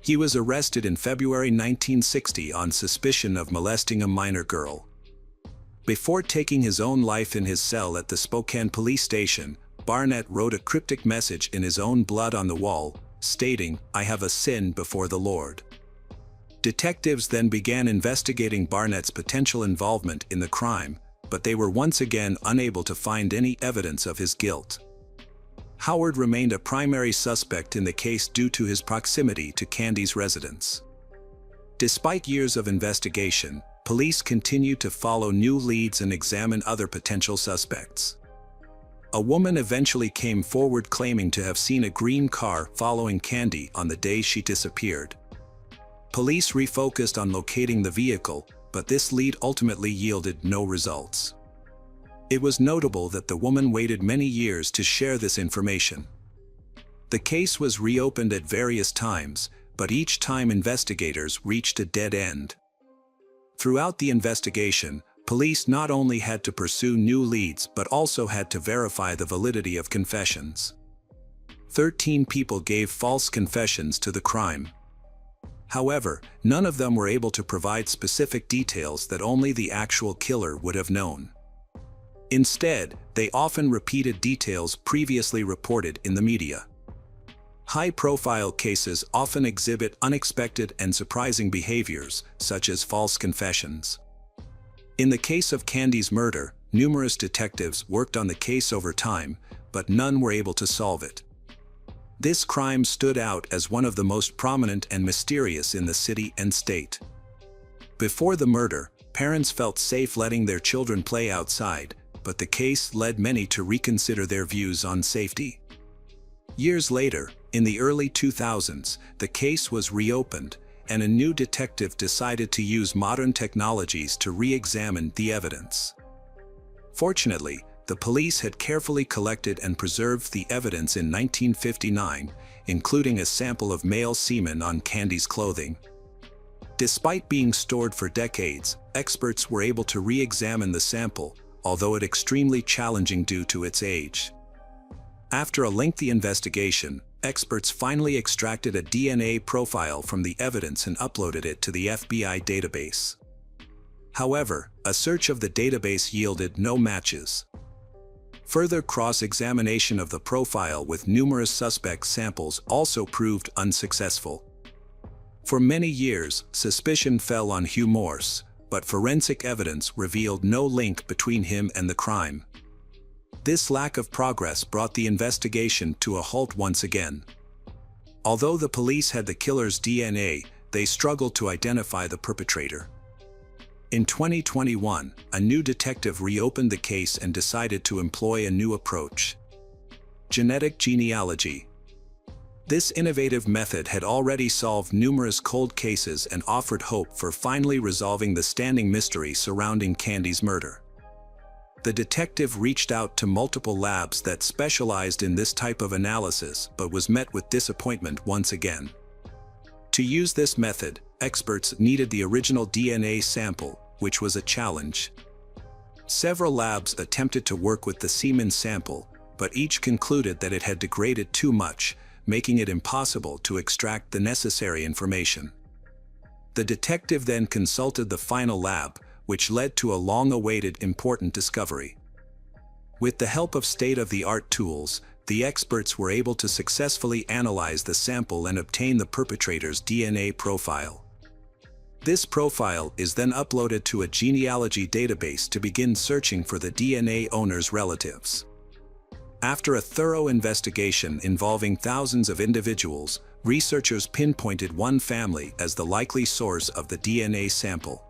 He was arrested in February 1960 on suspicion of molesting a minor girl. Before taking his own life in his cell at the Spokane police station, Barnett wrote a cryptic message in his own blood on the wall, stating, "I have a sin before the Lord." Detectives then began investigating Barnett's potential involvement in the crime, but they were once again unable to find any evidence of his guilt. Howard remained a primary suspect in the case due to his proximity to Candy's residence. Despite years of investigation, police continued to follow new leads and examine other potential suspects. A woman eventually came forward claiming to have seen a green car following Candy on the day she disappeared. Police refocused on locating the vehicle, but this lead ultimately yielded no results. It was notable that the woman waited many years to share this information. The case was reopened at various times, but each time investigators reached a dead end. Throughout the investigation, police not only had to pursue new leads but also had to verify the validity of confessions. 13 people gave false confessions to the crime. However, none of them were able to provide specific details that only the actual killer would have known. Instead, they often repeated details previously reported in the media. High-profile cases often exhibit unexpected and surprising behaviors, such as false confessions. In the case of Candy's murder, numerous detectives worked on the case over time, but none were able to solve it. This crime stood out as one of the most prominent and mysterious in the city and state. Before the murder, parents felt safe letting their children play outside, but the case led many to reconsider their views on safety. Years later, in the early 2000s, the case was reopened, and a new detective decided to use modern technologies to re-examine the evidence. Fortunately, the police had carefully collected and preserved the evidence in 1959, including a sample of male semen on Candy's clothing. Despite being stored for decades, experts were able to re-examine the sample, although it extremely challenging due to its age. After a lengthy investigation, experts finally extracted a DNA profile from the evidence and uploaded it to the FBI database. However, a search of the database yielded no matches. Further cross-examination of the profile with numerous suspect samples also proved unsuccessful. For many years, suspicion fell on Hugh Morse, but forensic evidence revealed no link between him and the crime. This lack of progress brought the investigation to a halt once again. Although the police had the killer's DNA, they struggled to identify the perpetrator. In 2021, a new detective reopened the case and decided to employ a new approach: genetic genealogy. This innovative method had already solved numerous cold cases and offered hope for finally resolving the standing mystery surrounding Candy's murder. The detective reached out to multiple labs that specialized in this type of analysis but was met with disappointment once again. To use this method, experts needed the original DNA sample, which was a challenge. Several labs attempted to work with the semen sample, but each concluded that it had degraded too much, making it impossible to extract the necessary information. The detective then consulted the final lab, which led to a long-awaited important discovery. With the help of state-of-the-art tools, the experts were able to successfully analyze the sample and obtain the perpetrator's DNA profile. This profile is then uploaded to a genealogy database to begin searching for the DNA owner's relatives. After a thorough investigation involving thousands of individuals, researchers pinpointed one family as the likely source of the DNA sample.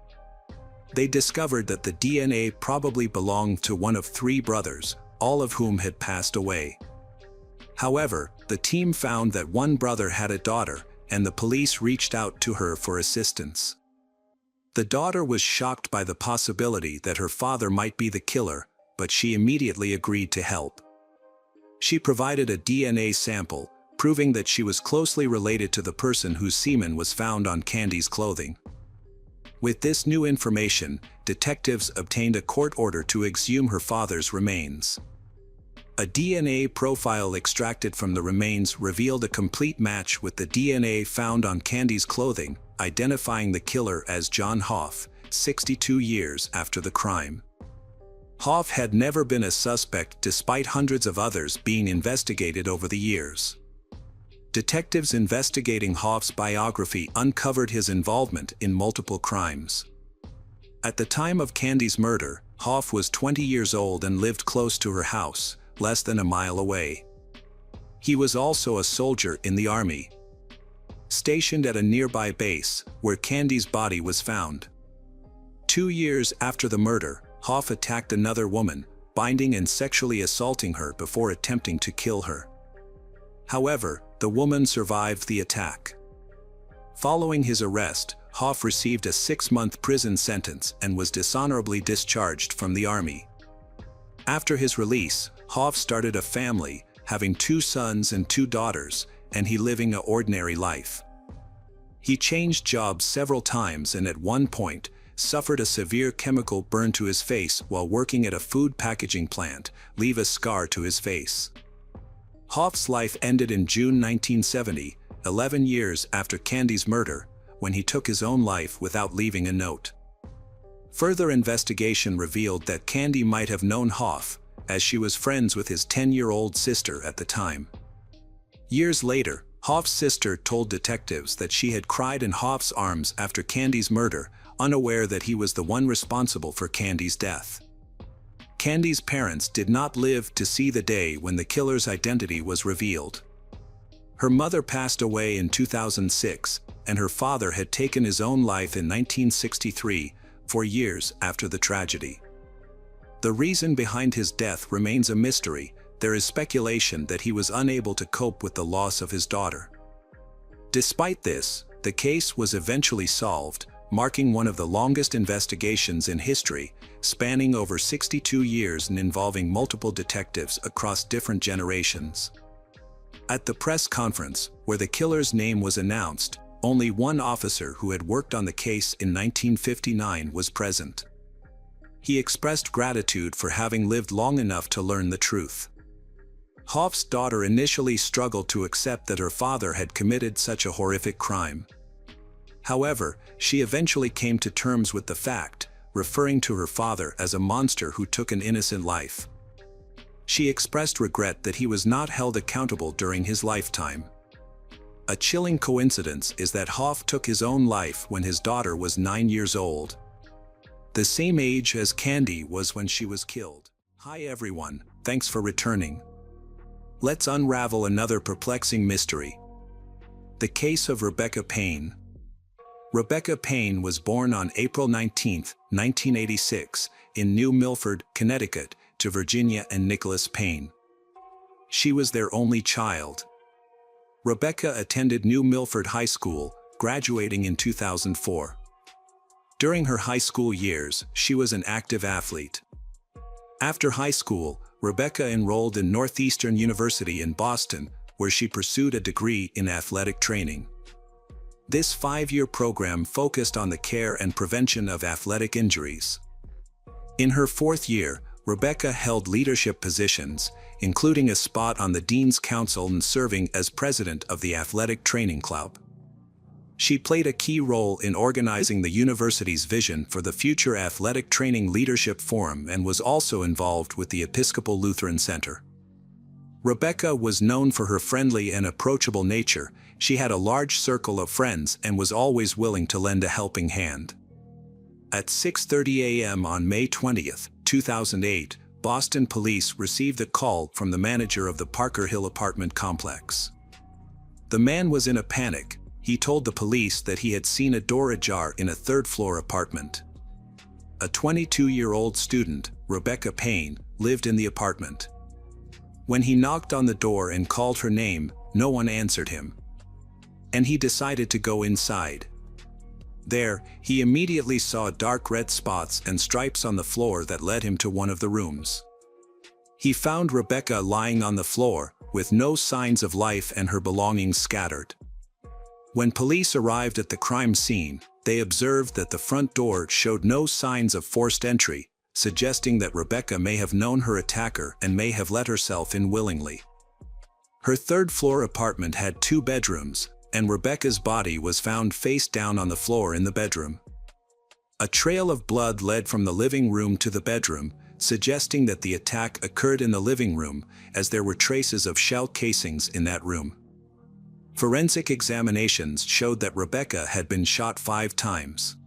They discovered that the DNA probably belonged to one of 3 brothers, all of whom had passed away. However, the team found that one brother had a daughter, and the police reached out to her for assistance. The daughter was shocked by the possibility that her father might be the killer, but she immediately agreed to help. She provided a DNA sample, proving that she was closely related to the person whose semen was found on Candy's clothing. With this new information, detectives obtained a court order to exhume her father's remains. A DNA profile extracted from the remains revealed a complete match with the DNA found on Candy's clothing, identifying the killer as John Hoff, 62 years after the crime. Hoff had never been a suspect despite hundreds of others being investigated over the years. Detectives investigating Hoff's biography uncovered his involvement in multiple crimes. At the time of Candy's murder, Hoff was 20 years old and lived close to her house, less than a mile away. He was also a soldier in the army, stationed at a nearby base, where Candy's body was found. 2 years after the murder, Hoff attacked another woman, binding and sexually assaulting her before attempting to kill her. However, the woman survived the attack. Following his arrest, Hoff received a 6-month prison sentence and was dishonorably discharged from the army. After his release, Hoff started a family, having 2 sons and 2 daughters, and he living an ordinary life. He changed jobs several times and at one point, suffered a severe chemical burn to his face while working at a food packaging plant, leaving a scar to his face. Hoff's life ended in June 1970, 11 years after Candy's murder, when he took his own life without leaving a note. Further investigation revealed that Candy might have known Hoff, as she was friends with his 10-year-old sister at the time. Years later, Hoff's sister told detectives that she had cried in Hoff's arms after Candy's murder, unaware that he was the one responsible for Candy's death. Candy's parents did not live to see the day when the killer's identity was revealed. Her mother passed away in 2006, and her father had taken his own life in 1963, 4 years after the tragedy. The reason behind his death remains a mystery. There is speculation that he was unable to cope with the loss of his daughter. Despite this, the case was eventually solved, marking one of the longest investigations in history, spanning over 62 years and involving multiple detectives across different generations. At the press conference, where the killer's name was announced, only one officer who had worked on the case in 1959 was present. He expressed gratitude for having lived long enough to learn the truth. Hoff's daughter initially struggled to accept that her father had committed such a horrific crime. However, she eventually came to terms with the fact, referring to her father as a monster who took an innocent life. She expressed regret that he was not held accountable during his lifetime. A chilling coincidence is that Hoff took his own life when his daughter was 9 years old. The same age as Candy was when she was killed. Hi everyone, thanks for returning. Let's unravel another perplexing mystery. The case of Rebecca Payne. Rebecca Payne was born on April 19, 1986, in New Milford, Connecticut, to Virginia and Nicholas Payne. She was their only child. Rebecca attended New Milford High School, graduating in 2004. During her high school years, she was an active athlete. After high school, Rebecca enrolled in Northeastern University in Boston, where she pursued a degree in athletic training. This 5-year program focused on the care and prevention of athletic injuries. In her 4th year, Rebecca held leadership positions, including a spot on the Dean's Council and serving as president of the Athletic Training Club. She played a key role in organizing the university's vision for the future Athletic Training Leadership Forum and was also involved with the Episcopal Lutheran Center. Rebecca was known for her friendly and approachable nature. She had a large circle of friends and was always willing to lend a helping hand. At 6:30 a.m. on May 20, 2008, Boston police received a call from the manager of the Parker Hill apartment complex. The man was in a panic. He told the police that he had seen a door ajar in a 3rd-floor apartment. A 22-year-old student, Rebecca Payne, lived in the apartment. When he knocked on the door and called her name, no one answered him. And he decided to go inside. There, he immediately saw dark red spots and stripes on the floor that led him to one of the rooms. He found Rebecca lying on the floor, with no signs of life and her belongings scattered. When police arrived at the crime scene, they observed that the front door showed no signs of forced entry, suggesting that Rebecca may have known her attacker and may have let herself in willingly. Her 3rd-floor apartment had 2 bedrooms, and Rebecca's body was found face down on the floor in the bedroom. A trail of blood led from the living room to the bedroom, suggesting that the attack occurred in the living room, as there were traces of shell casings in that room. Forensic examinations showed that Rebecca had been shot 5 times.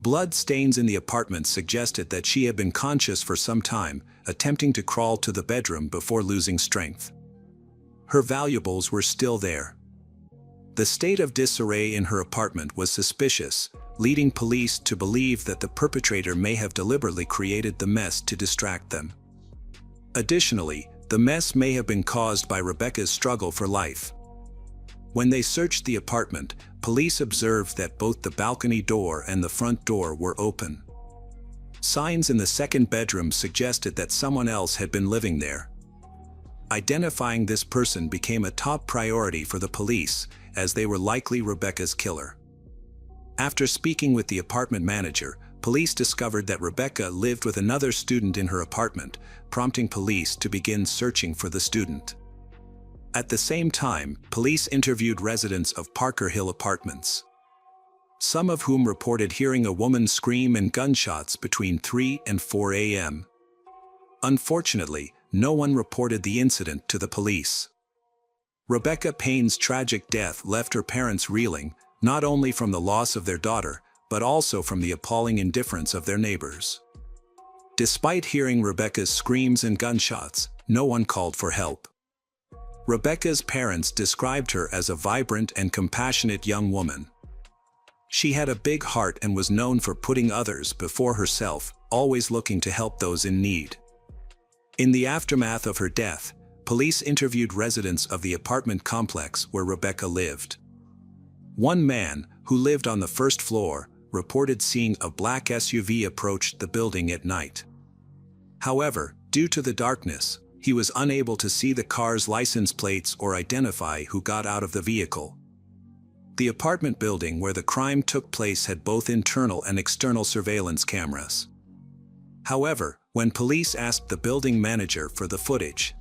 Blood stains in the apartment suggested that she had been conscious for some time, attempting to crawl to the bedroom before losing strength. Her valuables were still there. The state of disarray in her apartment was suspicious, leading police to believe that the perpetrator may have deliberately created the mess to distract them. Additionally, the mess may have been caused by Rebecca's struggle for life. When they searched the apartment, police observed that both the balcony door and the front door were open. Signs in the 2nd bedroom suggested that someone else had been living there. Identifying this person became a top priority for the police, as they were likely Rebecca's killer. After speaking with the apartment manager, police discovered that Rebecca lived with another student in her apartment, prompting police to begin searching for the student. At the same time, police interviewed residents of Parker Hill Apartments, some of whom reported hearing a woman scream and gunshots between 3 and 4 a.m. Unfortunately, no one reported the incident to the police. Rebecca Payne's tragic death left her parents reeling, not only from the loss of their daughter, but also from the appalling indifference of their neighbors. Despite hearing Rebecca's screams and gunshots, no one called for help. Rebecca's parents described her as a vibrant and compassionate young woman. She had a big heart and was known for putting others before herself, always looking to help those in need. In the aftermath of her death, police interviewed residents of the apartment complex where Rebecca lived. One man, who lived on the first floor, reported seeing a black SUV approach the building at night. However, due to the darkness, he was unable to see the car's license plates or identify who got out of the vehicle. The apartment building where the crime took place had both internal and external surveillance cameras. However, when police asked the building manager for the footage,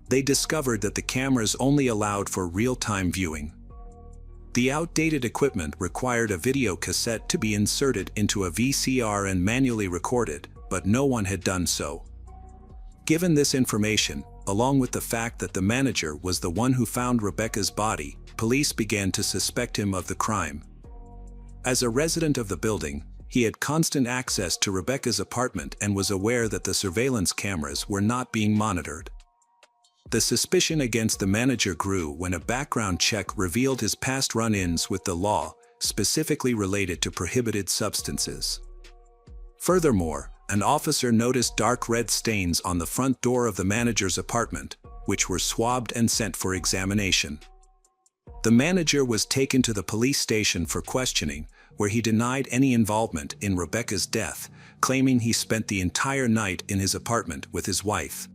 they discovered that the cameras only allowed for real-time viewing. The outdated equipment required a video cassette to be inserted into a VCR and manually recorded, but no one had done so. Given this information, along with the fact that the manager was the one who found Rebecca's body, police began to suspect him of the crime. As a resident of the building, he had constant access to Rebecca's apartment and was aware that the surveillance cameras were not being monitored. The suspicion against the manager grew when a background check revealed his past run-ins with the law, specifically related to prohibited substances. Furthermore, an officer noticed dark red stains on the front door of the manager's apartment, which were swabbed and sent for examination. The manager was taken to the police station for questioning, where he denied any involvement in Rebecca's death, claiming he spent the entire night in his apartment with his wife.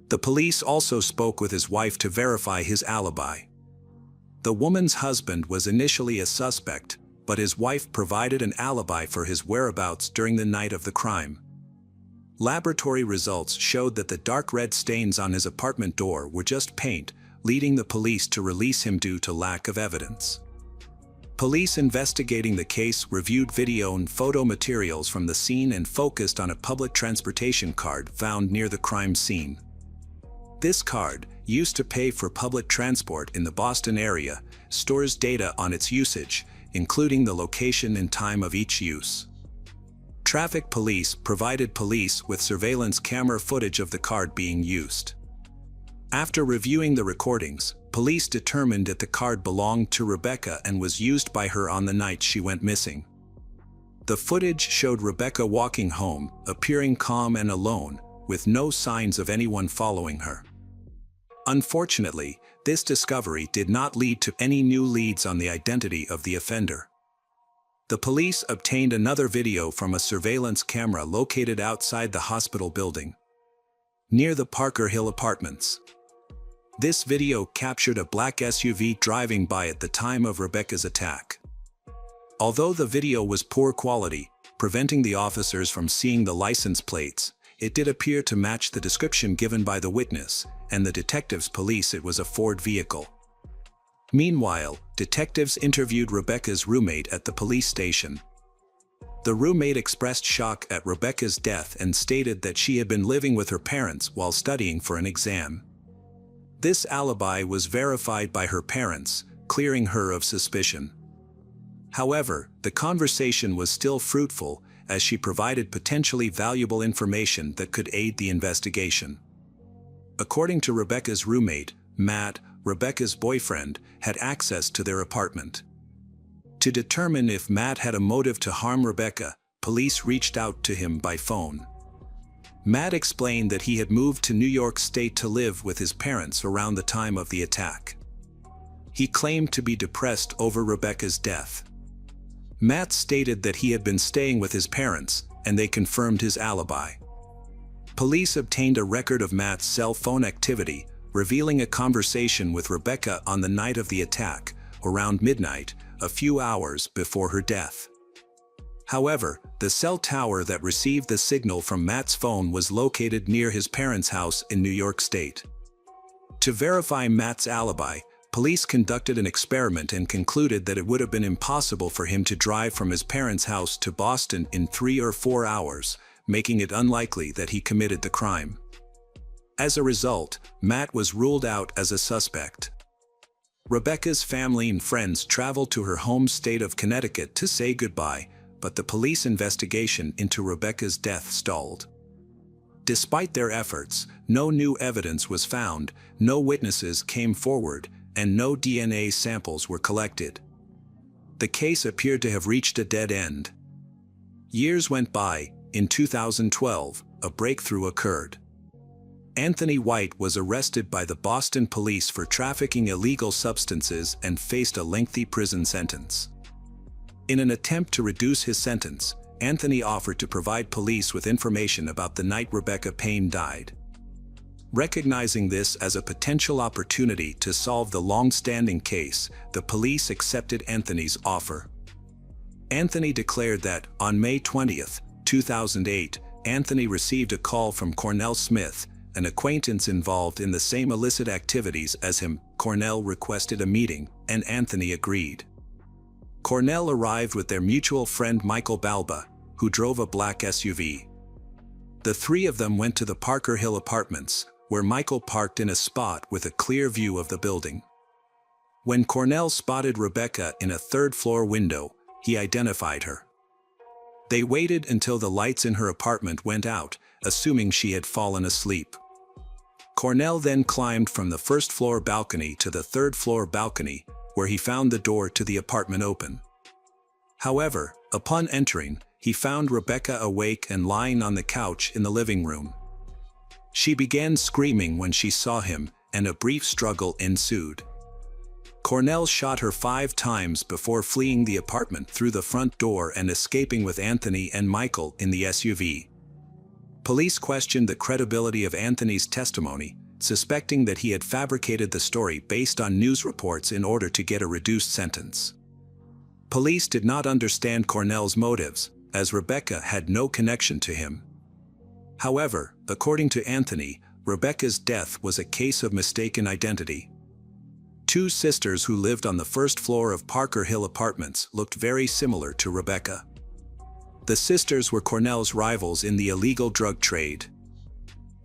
The police also spoke with his wife to verify his alibi. The woman's husband was initially a suspect, but his wife provided an alibi for his whereabouts during the night of the crime. Laboratory results showed that the dark red stains on his apartment door were just paint, leading the police to release him due to lack of evidence. Police investigating the case reviewed video and photo materials from the scene and focused on a public transportation card found near the crime scene. This card, used to pay for public transport in the Boston area, stores data on its usage, including the location and time of each use. Traffic police provided police with surveillance camera footage of the card being used. After reviewing the recordings, police determined that the card belonged to Rebecca and was used by her on the night she went missing. The footage showed Rebecca walking home, appearing calm and alone, with no signs of anyone following her. Unfortunately, this discovery did not lead to any new leads on the identity of the offender. The police obtained another video from a surveillance camera located outside the hospital building, near the Parker Hill Apartments. This video captured a black SUV driving by at the time of Rebecca's attack. Although the video was poor quality, preventing the officers from seeing the license plates, it did appear to match the description given by the witness, and the detectives believed it was a Ford vehicle. Meanwhile, detectives interviewed Rebecca's roommate at the police station. The roommate expressed shock at Rebecca's death and stated that she had been living with her parents while studying for an exam. This alibi was verified by her parents, clearing her of suspicion. However, the conversation was still fruitful, as she provided potentially valuable information that could aid the investigation. According to Rebecca's roommate, Matt, Rebecca's boyfriend, had access to their apartment. To determine if Matt had a motive to harm Rebecca, police reached out to him by phone. Matt explained that he had moved to New York State to live with his parents around the time of the attack. He claimed to be depressed over Rebecca's death. Matt stated that he had been staying with his parents, and they confirmed his alibi. Police obtained a record of Matt's cell phone activity, revealing a conversation with Rebecca on the night of the attack, around midnight, a few hours before her death. However, the cell tower that received the signal from Matt's phone was located near his parents' house in New York State. To verify Matt's alibi, police conducted an experiment and concluded that it would have been impossible for him to drive from his parents' house to Boston in 3 or 4 hours, making it unlikely that he committed the crime. As a result, Matt was ruled out as a suspect. Rebecca's family and friends traveled to her home state of Connecticut to say goodbye, but the police investigation into Rebecca's death stalled. Despite their efforts, no new evidence was found, no witnesses came forward, and no DNA samples were collected. The case appeared to have reached a dead end. Years went by. In 2012, a breakthrough occurred. Anthony White was arrested by the Boston police for trafficking illegal substances and faced a lengthy prison sentence. In an attempt to reduce his sentence, Anthony offered to provide police with information about the night Rebecca Payne died. Recognizing this as a potential opportunity to solve the long-standing case, the police accepted Anthony's offer. Anthony declared that, on May 20, 2008, Anthony received a call from Cornell Smith, an acquaintance involved in the same illicit activities as him. Cornell requested a meeting, and Anthony agreed. Cornell arrived with their mutual friend Michael Balba, who drove a black SUV. The three of them went to the Parker Hill Apartments, where Michael parked in a spot with a clear view of the building. When Cornell spotted Rebecca in a third-floor window, he identified her. They waited until the lights in her apartment went out, assuming she had fallen asleep. Cornell then climbed from the first-floor balcony to the third-floor balcony, where he found the door to the apartment open. However, upon entering, he found Rebecca awake and lying on the couch in the living room. She began screaming when she saw him, and a brief struggle ensued. Cornell shot her 5 times before fleeing the apartment through the front door and escaping with Anthony and Michael in the SUV. Police questioned the credibility of Anthony's testimony, suspecting that he had fabricated the story based on news reports in order to get a reduced sentence. Police did not understand Cornell's motives, as Rebecca had no connection to him. However, according to Anthony, Rebecca's death was a case of mistaken identity. 2 sisters who lived on the first floor of Parker Hill Apartments looked very similar to Rebecca. The sisters were Cornell's rivals in the illegal drug trade.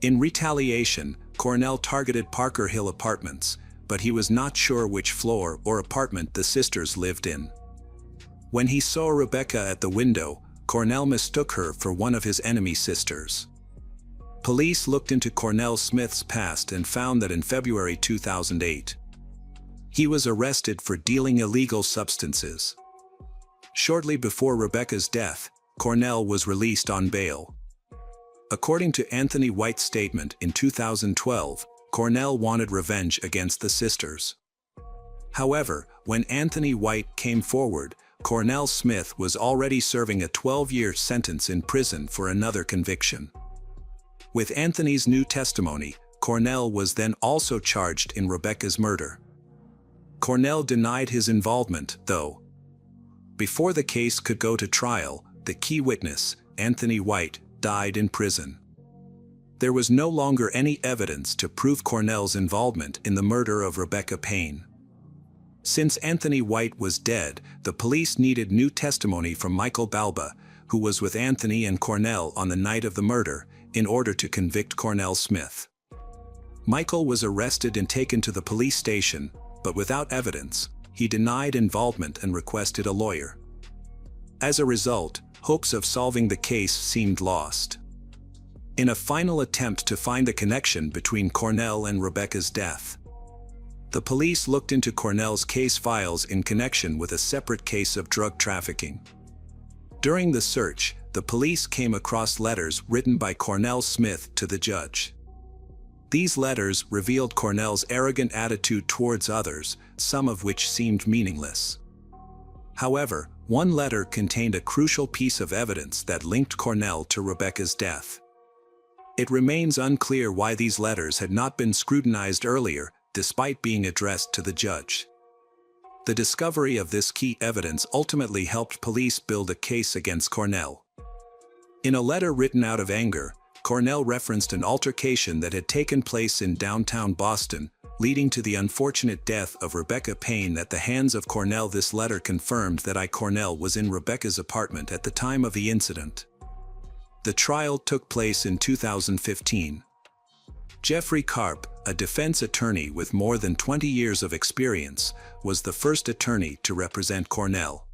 In retaliation, Cornell targeted Parker Hill Apartments, but he was not sure which floor or apartment the sisters lived in. When he saw Rebecca at the window, Cornell mistook her for one of his enemy sisters. Police looked into Cornell Smith's past and found that in February 2008, he was arrested for dealing illegal substances. Shortly before Rebecca's death, Cornell was released on bail. According to Anthony White's statement in 2012, Cornell wanted revenge against the sisters. However, when Anthony White came forward, Cornell Smith was already serving a 12-year sentence in prison for another conviction. With Anthony's new testimony, Cornell was then also charged in Rebecca's murder. Cornell denied his involvement, though. Before the case could go to trial, the key witness, Anthony White, died in prison. There was no longer any evidence to prove Cornell's involvement in the murder of Rebecca Payne. Since Anthony White was dead, the police needed new testimony from Michael Balba, who was with Anthony and Cornell on the night of the murder, in order to convict Cornell Smith. Michael was arrested and taken to the police station, but without evidence, he denied involvement and requested a lawyer. As a result, hopes of solving the case seemed lost. In a final attempt to find a connection between Cornell and Rebecca's death, the police looked into Cornell's case files in connection with a separate case of drug trafficking. During the search, the police came across letters written by Cornell Smith to the judge. These letters revealed Cornell's arrogant attitude towards others, some of which seemed meaningless. However, one letter contained a crucial piece of evidence that linked Cornell to Rebecca's death. It remains unclear why these letters had not been scrutinized earlier, despite being addressed to the judge. The discovery of this key evidence ultimately helped police build a case against Cornell. In a letter written out of anger, Cornell referenced an altercation that had taken place in downtown Boston, leading to the unfortunate death of Rebecca Payne at the hands of Cornell. This letter confirmed that Cornell was in Rebecca's apartment at the time of the incident. The trial took place in 2015. Jeffrey Karp, a defense attorney with more than 20 years of experience, was the first attorney to represent Cornell.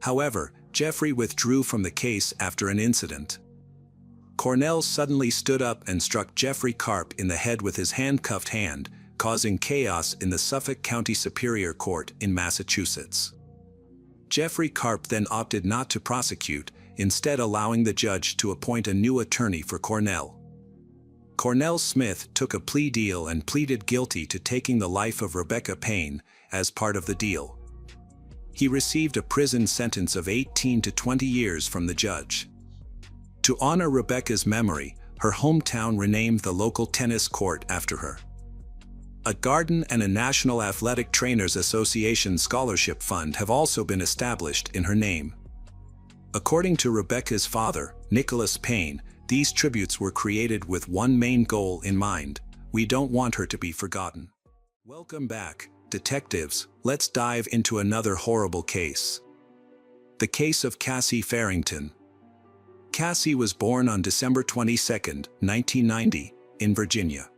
However, Jeffrey withdrew from the case after an incident. Cornell suddenly stood up and struck Jeffrey Karp in the head with his handcuffed hand, causing chaos in the Suffolk County Superior Court in Massachusetts. Jeffrey Karp then opted not to prosecute, instead allowing the judge to appoint a new attorney for Cornell. Cornell Smith took a plea deal and pleaded guilty to taking the life of Rebecca Payne as part of the deal. He received a prison sentence of 18 to 20 years from the judge. To honor Rebecca's memory, her hometown renamed the local tennis court after her. A garden and a National Athletic Trainers Association scholarship fund have also been established in her name. According to Rebecca's father, Nicholas Payne, these tributes were created with one main goal in mind: we don't want her to be forgotten. Welcome back, detectives. Let's dive into another horrible case. The case of Cassie Farrington. Cassie was born on December 22, 1990, in Virginia.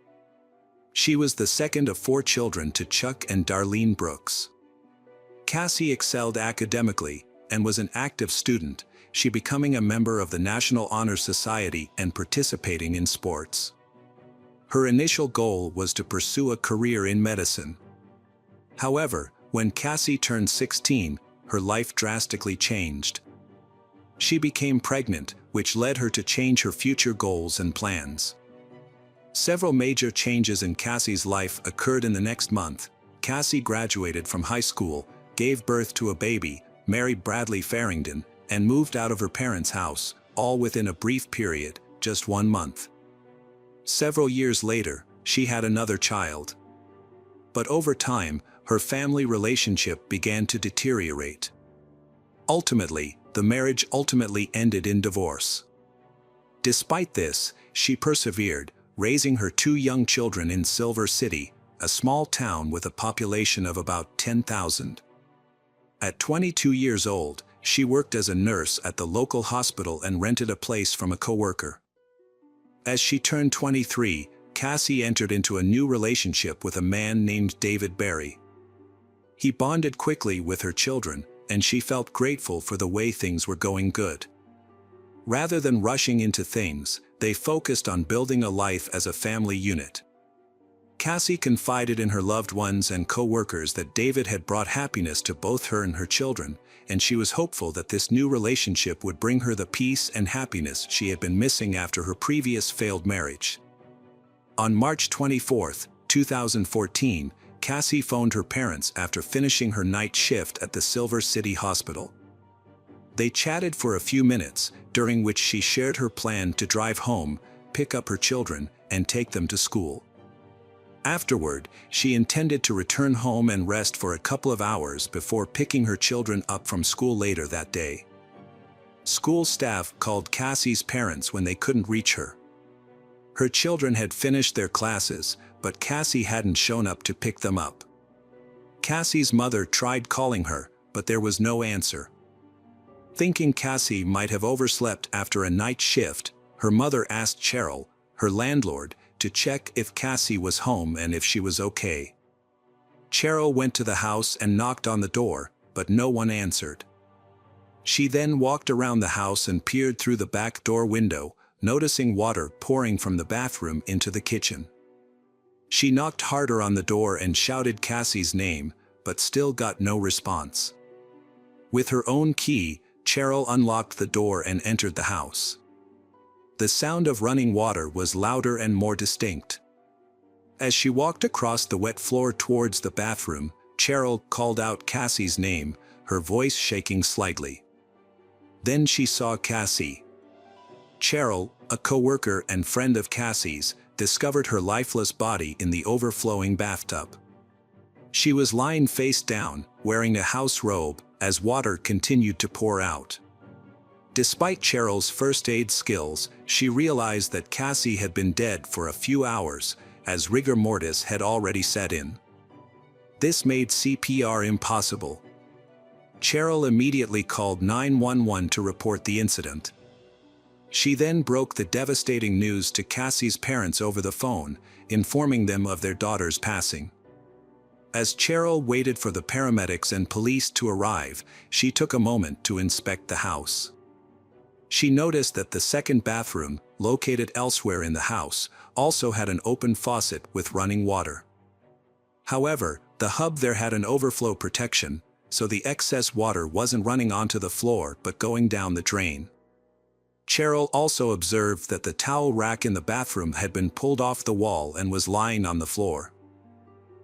She was the second of 4 children to Chuck and Darlene Brooks. Cassie excelled academically and was an active student, she becoming a member of the National Honor Society and participating in sports. Her initial goal was to pursue a career in medicine. However, when Cassie turned 16, her life drastically changed. She became pregnant, which led her to change her future goals and plans. Several major changes in Cassie's life occurred in the next month. Cassie graduated from high school, gave birth to a baby, married Bradley Farrington, and moved out of her parents' house, all within a brief period, just 1 month. Several years later, she had another child. But over time, her family relationship began to deteriorate. Ultimately, the marriage ended in divorce. Despite this, she persevered, raising her 2 young children in Silver City, a small town with a population of about 10,000. At 22 years old, she worked as a nurse at the local hospital and rented a place from a coworker. As she turned 23, Cassie entered into a new relationship with a man named David Berry. He bonded quickly with her children, and she felt grateful for the way things were going good. Rather than rushing into things, they focused on building a life as a family unit. Cassie confided in her loved ones and co-workers that David had brought happiness to both her and her children, and she was hopeful that this new relationship would bring her the peace and happiness she had been missing after her previous failed marriage. On March 24, 2014, Cassie phoned her parents after finishing her night shift at the Silver City Hospital. They chatted for a few minutes, during which she shared her plan to drive home, pick up her children, and take them to school. Afterward, she intended to return home and rest for a couple of hours before picking her children up from school later that day. School staff called Cassie's parents when they couldn't reach her. Her children had finished their classes, but Cassie hadn't shown up to pick them up. Cassie's mother tried calling her, but there was no answer. Thinking Cassie might have overslept after a night shift, her mother asked Cheryl, her landlord, to check if Cassie was home and if she was okay. Cheryl went to the house and knocked on the door, but no one answered. She then walked around the house and peered through the back door window, noticing water pouring from the bathroom into the kitchen. She knocked harder on the door and shouted Cassie's name, but still got no response. With her own key, Cheryl unlocked the door and entered the house. The sound of running water was louder and more distinct. As she walked across the wet floor towards the bathroom, Cheryl called out Cassie's name, her voice shaking slightly. Then she saw Cassie. Cheryl, a co-worker and friend of Cassie's, discovered her lifeless body in the overflowing bathtub. She was lying face down, wearing a house robe, as water continued to pour out. Despite Cheryl's first aid skills, she realized that Cassie had been dead for a few hours, as rigor mortis had already set in. This made CPR impossible. Cheryl immediately called 911 to report the incident. She then broke the devastating news to Cassie's parents over the phone, informing them of their daughter's passing. As Cheryl waited for the paramedics and police to arrive, she took a moment to inspect the house. She noticed that the second bathroom, located elsewhere in the house, also had an open faucet with running water. However, the hub there had an overflow protection, so the excess water wasn't running onto the floor but going down the drain. Cheryl also observed that the towel rack in the bathroom had been pulled off the wall and was lying on the floor.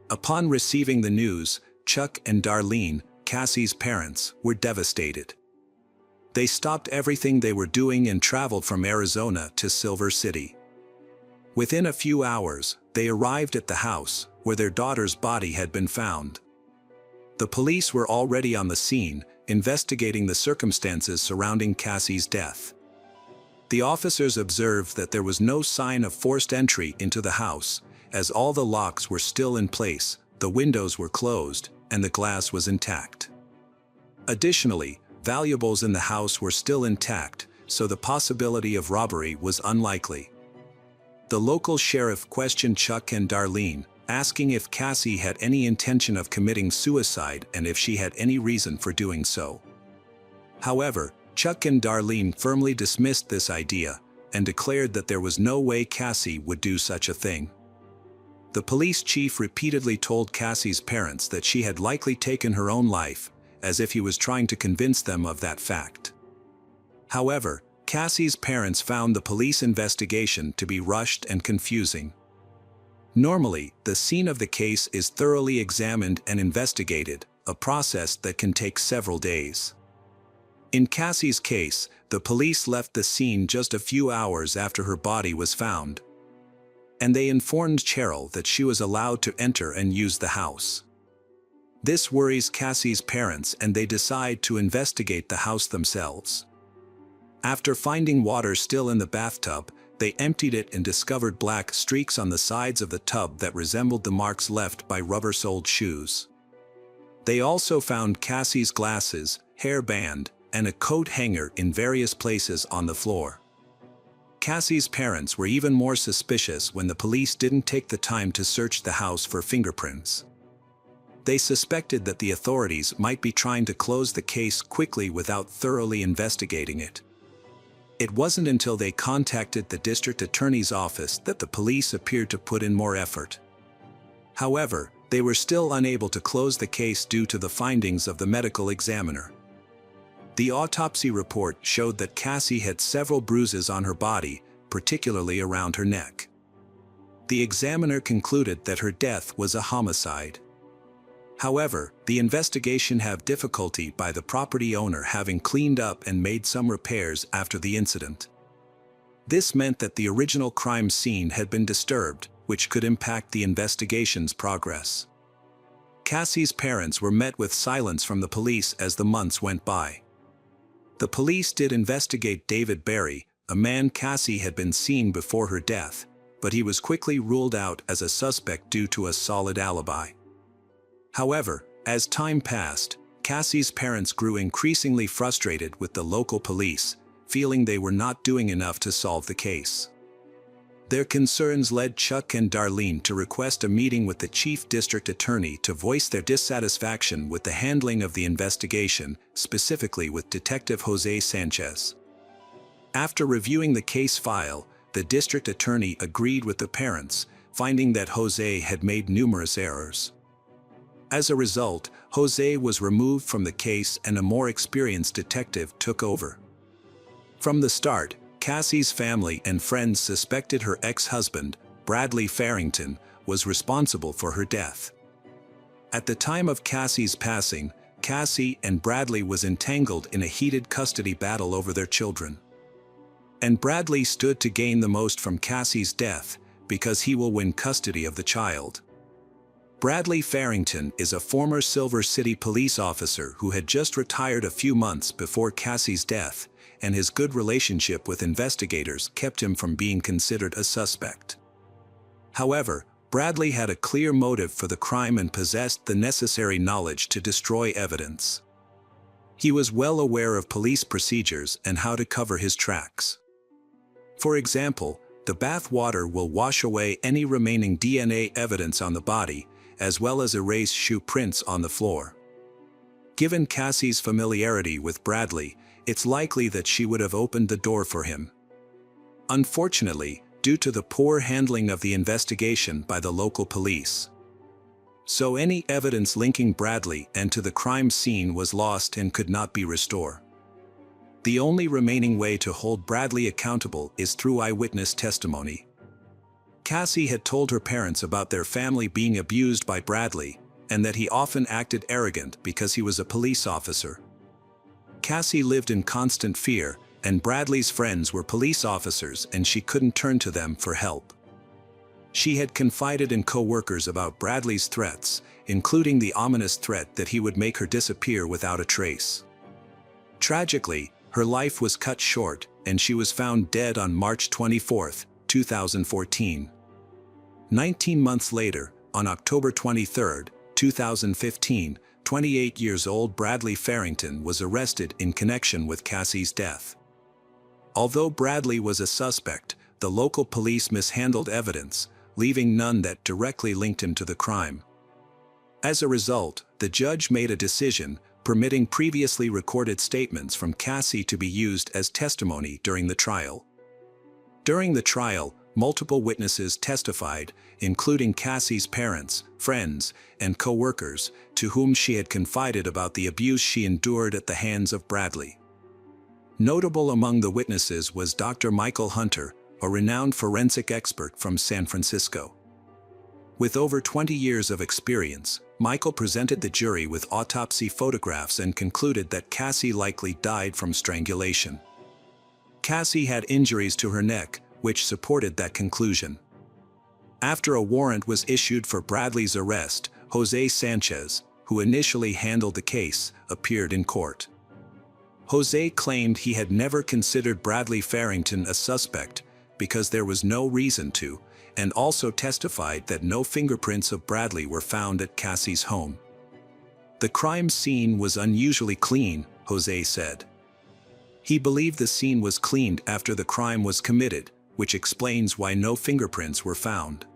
Upon receiving the news, Chuck and Darlene, Cassie's parents, were devastated. They stopped everything they were doing and traveled from Arizona to Silver City. Within a few hours, they arrived at the house, where their daughter's body had been found. The police were already on the scene, investigating the circumstances surrounding Cassie's death. The officers observed that there was no sign of forced entry into the house, as all the locks were still in place, the windows were closed, and the glass was intact. Additionally, valuables in the house were still intact, so the possibility of robbery was unlikely. The local sheriff questioned Chuck and Darlene, asking if Cassie had any intention of committing suicide and if she had any reason for doing so. However, Chuck and Darlene firmly dismissed this idea and declared that there was no way Cassie would do such a thing. The police chief repeatedly told Cassie's parents that she had likely taken her own life, as if he was trying to convince them of that fact. However, Cassie's parents found the police investigation to be rushed and confusing. Normally, the scene of the case is thoroughly examined and investigated, a process that can take several days. In Cassie's case, the police left the scene just a few hours after her body was found, and they informed Cheryl that she was allowed to enter and use the house. This worries Cassie's parents and they decide to investigate the house themselves. After finding water still in the bathtub, they emptied it and discovered black streaks on the sides of the tub that resembled the marks left by rubber-soled shoes. They also found Cassie's glasses, hair band, and a coat hanger in various places on the floor. Cassie's parents were even more suspicious when the police didn't take the time to search the house for fingerprints. They suspected that the authorities might be trying to close the case quickly without thoroughly investigating it. It wasn't until they contacted the district attorney's office that the police appeared to put in more effort. However, they were still unable to close the case due to the findings of the medical examiner. The autopsy report showed that Cassie had several bruises on her body, particularly around her neck. The examiner concluded that her death was a homicide. However, the investigation had difficulty by the property owner having cleaned up and made some repairs after the incident. This meant that the original crime scene had been disturbed, which could impact the investigation's progress. Cassie's parents were met with silence from the police as the months went by. The police did investigate David Berry, a man Cassie had been seeing before her death, but he was quickly ruled out as a suspect due to a solid alibi. However, as time passed, Cassie's parents grew increasingly frustrated with the local police, feeling they were not doing enough to solve the case. Their concerns led Chuck and Darlene to request a meeting with the chief district attorney to voice their dissatisfaction with the handling of the investigation, specifically with Detective Jose Sanchez. After reviewing the case file, the district attorney agreed with the parents, finding that Jose had made numerous errors. As a result, Jose was removed from the case and a more experienced detective took over. From the start, Cassie's family and friends suspected her ex-husband, Bradley Farrington, was responsible for her death. At the time of Cassie's passing, Cassie and Bradley was entangled in a heated custody battle over their children. And Bradley stood to gain the most from Cassie's death, because he will win custody of the child. Bradley Farrington is a former Silver City police officer who had just retired a few months before Cassie's death, and his good relationship with investigators kept him from being considered a suspect. However, Bradley had a clear motive for the crime and possessed the necessary knowledge to destroy evidence. He was well aware of police procedures and how to cover his tracks. For example, the bath water will wash away any remaining DNA evidence on the body, as well as erase shoe prints on the floor. Given Cassie's familiarity with Bradley, it's likely that she would have opened the door for him. Unfortunately, due to the poor handling of the investigation by the local police, so any evidence linking Bradley and to the crime scene was lost and could not be restored. The only remaining way to hold Bradley accountable is through eyewitness testimony. Cassie had told her parents about their family being abused by Bradley, and that he often acted arrogant because he was a police officer. Cassie lived in constant fear, and Bradley's friends were police officers and she couldn't turn to them for help. She had confided in co-workers about Bradley's threats, including the ominous threat that he would make her disappear without a trace. Tragically, her life was cut short, and she was found dead on March 24, 2014. 19 months later, on October 23, 2015, 28-year-old Bradley Farrington was arrested in connection with Cassie's death. Although Bradley was a suspect, the local police mishandled evidence, leaving none that directly linked him to the crime. As a result, the judge made a decision permitting previously recorded statements from Cassie to be used as testimony during the trial. During the trial, multiple witnesses testified, including Cassie's parents, friends, and co-workers, to whom she had confided about the abuse she endured at the hands of Bradley. Notable among the witnesses was Dr. Michael Hunter, a renowned forensic expert from San Francisco. With over 20 years of experience, Michael presented the jury with autopsy photographs and concluded that Cassie likely died from strangulation. Cassie had injuries to her neck, which supported that conclusion. After a warrant was issued for Bradley's arrest, Jose Sanchez, who initially handled the case, appeared in court. Jose claimed he had never considered Bradley Farrington a suspect because there was no reason to, and also testified that no fingerprints of Bradley were found at Cassie's home. The crime scene was unusually clean, Jose said. He believed the scene was cleaned after the crime was committed, which explains why no fingerprints were found.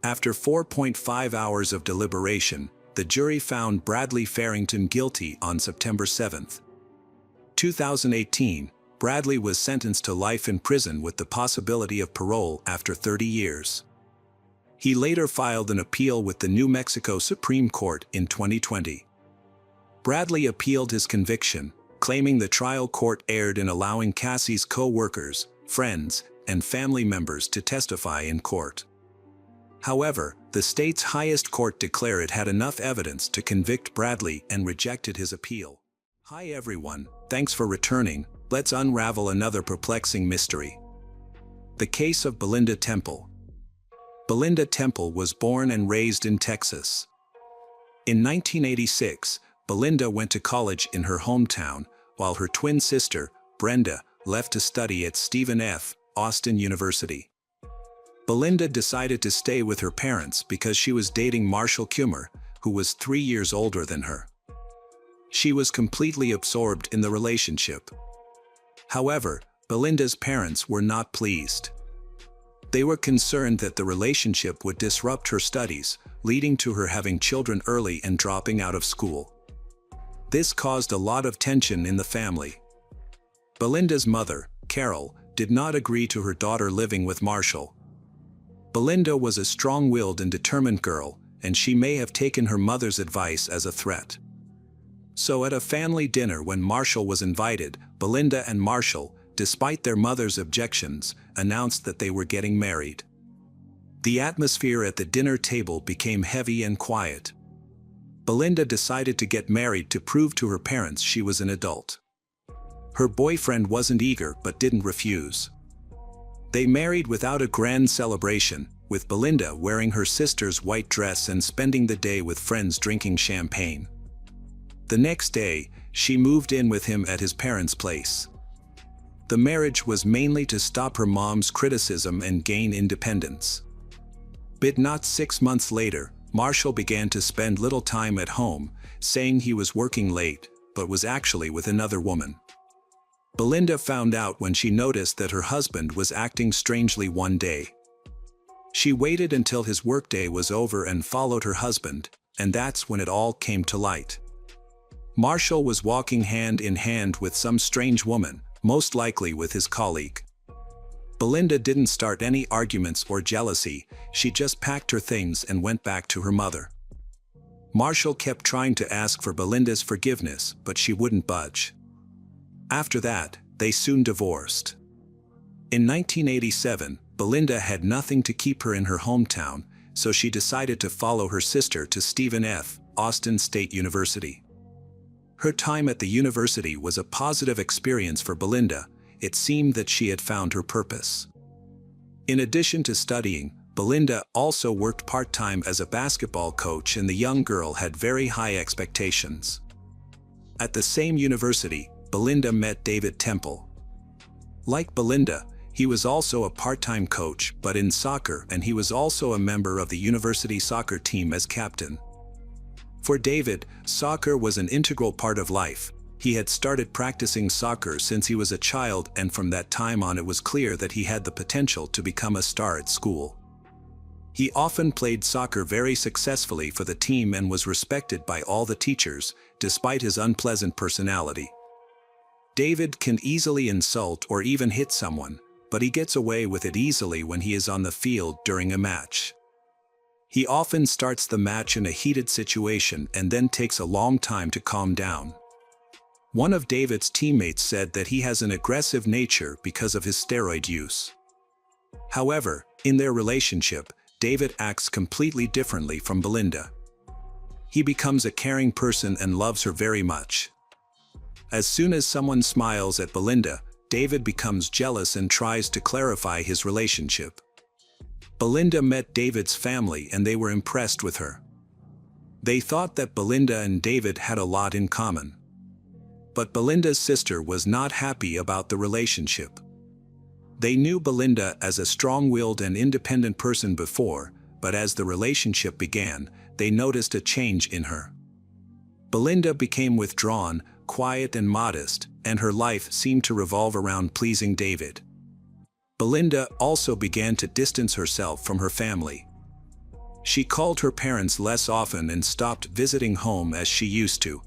After 4.5 hours of deliberation, the jury found Bradley Farrington guilty on September 7, 2018. Bradley was sentenced to life in prison with the possibility of parole after 30 years. He later filed an appeal with the New Mexico Supreme Court in 2020. Bradley appealed his conviction, claiming the trial court erred in allowing Cassie's co-workers, friends, and family members to testify in court. However, the state's highest court declared it had enough evidence to convict Bradley and rejected his appeal. Hi everyone, thanks for returning. Let's unravel another perplexing mystery. The case of Belinda Temple. Belinda Temple was born and raised in Texas. In 1986, Belinda went to college in her hometown, while her twin sister, Brenda, left to study at Stephen F. Austin University. Belinda decided to stay with her parents because she was dating Marshall Kummer, who was 3 years older than her. She was completely absorbed in the relationship. However, Belinda's parents were not pleased. They were concerned that the relationship would disrupt her studies, leading to her having children early and dropping out of school. This caused a lot of tension in the family. Belinda's mother, Carol, did not agree to her daughter living with Marshall. Belinda was a strong-willed and determined girl, and she may have taken her mother's advice as a threat. So at a family dinner when Marshall was invited, Belinda and Marshall, despite their mother's objections, announced that they were getting married. The atmosphere at the dinner table became heavy and quiet. Belinda decided to get married to prove to her parents she was an adult. Her boyfriend wasn't eager but didn't refuse. They married without a grand celebration, with Belinda wearing her sister's white dress and spending the day with friends drinking champagne. The next day, she moved in with him at his parents' place. The marriage was mainly to stop her mom's criticism and gain independence. But not 6 months later, Marshall began to spend little time at home, saying he was working late, but was actually with another woman. Belinda found out when she noticed that her husband was acting strangely one day. She waited until his workday was over and followed her husband, and that's when it all came to light. Marshall was walking hand in hand with some strange woman, most likely with his colleague. Belinda didn't start any arguments or jealousy, she just packed her things and went back to her mother. Marshall kept trying to ask for Belinda's forgiveness, but she wouldn't budge. After that, they soon divorced. In 1987, Belinda had nothing to keep her in her hometown, so she decided to follow her sister to Stephen F. Austin State University. Her time at the university was a positive experience for Belinda. It seemed that she had found her purpose. In addition to studying, Belinda also worked part-time as a basketball coach, and the young girl had very high expectations. At the same university, Belinda met David Temple. Like Belinda, he was also a part-time coach, but in soccer, and he was also a member of the university soccer team as captain. For David, soccer was an integral part of life. He had started practicing soccer since he was a child, and from that time on it was clear that he had the potential to become a star at school. He often played soccer very successfully for the team and was respected by all the teachers, despite his unpleasant personality. David can easily insult or even hit someone, but he gets away with it easily when he is on the field during a match. He often starts the match in a heated situation and then takes a long time to calm down. One of David's teammates said that he has an aggressive nature because of his steroid use. However, in their relationship, David acts completely differently from Belinda. He becomes a caring person and loves her very much. As soon as someone smiles at Belinda, David becomes jealous and tries to clarify his relationship. Belinda met David's family and they were impressed with her. They thought that Belinda and David had a lot in common. But Belinda's sister was not happy about the relationship. They knew Belinda as a strong-willed and independent person before, but as the relationship began, they noticed a change in her. Belinda became withdrawn, quiet and modest, and her life seemed to revolve around pleasing David. Belinda also began to distance herself from her family. She called her parents less often and stopped visiting home as she used to.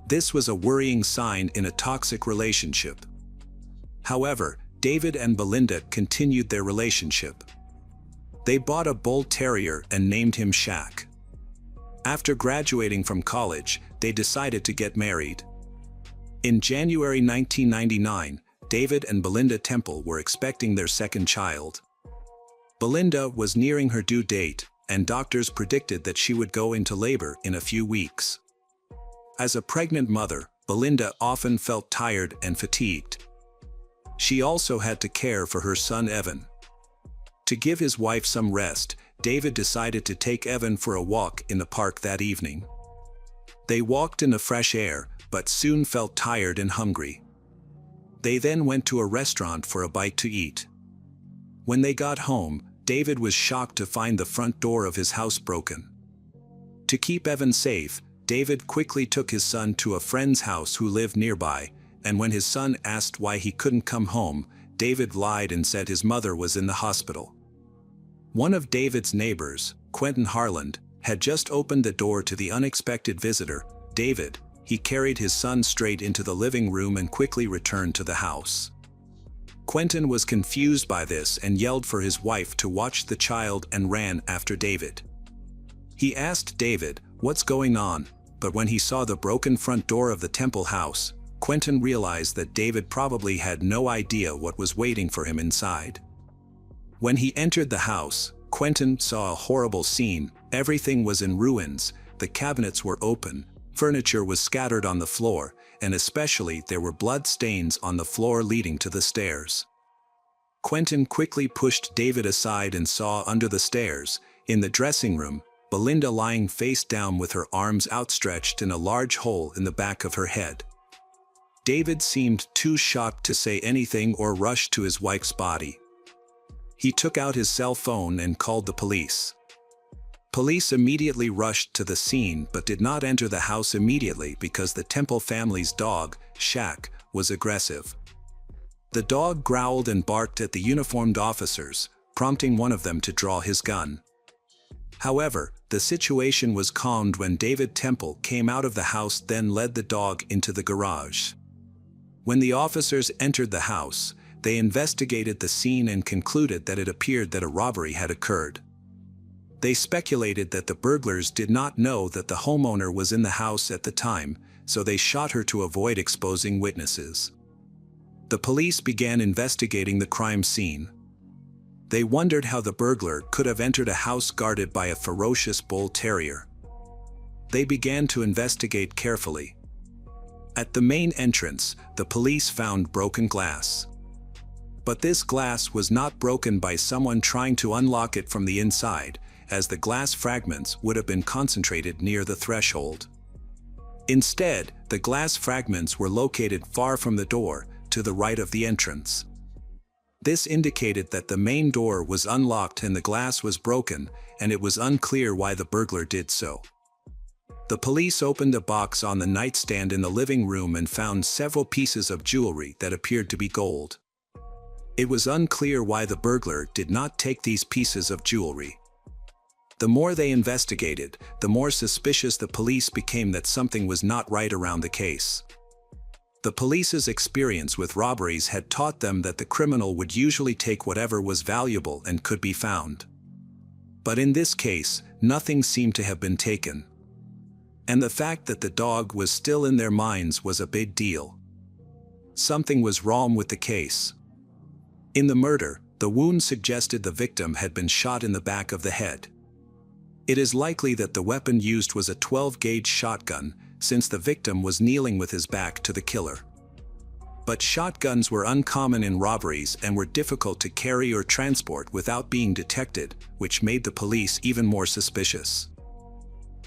This was a worrying sign in a toxic relationship. However, David and Belinda continued their relationship. They bought a bull terrier and named him Shaq. After graduating from college, they decided to get married. In January 1999, David and Belinda Temple were expecting their second child. Belinda was nearing her due date, and doctors predicted that she would go into labor in a few weeks. As a pregnant mother, Belinda often felt tired and fatigued. She also had to care for her son Evan. To give his wife some rest, David decided to take Evan for a walk in the park that evening. They walked in the fresh air, but soon felt tired and hungry. They then went to a restaurant for a bite to eat. When they got home, David was shocked to find the front door of his house broken. To keep Evan safe, David quickly took his son to a friend's house who lived nearby, and when his son asked why he couldn't come home, David lied and said his mother was in the hospital. One of David's neighbors, Quentin Harland, had just opened the door to the unexpected visitor, David. He carried his son straight into the living room and quickly returned to the house. Quentin was confused by this and yelled for his wife to watch the child and ran after David. He asked David, "What's going on?" But when he saw the broken front door of the Temple house, Quentin realized that David probably had no idea what was waiting for him inside. When he entered the house, Quentin saw a horrible scene. Everything was in ruins, the cabinets were open, furniture was scattered on the floor, and especially there were blood stains on the floor leading to the stairs. Quentin quickly pushed David aside and saw under the stairs, in the dressing room, Belinda lying face down with her arms outstretched in a large hole in the back of her head. David seemed too shocked to say anything or rushed to his wife's body. He took out his cell phone and called the police. Police immediately rushed to the scene but did not enter the house immediately because the Temple family's dog, Shaq, was aggressive. The dog growled and barked at the uniformed officers, prompting one of them to draw his gun. However, the situation was calmed when David Temple came out of the house, then led the dog into the garage. When the officers entered the house, they investigated the scene and concluded that it appeared that a robbery had occurred. They speculated that the burglars did not know that the homeowner was in the house at the time, so they shot her to avoid exposing witnesses. The police began investigating the crime scene. They wondered how the burglar could have entered a house guarded by a ferocious bull terrier. They began to investigate carefully. At the main entrance, the police found broken glass. But this glass was not broken by someone trying to unlock it from the inside, as the glass fragments would have been concentrated near the threshold. Instead, the glass fragments were located far from the door, to the right of the entrance. This indicated that the main door was unlocked and the glass was broken, and it was unclear why the burglar did so. The police opened a box on the nightstand in the living room and found several pieces of jewelry that appeared to be gold. It was unclear why the burglar did not take these pieces of jewelry. The more they investigated, the more suspicious the police became that something was not right around the case. The police's experience with robberies had taught them that the criminal would usually take whatever was valuable and could be found. But in this case, nothing seemed to have been taken. And the fact that the dog was still in their minds was a big deal. Something was wrong with the case. In the murder, the wound suggested the victim had been shot in the back of the head. It is likely that the weapon used was a 12-gauge shotgun, since the victim was kneeling with his back to the killer. But shotguns were uncommon in robberies and were difficult to carry or transport without being detected, which made the police even more suspicious.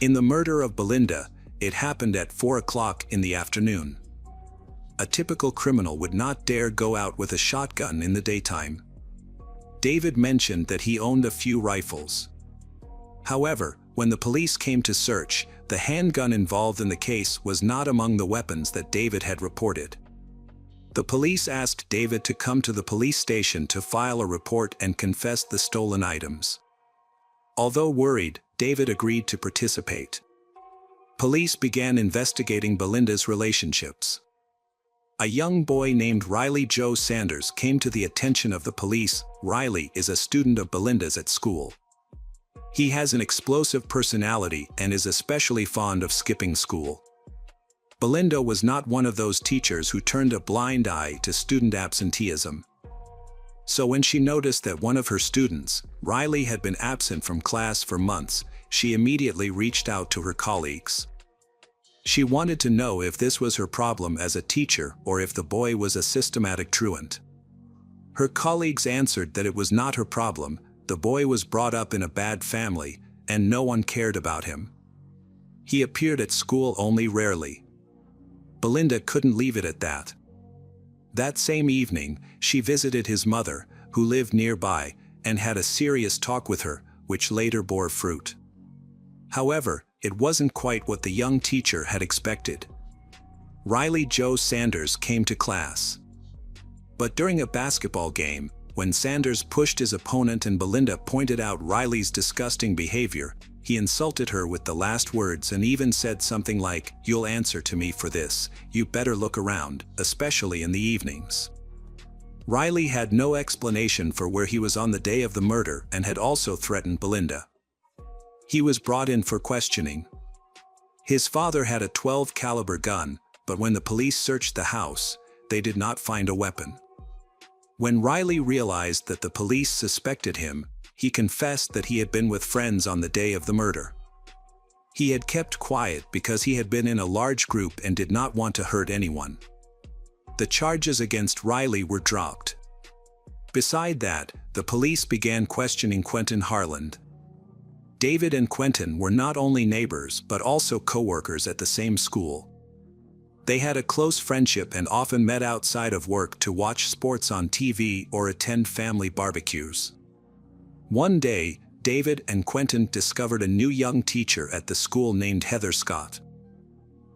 In the murder of Belinda, it happened at 4 o'clock in the afternoon. A typical criminal would not dare go out with a shotgun in the daytime. David mentioned that he owned a few rifles. However, when the police came to search, the handgun involved in the case was not among the weapons that David had reported. The police asked David to come to the police station to file a report and confess the stolen items. Although worried, David agreed to participate. Police began investigating Belinda's relationships. A young boy named Riley Joe Sanders came to the attention of the police. Riley is a student of Belinda's at school. He has an explosive personality and is especially fond of skipping school. Belinda was not one of those teachers who turned a blind eye to student absenteeism. So when she noticed that one of her students, Riley, had been absent from class for months, she immediately reached out to her colleagues. She wanted to know if this was her problem as a teacher or if the boy was a systematic truant. Her colleagues answered that it was not her problem. The boy was brought up in a bad family, and no one cared about him. He appeared at school only rarely. Belinda couldn't leave it at that. That same evening, she visited his mother, who lived nearby, and had a serious talk with her, which later bore fruit. However, it wasn't quite what the young teacher had expected. Riley Joe Sanders came to class. But during a basketball game, when Sanders pushed his opponent and Belinda pointed out Riley's disgusting behavior, he insulted her with the last words and even said something like, "You'll answer to me for this, you better look around, especially in the evenings." Riley had no explanation for where he was on the day of the murder and had also threatened Belinda. He was brought in for questioning. His father had a .12 caliber gun, but when the police searched the house, they did not find a weapon. When Riley realized that the police suspected him, he confessed that he had been with friends on the day of the murder. He had kept quiet because he had been in a large group and did not want to hurt anyone. The charges against Riley were dropped. Beside that, the police began questioning Quentin Harland. David and Quentin were not only neighbors but also co-workers at the same school. They had a close friendship and often met outside of work to watch sports on TV or attend family barbecues. One day, David and Quentin discovered a new young teacher at the school named Heather Scott.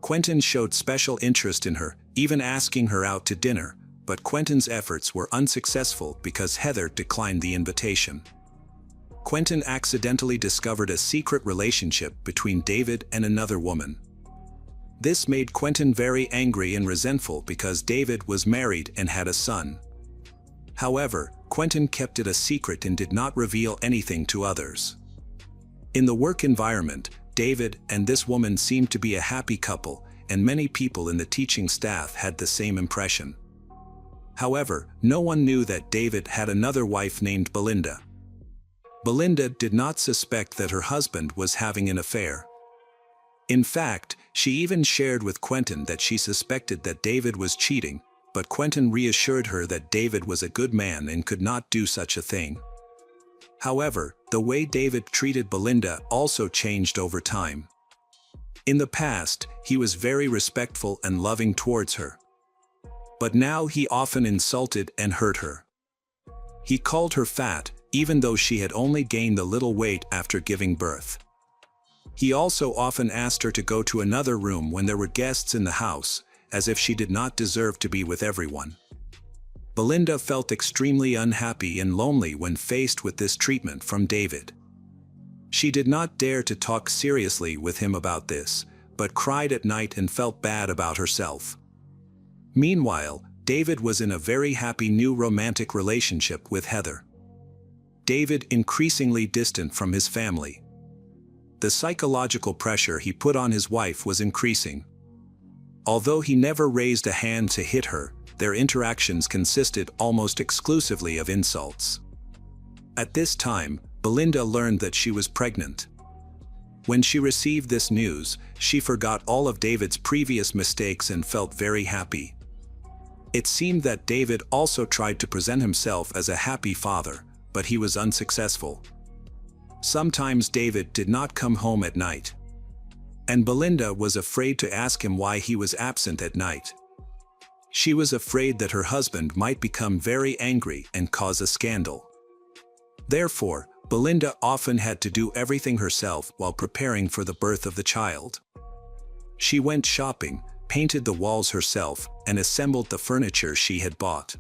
Quentin showed special interest in her, even asking her out to dinner, but Quentin's efforts were unsuccessful because Heather declined the invitation. Quentin accidentally discovered a secret relationship between David and another woman. This made Quentin very angry and resentful because David was married and had a son. However, Quentin kept it a secret and did not reveal anything to others. In the work environment, David and this woman seemed to be a happy couple, and many people in the teaching staff had the same impression. However, no one knew that David had another wife named Belinda. Belinda did not suspect that her husband was having an affair. In fact, she even shared with Quentin that she suspected that David was cheating, but Quentin reassured her that David was a good man and could not do such a thing. However, the way David treated Belinda also changed over time. In the past, he was very respectful and loving towards her. But now he often insulted and hurt her. He called her fat, even though she had only gained a little weight after giving birth. He also often asked her to go to another room when there were guests in the house, as if she did not deserve to be with everyone. Belinda felt extremely unhappy and lonely when faced with this treatment from David. She did not dare to talk seriously with him about this, but cried at night and felt bad about herself. Meanwhile, David was in a very happy new romantic relationship with Heather. David increasingly distant from his family. The psychological pressure he put on his wife was increasing. Although he never raised a hand to hit her, their interactions consisted almost exclusively of insults. At this time, Belinda learned that she was pregnant. When she received this news, she forgot all of David's previous mistakes and felt very happy. It seemed that David also tried to present himself as a happy father, but he was unsuccessful. Sometimes David did not come home at night, and Belinda was afraid to ask him why he was absent at night. She was afraid that her husband might become very angry and cause a scandal. Therefore, Belinda often had to do everything herself while preparing for the birth of the child. She went shopping, painted the walls herself, and assembled the furniture she had bought.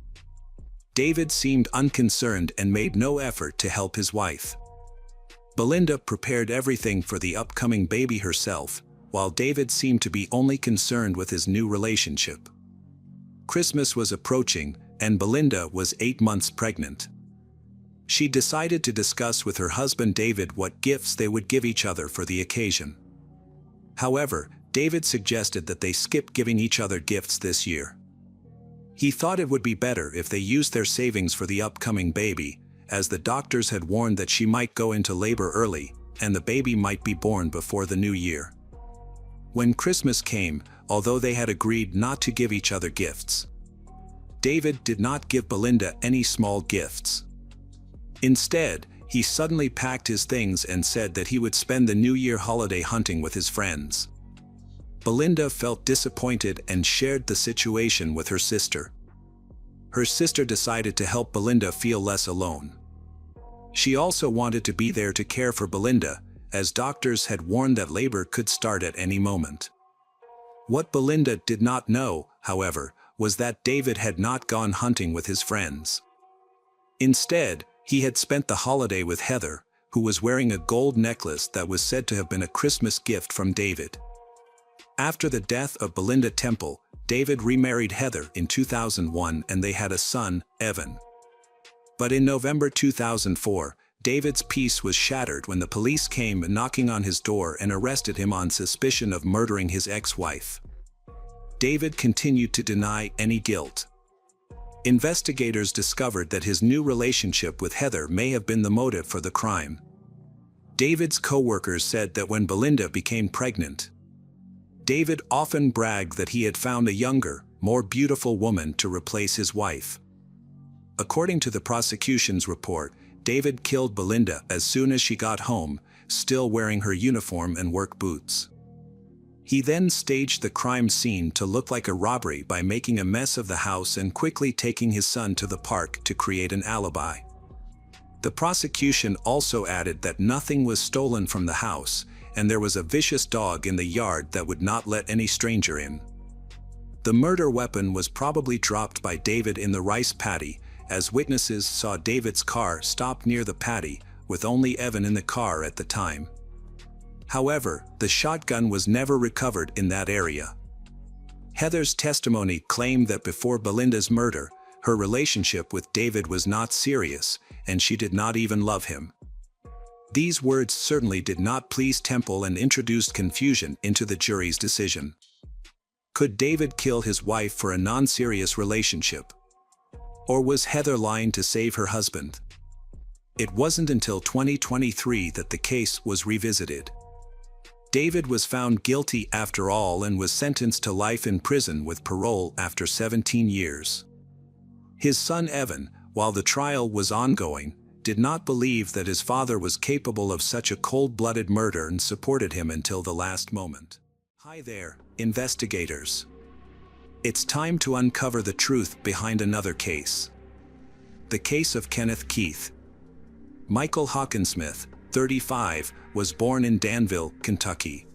David seemed unconcerned and made no effort to help his wife. Belinda prepared everything for the upcoming baby herself, while David seemed to be only concerned with his new relationship. Christmas was approaching, and Belinda was 8 months pregnant. She decided to discuss with her husband David what gifts they would give each other for the occasion. However, David suggested that they skip giving each other gifts this year. He thought it would be better if they used their savings for the upcoming baby, as the doctors had warned that she might go into labor early, and the baby might be born before the new year. When Christmas came, although they had agreed not to give each other gifts, David did not give Belinda any small gifts. Instead, he suddenly packed his things and said that he would spend the New Year holiday hunting with his friends. Belinda felt disappointed and shared the situation with her sister. Her sister decided to help Belinda feel less alone. She also wanted to be there to care for Belinda, as doctors had warned that labor could start at any moment. What Belinda did not know, however, was that David had not gone hunting with his friends. Instead, he had spent the holiday with Heather, who was wearing a gold necklace that was said to have been a Christmas gift from David. After the death of Belinda Temple, David remarried Heather in 2001 and they had a son, Evan. But in November 2004, David's peace was shattered when the police came knocking on his door and arrested him on suspicion of murdering his ex-wife. David continued to deny any guilt. Investigators discovered that his new relationship with Heather may have been the motive for the crime. David's co-workers said that when Belinda became pregnant, David often bragged that he had found a younger, more beautiful woman to replace his wife. According to the prosecution's report, David killed Belinda as soon as she got home, still wearing her uniform and work boots. He then staged the crime scene to look like a robbery by making a mess of the house and quickly taking his son to the park to create an alibi. The prosecution also added that nothing was stolen from the house, and there was a vicious dog in the yard that would not let any stranger in. The murder weapon was probably dropped by David in the rice paddy, as witnesses saw David's car stop near the paddy, with only Evan in the car at the time. However, the shotgun was never recovered in that area. Heather's testimony claimed that before Belinda's murder, her relationship with David was not serious, and she did not even love him. These words certainly did not please Temple and introduced confusion into the jury's decision. Could David kill his wife for a non-serious relationship? Or was Heather lying to save her husband? It wasn't until 2023 that the case was revisited. David was found guilty after all and was sentenced to life in prison with parole after 17 years. His son Evan, while the trial was ongoing, did not believe that his father was capable of such a cold-blooded murder and supported him until the last moment. Hi there, investigators. It's time to uncover the truth behind another case. The case of Kenneth Keith. Michael Hawkinsmith, 35, was born in Danville, Kentucky.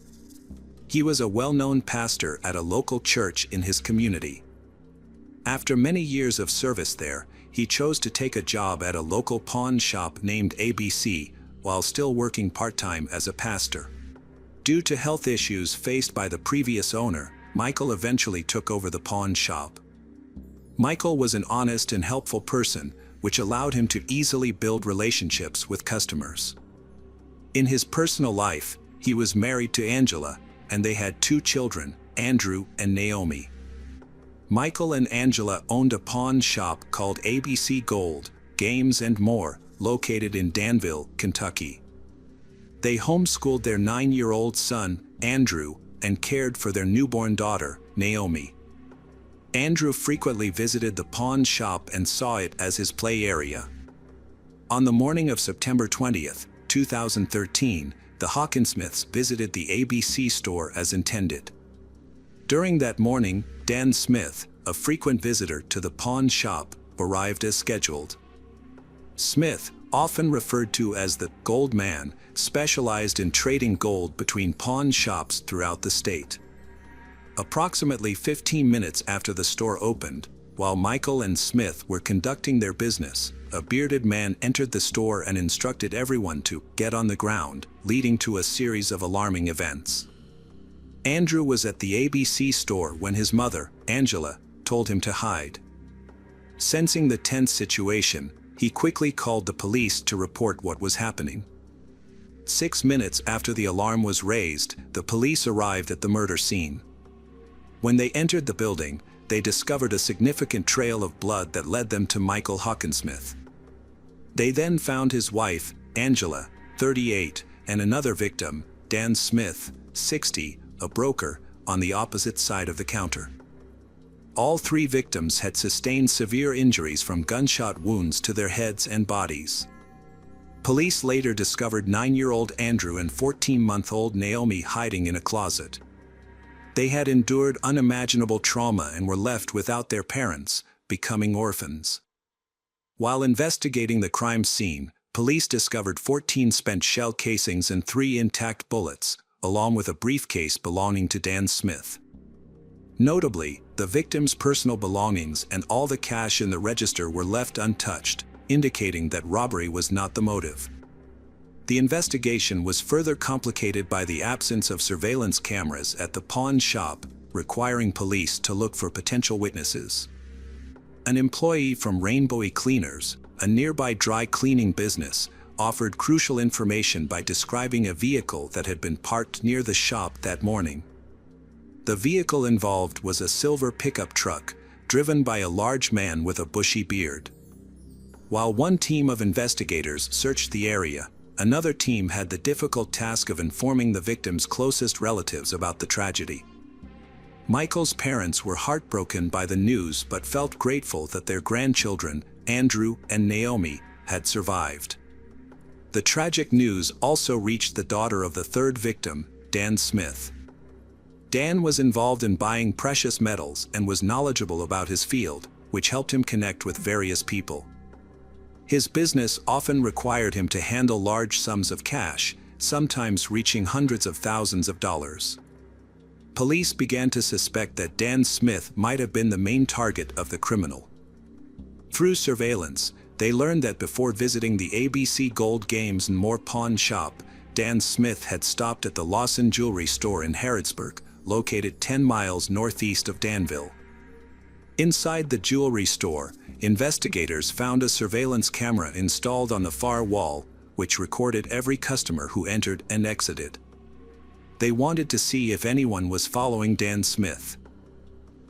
He was a well-known pastor at a local church in his community. After many years of service there, he chose to take a job at a local pawn shop named ABC, while still working part-time as a pastor. Due to health issues faced by the previous owner, Michael eventually took over the pawn shop. Michael was an honest and helpful person, which allowed him to easily build relationships with customers. In his personal life, he was married to Angela, and they had 2 children, Andrew and Naomi. Michael and Angela owned a pawn shop called ABC Gold, Games and More, located in Danville, Kentucky. They homeschooled their 9-year-old son, Andrew, and cared for their newborn daughter, Naomi. Andrew frequently visited the pawn shop and saw it as his play area. On the morning of September 20th, 2013, the Hawkinsmiths visited the ABC store as intended. During that morning, Dan Smith, a frequent visitor to the pawn shop, arrived as scheduled. Smith, often referred to as the Gold Man, specialized in trading gold between pawn shops throughout the state. Approximately 15 minutes after the store opened, while Michael and Smith were conducting their business, a bearded man entered the store and instructed everyone to get on the ground, leading to a series of alarming events. Andrew was at the ABC store when his mother, Angela, told him to hide. Sensing the tense situation, he quickly called the police to report what was happening. 6 minutes after the alarm was raised, the police arrived at the murder scene. When they entered the building, they discovered a significant trail of blood that led them to Michael Hawkinsmith. They then found his wife, Angela, 38, and another victim, Dan Smith, 60, a broker, on the opposite side of the counter. All 3 victims had sustained severe injuries from gunshot wounds to their heads and bodies. Police later discovered 9-year-old Andrew and 14-month-old Naomi hiding in a closet. They had endured unimaginable trauma and were left without their parents, becoming orphans. While investigating the crime scene, police discovered 14 spent shell casings and 3 intact bullets, along with a briefcase belonging to Dan Smith. Notably, the victim's personal belongings and all the cash in the register were left untouched, indicating that robbery was not the motive. The investigation was further complicated by the absence of surveillance cameras at the pawn shop, requiring police to look for potential witnesses. An employee from Rainbowy Cleaners, a nearby dry cleaning business, offered crucial information by describing a vehicle that had been parked near the shop that morning. The vehicle involved was a silver pickup truck, driven by a large man with a bushy beard. While one team of investigators searched the area, another team had the difficult task of informing the victim's closest relatives about the tragedy. Michael's parents were heartbroken by the news but felt grateful that their grandchildren, Andrew and Naomi, had survived. The tragic news also reached the daughter of the 3rd victim, Dan Smith. Dan was involved in buying precious metals and was knowledgeable about his field, which helped him connect with various people. His business often required him to handle large sums of cash, sometimes reaching hundreds of thousands of dollars. Police began to suspect that Dan Smith might have been the main target of the criminal. Through surveillance, they learned that before visiting the ABC Gold Games and More pawn shop, Dan Smith had stopped at the Lawson Jewelry Store in Harrodsburg, located 10 miles northeast of Danville. Inside the jewelry store, investigators found a surveillance camera installed on the far wall, which recorded every customer who entered and exited. They wanted to see if anyone was following Dan Smith.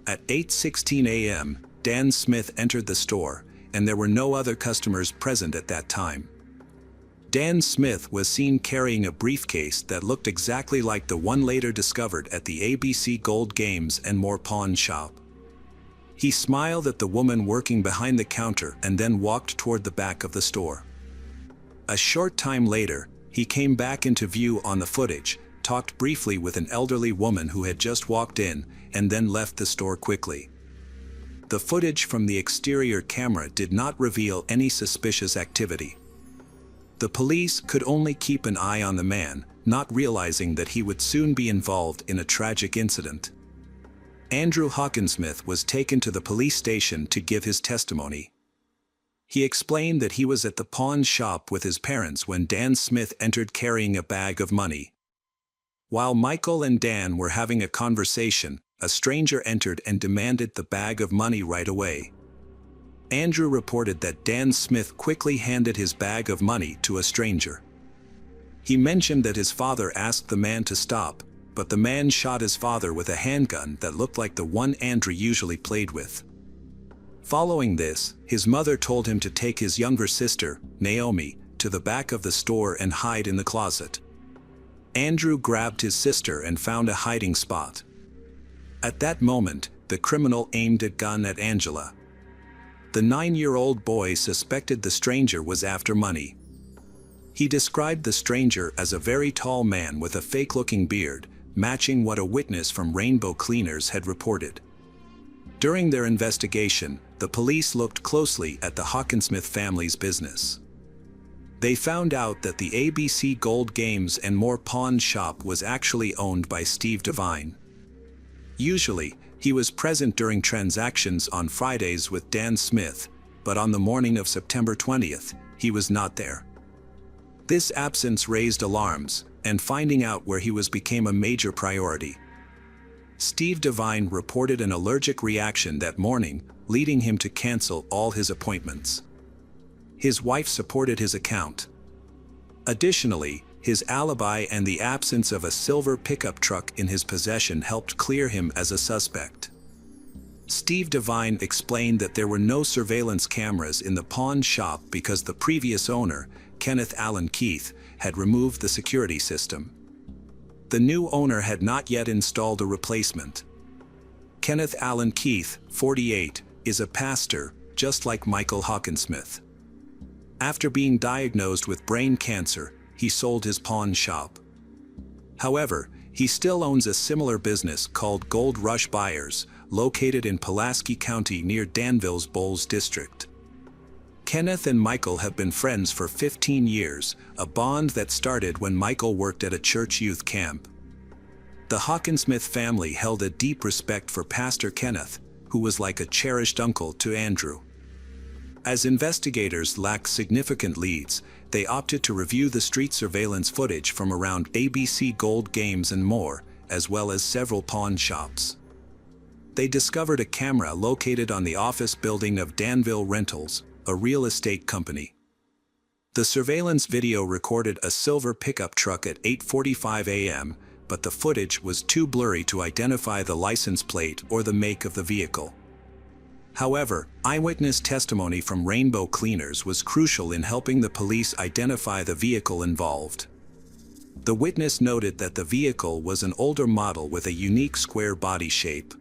At 8:16 a.m., Dan Smith entered the store, and there were no other customers present at that time. Dan Smith was seen carrying a briefcase that looked exactly like the one later discovered at the ABC Gold Games and More pawn shop. He smiled at the woman working behind the counter and then walked toward the back of the store. A short time later, he came back into view on the footage, talked briefly with an elderly woman who had just walked in, and then left the store quickly. The footage from the exterior camera did not reveal any suspicious activity. The police could only keep an eye on the man, not realizing that he would soon be involved in a tragic incident. Andrew Hawkinsmith was taken to the police station to give his testimony. He explained that he was at the pawn shop with his parents when Dan Smith entered carrying a bag of money. While Michael and Dan were having a conversation, a stranger entered and demanded the bag of money right away. Andrew reported that Dan Smith quickly handed his bag of money to a stranger. He mentioned that his father asked the man to stop, but the man shot his father with a handgun that looked like the one Andrew usually played with. Following this, his mother told him to take his younger sister, Naomi, to the back of the store and hide in the closet. Andrew grabbed his sister and found a hiding spot. At that moment, the criminal aimed a gun at Angela. The 9-year-old boy suspected the stranger was after money. He described the stranger as a very tall man with a fake-looking beard, matching what a witness from Rainbow Cleaners had reported. During their investigation, the police looked closely at the Hawkinsmith family's business. They found out that the ABC Gold Games and More pawn shop was actually owned by Steve Devine. Usually, he was present during transactions on Fridays with Dan Smith, but on the morning of September 20th, he was not there. This absence raised alarms, and finding out where he was became a major priority. Steve Devine reported an allergic reaction that morning, leading him to cancel all his appointments. His wife supported his account. Additionally, his alibi and the absence of a silver pickup truck in his possession helped clear him as a suspect. Steve Devine explained that there were no surveillance cameras in the pawn shop because the previous owner, Kenneth Allen Keith, had removed the security system. The new owner had not yet installed a replacement. Kenneth Allen Keith, 48, is a pastor, just like Michael Hawkinsmith. After being diagnosed with brain cancer, he sold his pawn shop. However, he still owns a similar business called Gold Rush Buyers, located in Pulaski County near Danville's Bowles District. Kenneth and Michael have been friends for 15 years, a bond that started when Michael worked at a church youth camp. The Hawkinsmith family held a deep respect for Pastor Kenneth, who was like a cherished uncle to Andrew. As investigators lacked significant leads, they opted to review the street surveillance footage from around ABC Gold Games and More, as well as several pawn shops. They discovered a camera located on the office building of Danville Rentals, a real estate company. The surveillance video recorded a silver pickup truck at 8:45 a.m., but the footage was too blurry to identify the license plate or the make of the vehicle. However, eyewitness testimony from Rainbow Cleaners was crucial in helping the police identify the vehicle involved. The witness noted that the vehicle was an older model with a unique square body shape.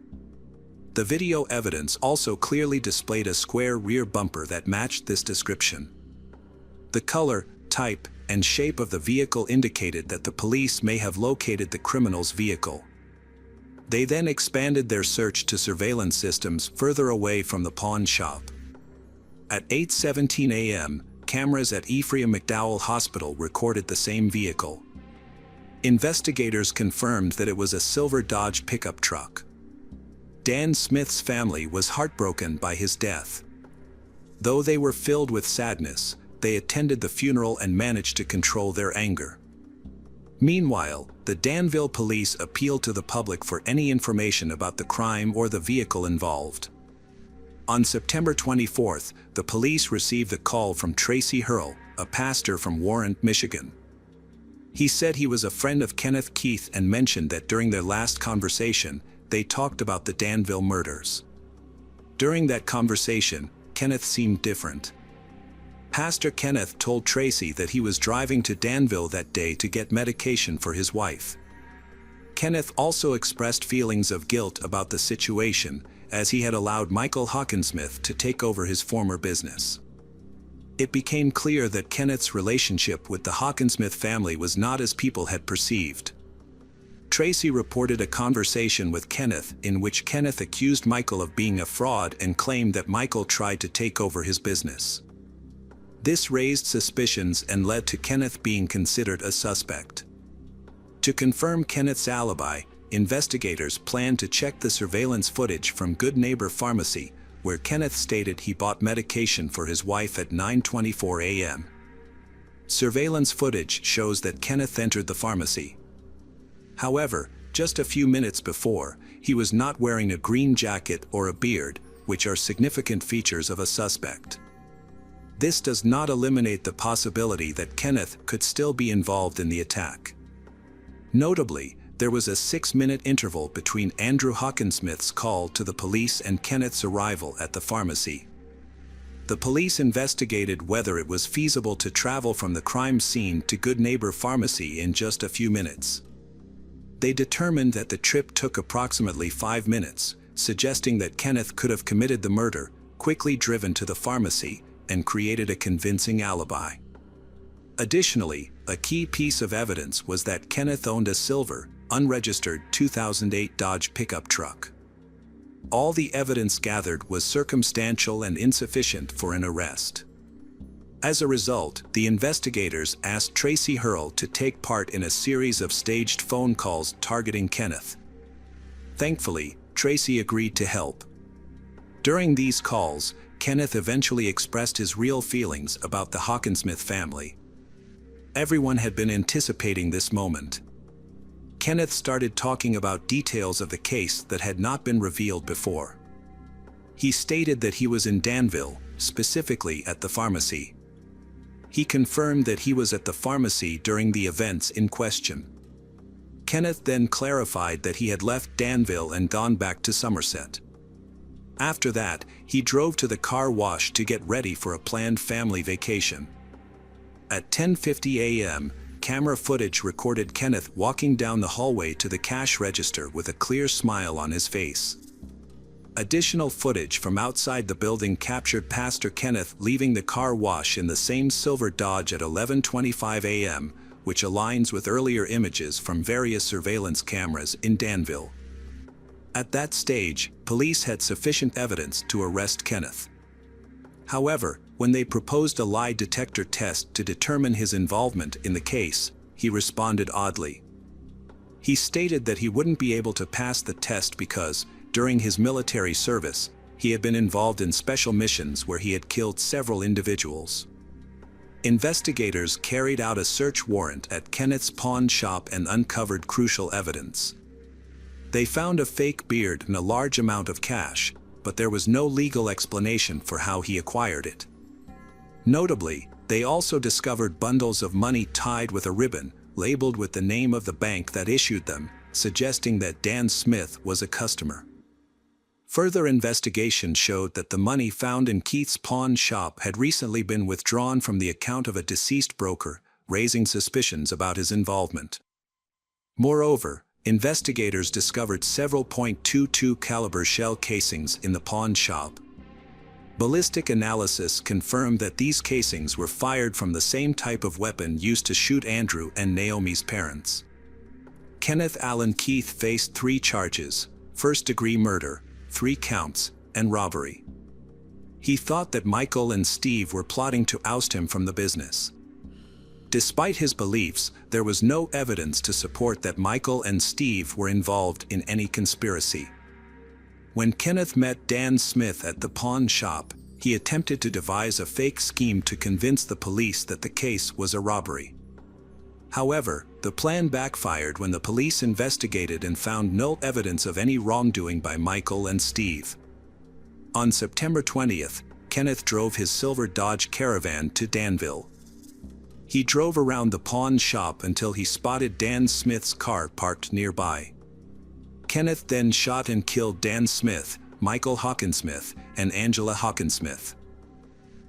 The video evidence also clearly displayed a square rear bumper that matched this description. The color, type, and shape of the vehicle indicated that the police may have located the criminal's vehicle. They then expanded their search to surveillance systems further away from the pawn shop. At 8:17 a.m., cameras at Ephraim McDowell Hospital recorded the same vehicle. Investigators confirmed that it was a silver Dodge pickup truck. Dan Smith's family was heartbroken by his death. Though they were filled with sadness, they attended the funeral and managed to control their anger. Meanwhile, the Danville police appealed to the public for any information about the crime or the vehicle involved. On September 24th, the police received a call from Tracy Hurl, a pastor from Warren, Michigan. He said he was a friend of Kenneth Keith and mentioned that during their last conversation, they talked about the Danville murders. During that conversation, Kenneth seemed different. Pastor Kenneth told Tracy that he was driving to Danville that day to get medication for his wife. Kenneth also expressed feelings of guilt about the situation, as he had allowed Michael Hawkinsmith to take over his former business. It became clear that Kenneth's relationship with the Hawkinsmith family was not as people had perceived. Tracy reported a conversation with Kenneth in which Kenneth accused Michael of being a fraud and claimed that Michael tried to take over his business. This raised suspicions and led to Kenneth being considered a suspect. To confirm Kenneth's alibi, investigators planned to check the surveillance footage from Good Neighbor Pharmacy, where Kenneth stated he bought medication for his wife at 9:24 a.m. Surveillance footage shows that Kenneth entered the pharmacy. However, just a few minutes before, he was not wearing a green jacket or a beard, which are significant features of a suspect. This does not eliminate the possibility that Kenneth could still be involved in the attack. Notably, there was a 6-minute interval between Andrew Hawkinsmith's call to the police and Kenneth's arrival at the pharmacy. The police investigated whether it was feasible to travel from the crime scene to Good Neighbor Pharmacy in just a few minutes. They determined that the trip took approximately 5 minutes, suggesting that Kenneth could have committed the murder, quickly driven to the pharmacy, and created a convincing alibi. Additionally, a key piece of evidence was that Kenneth owned a silver, unregistered 2008 Dodge pickup truck. All the evidence gathered was circumstantial and insufficient for an arrest. As a result, the investigators asked Tracy Hurl to take part in a series of staged phone calls targeting Kenneth. Thankfully, Tracy agreed to help. During these calls, Kenneth eventually expressed his real feelings about the Hawkinsmith family. Everyone had been anticipating this moment. Kenneth started talking about details of the case that had not been revealed before. He stated that he was in Danville, specifically at the pharmacy. He confirmed that he was at the pharmacy during the events in question. Kenneth then clarified that he had left Danville and gone back to Somerset. After that, he drove to the car wash to get ready for a planned family vacation. At 10:50 a.m., camera footage recorded Kenneth walking down the hallway to the cash register with a clear smile on his face. Additional footage from outside the building captured Pastor Kenneth leaving the car wash in the same silver Dodge at 11:25 a.m., which aligns with earlier images from various surveillance cameras in Danville. At that stage, police had sufficient evidence to arrest Kenneth. However, when they proposed a lie detector test to determine his involvement in the case, he responded oddly. He stated that he wouldn't be able to pass the test because, during his military service, he had been involved in special missions where he had killed several individuals. Investigators carried out a search warrant at Kenneth's pawn shop and uncovered crucial evidence. They found a fake beard and a large amount of cash, but there was no legal explanation for how he acquired it. Notably, they also discovered bundles of money tied with a ribbon, labeled with the name of the bank that issued them, suggesting that Dan Smith was a customer. Further investigation showed that the money found in Keith's pawn shop had recently been withdrawn from the account of a deceased broker, raising suspicions about his involvement. Moreover, investigators discovered several .22 caliber shell casings in the pawn shop. Ballistic analysis confirmed that these casings were fired from the same type of weapon used to shoot Andrew and Naomi's parents. Kenneth Allen Keith faced 3 charges: first-degree murder, 3 counts, and robbery. He thought that Michael and Steve were plotting to oust him from the business. Despite his beliefs, there was no evidence to support that Michael and Steve were involved in any conspiracy. When Kenneth met Dan Smith at the pawn shop, he attempted to devise a fake scheme to convince the police that the case was a robbery. However, the plan backfired when the police investigated and found no evidence of any wrongdoing by Michael and Steve. On September 20th, Kenneth drove his silver Dodge Caravan to Danville. He drove around the pawn shop until he spotted Dan Smith's car parked nearby. Kenneth then shot and killed Dan Smith, Michael Hawkinsmith, and Angela Hawkinsmith.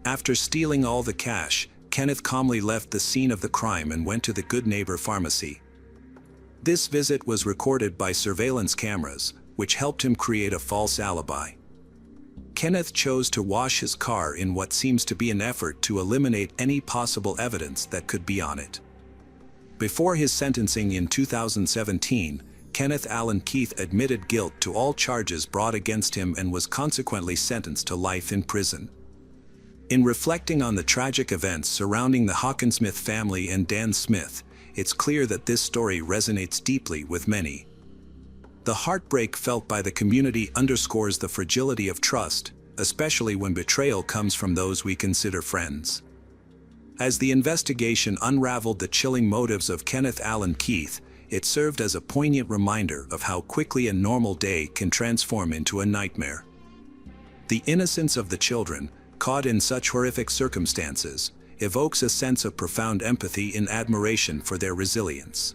After stealing all the cash, Kenneth calmly left the scene of the crime and went to the Good Neighbor Pharmacy. This visit was recorded by surveillance cameras, which helped him create a false alibi. Kenneth chose to wash his car in what seems to be an effort to eliminate any possible evidence that could be on it. Before his sentencing in 2017, Kenneth Allen Keith admitted guilt to all charges brought against him and was consequently sentenced to life in prison. In reflecting on the tragic events surrounding the Hawkinsmith family and Dan Smith, it's clear that this story resonates deeply with many. The heartbreak felt by the community underscores the fragility of trust, especially when betrayal comes from those we consider friends. As the investigation unraveled the chilling motives of Kenneth Allen Keith, it served as a poignant reminder of how quickly a normal day can transform into a nightmare. The innocence of the children, caught in such horrific circumstances, evokes a sense of profound empathy and admiration for their resilience.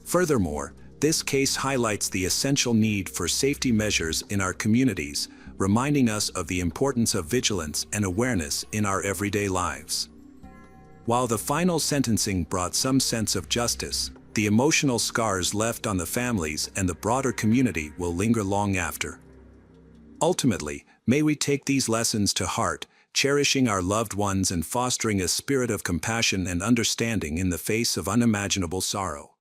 Furthermore, this case highlights the essential need for safety measures in our communities, reminding us of the importance of vigilance and awareness in our everyday lives. While the final sentencing brought some sense of justice, the emotional scars left on the families and the broader community will linger long after. Ultimately, may we take these lessons to heart, cherishing our loved ones and fostering a spirit of compassion and understanding in the face of unimaginable sorrow.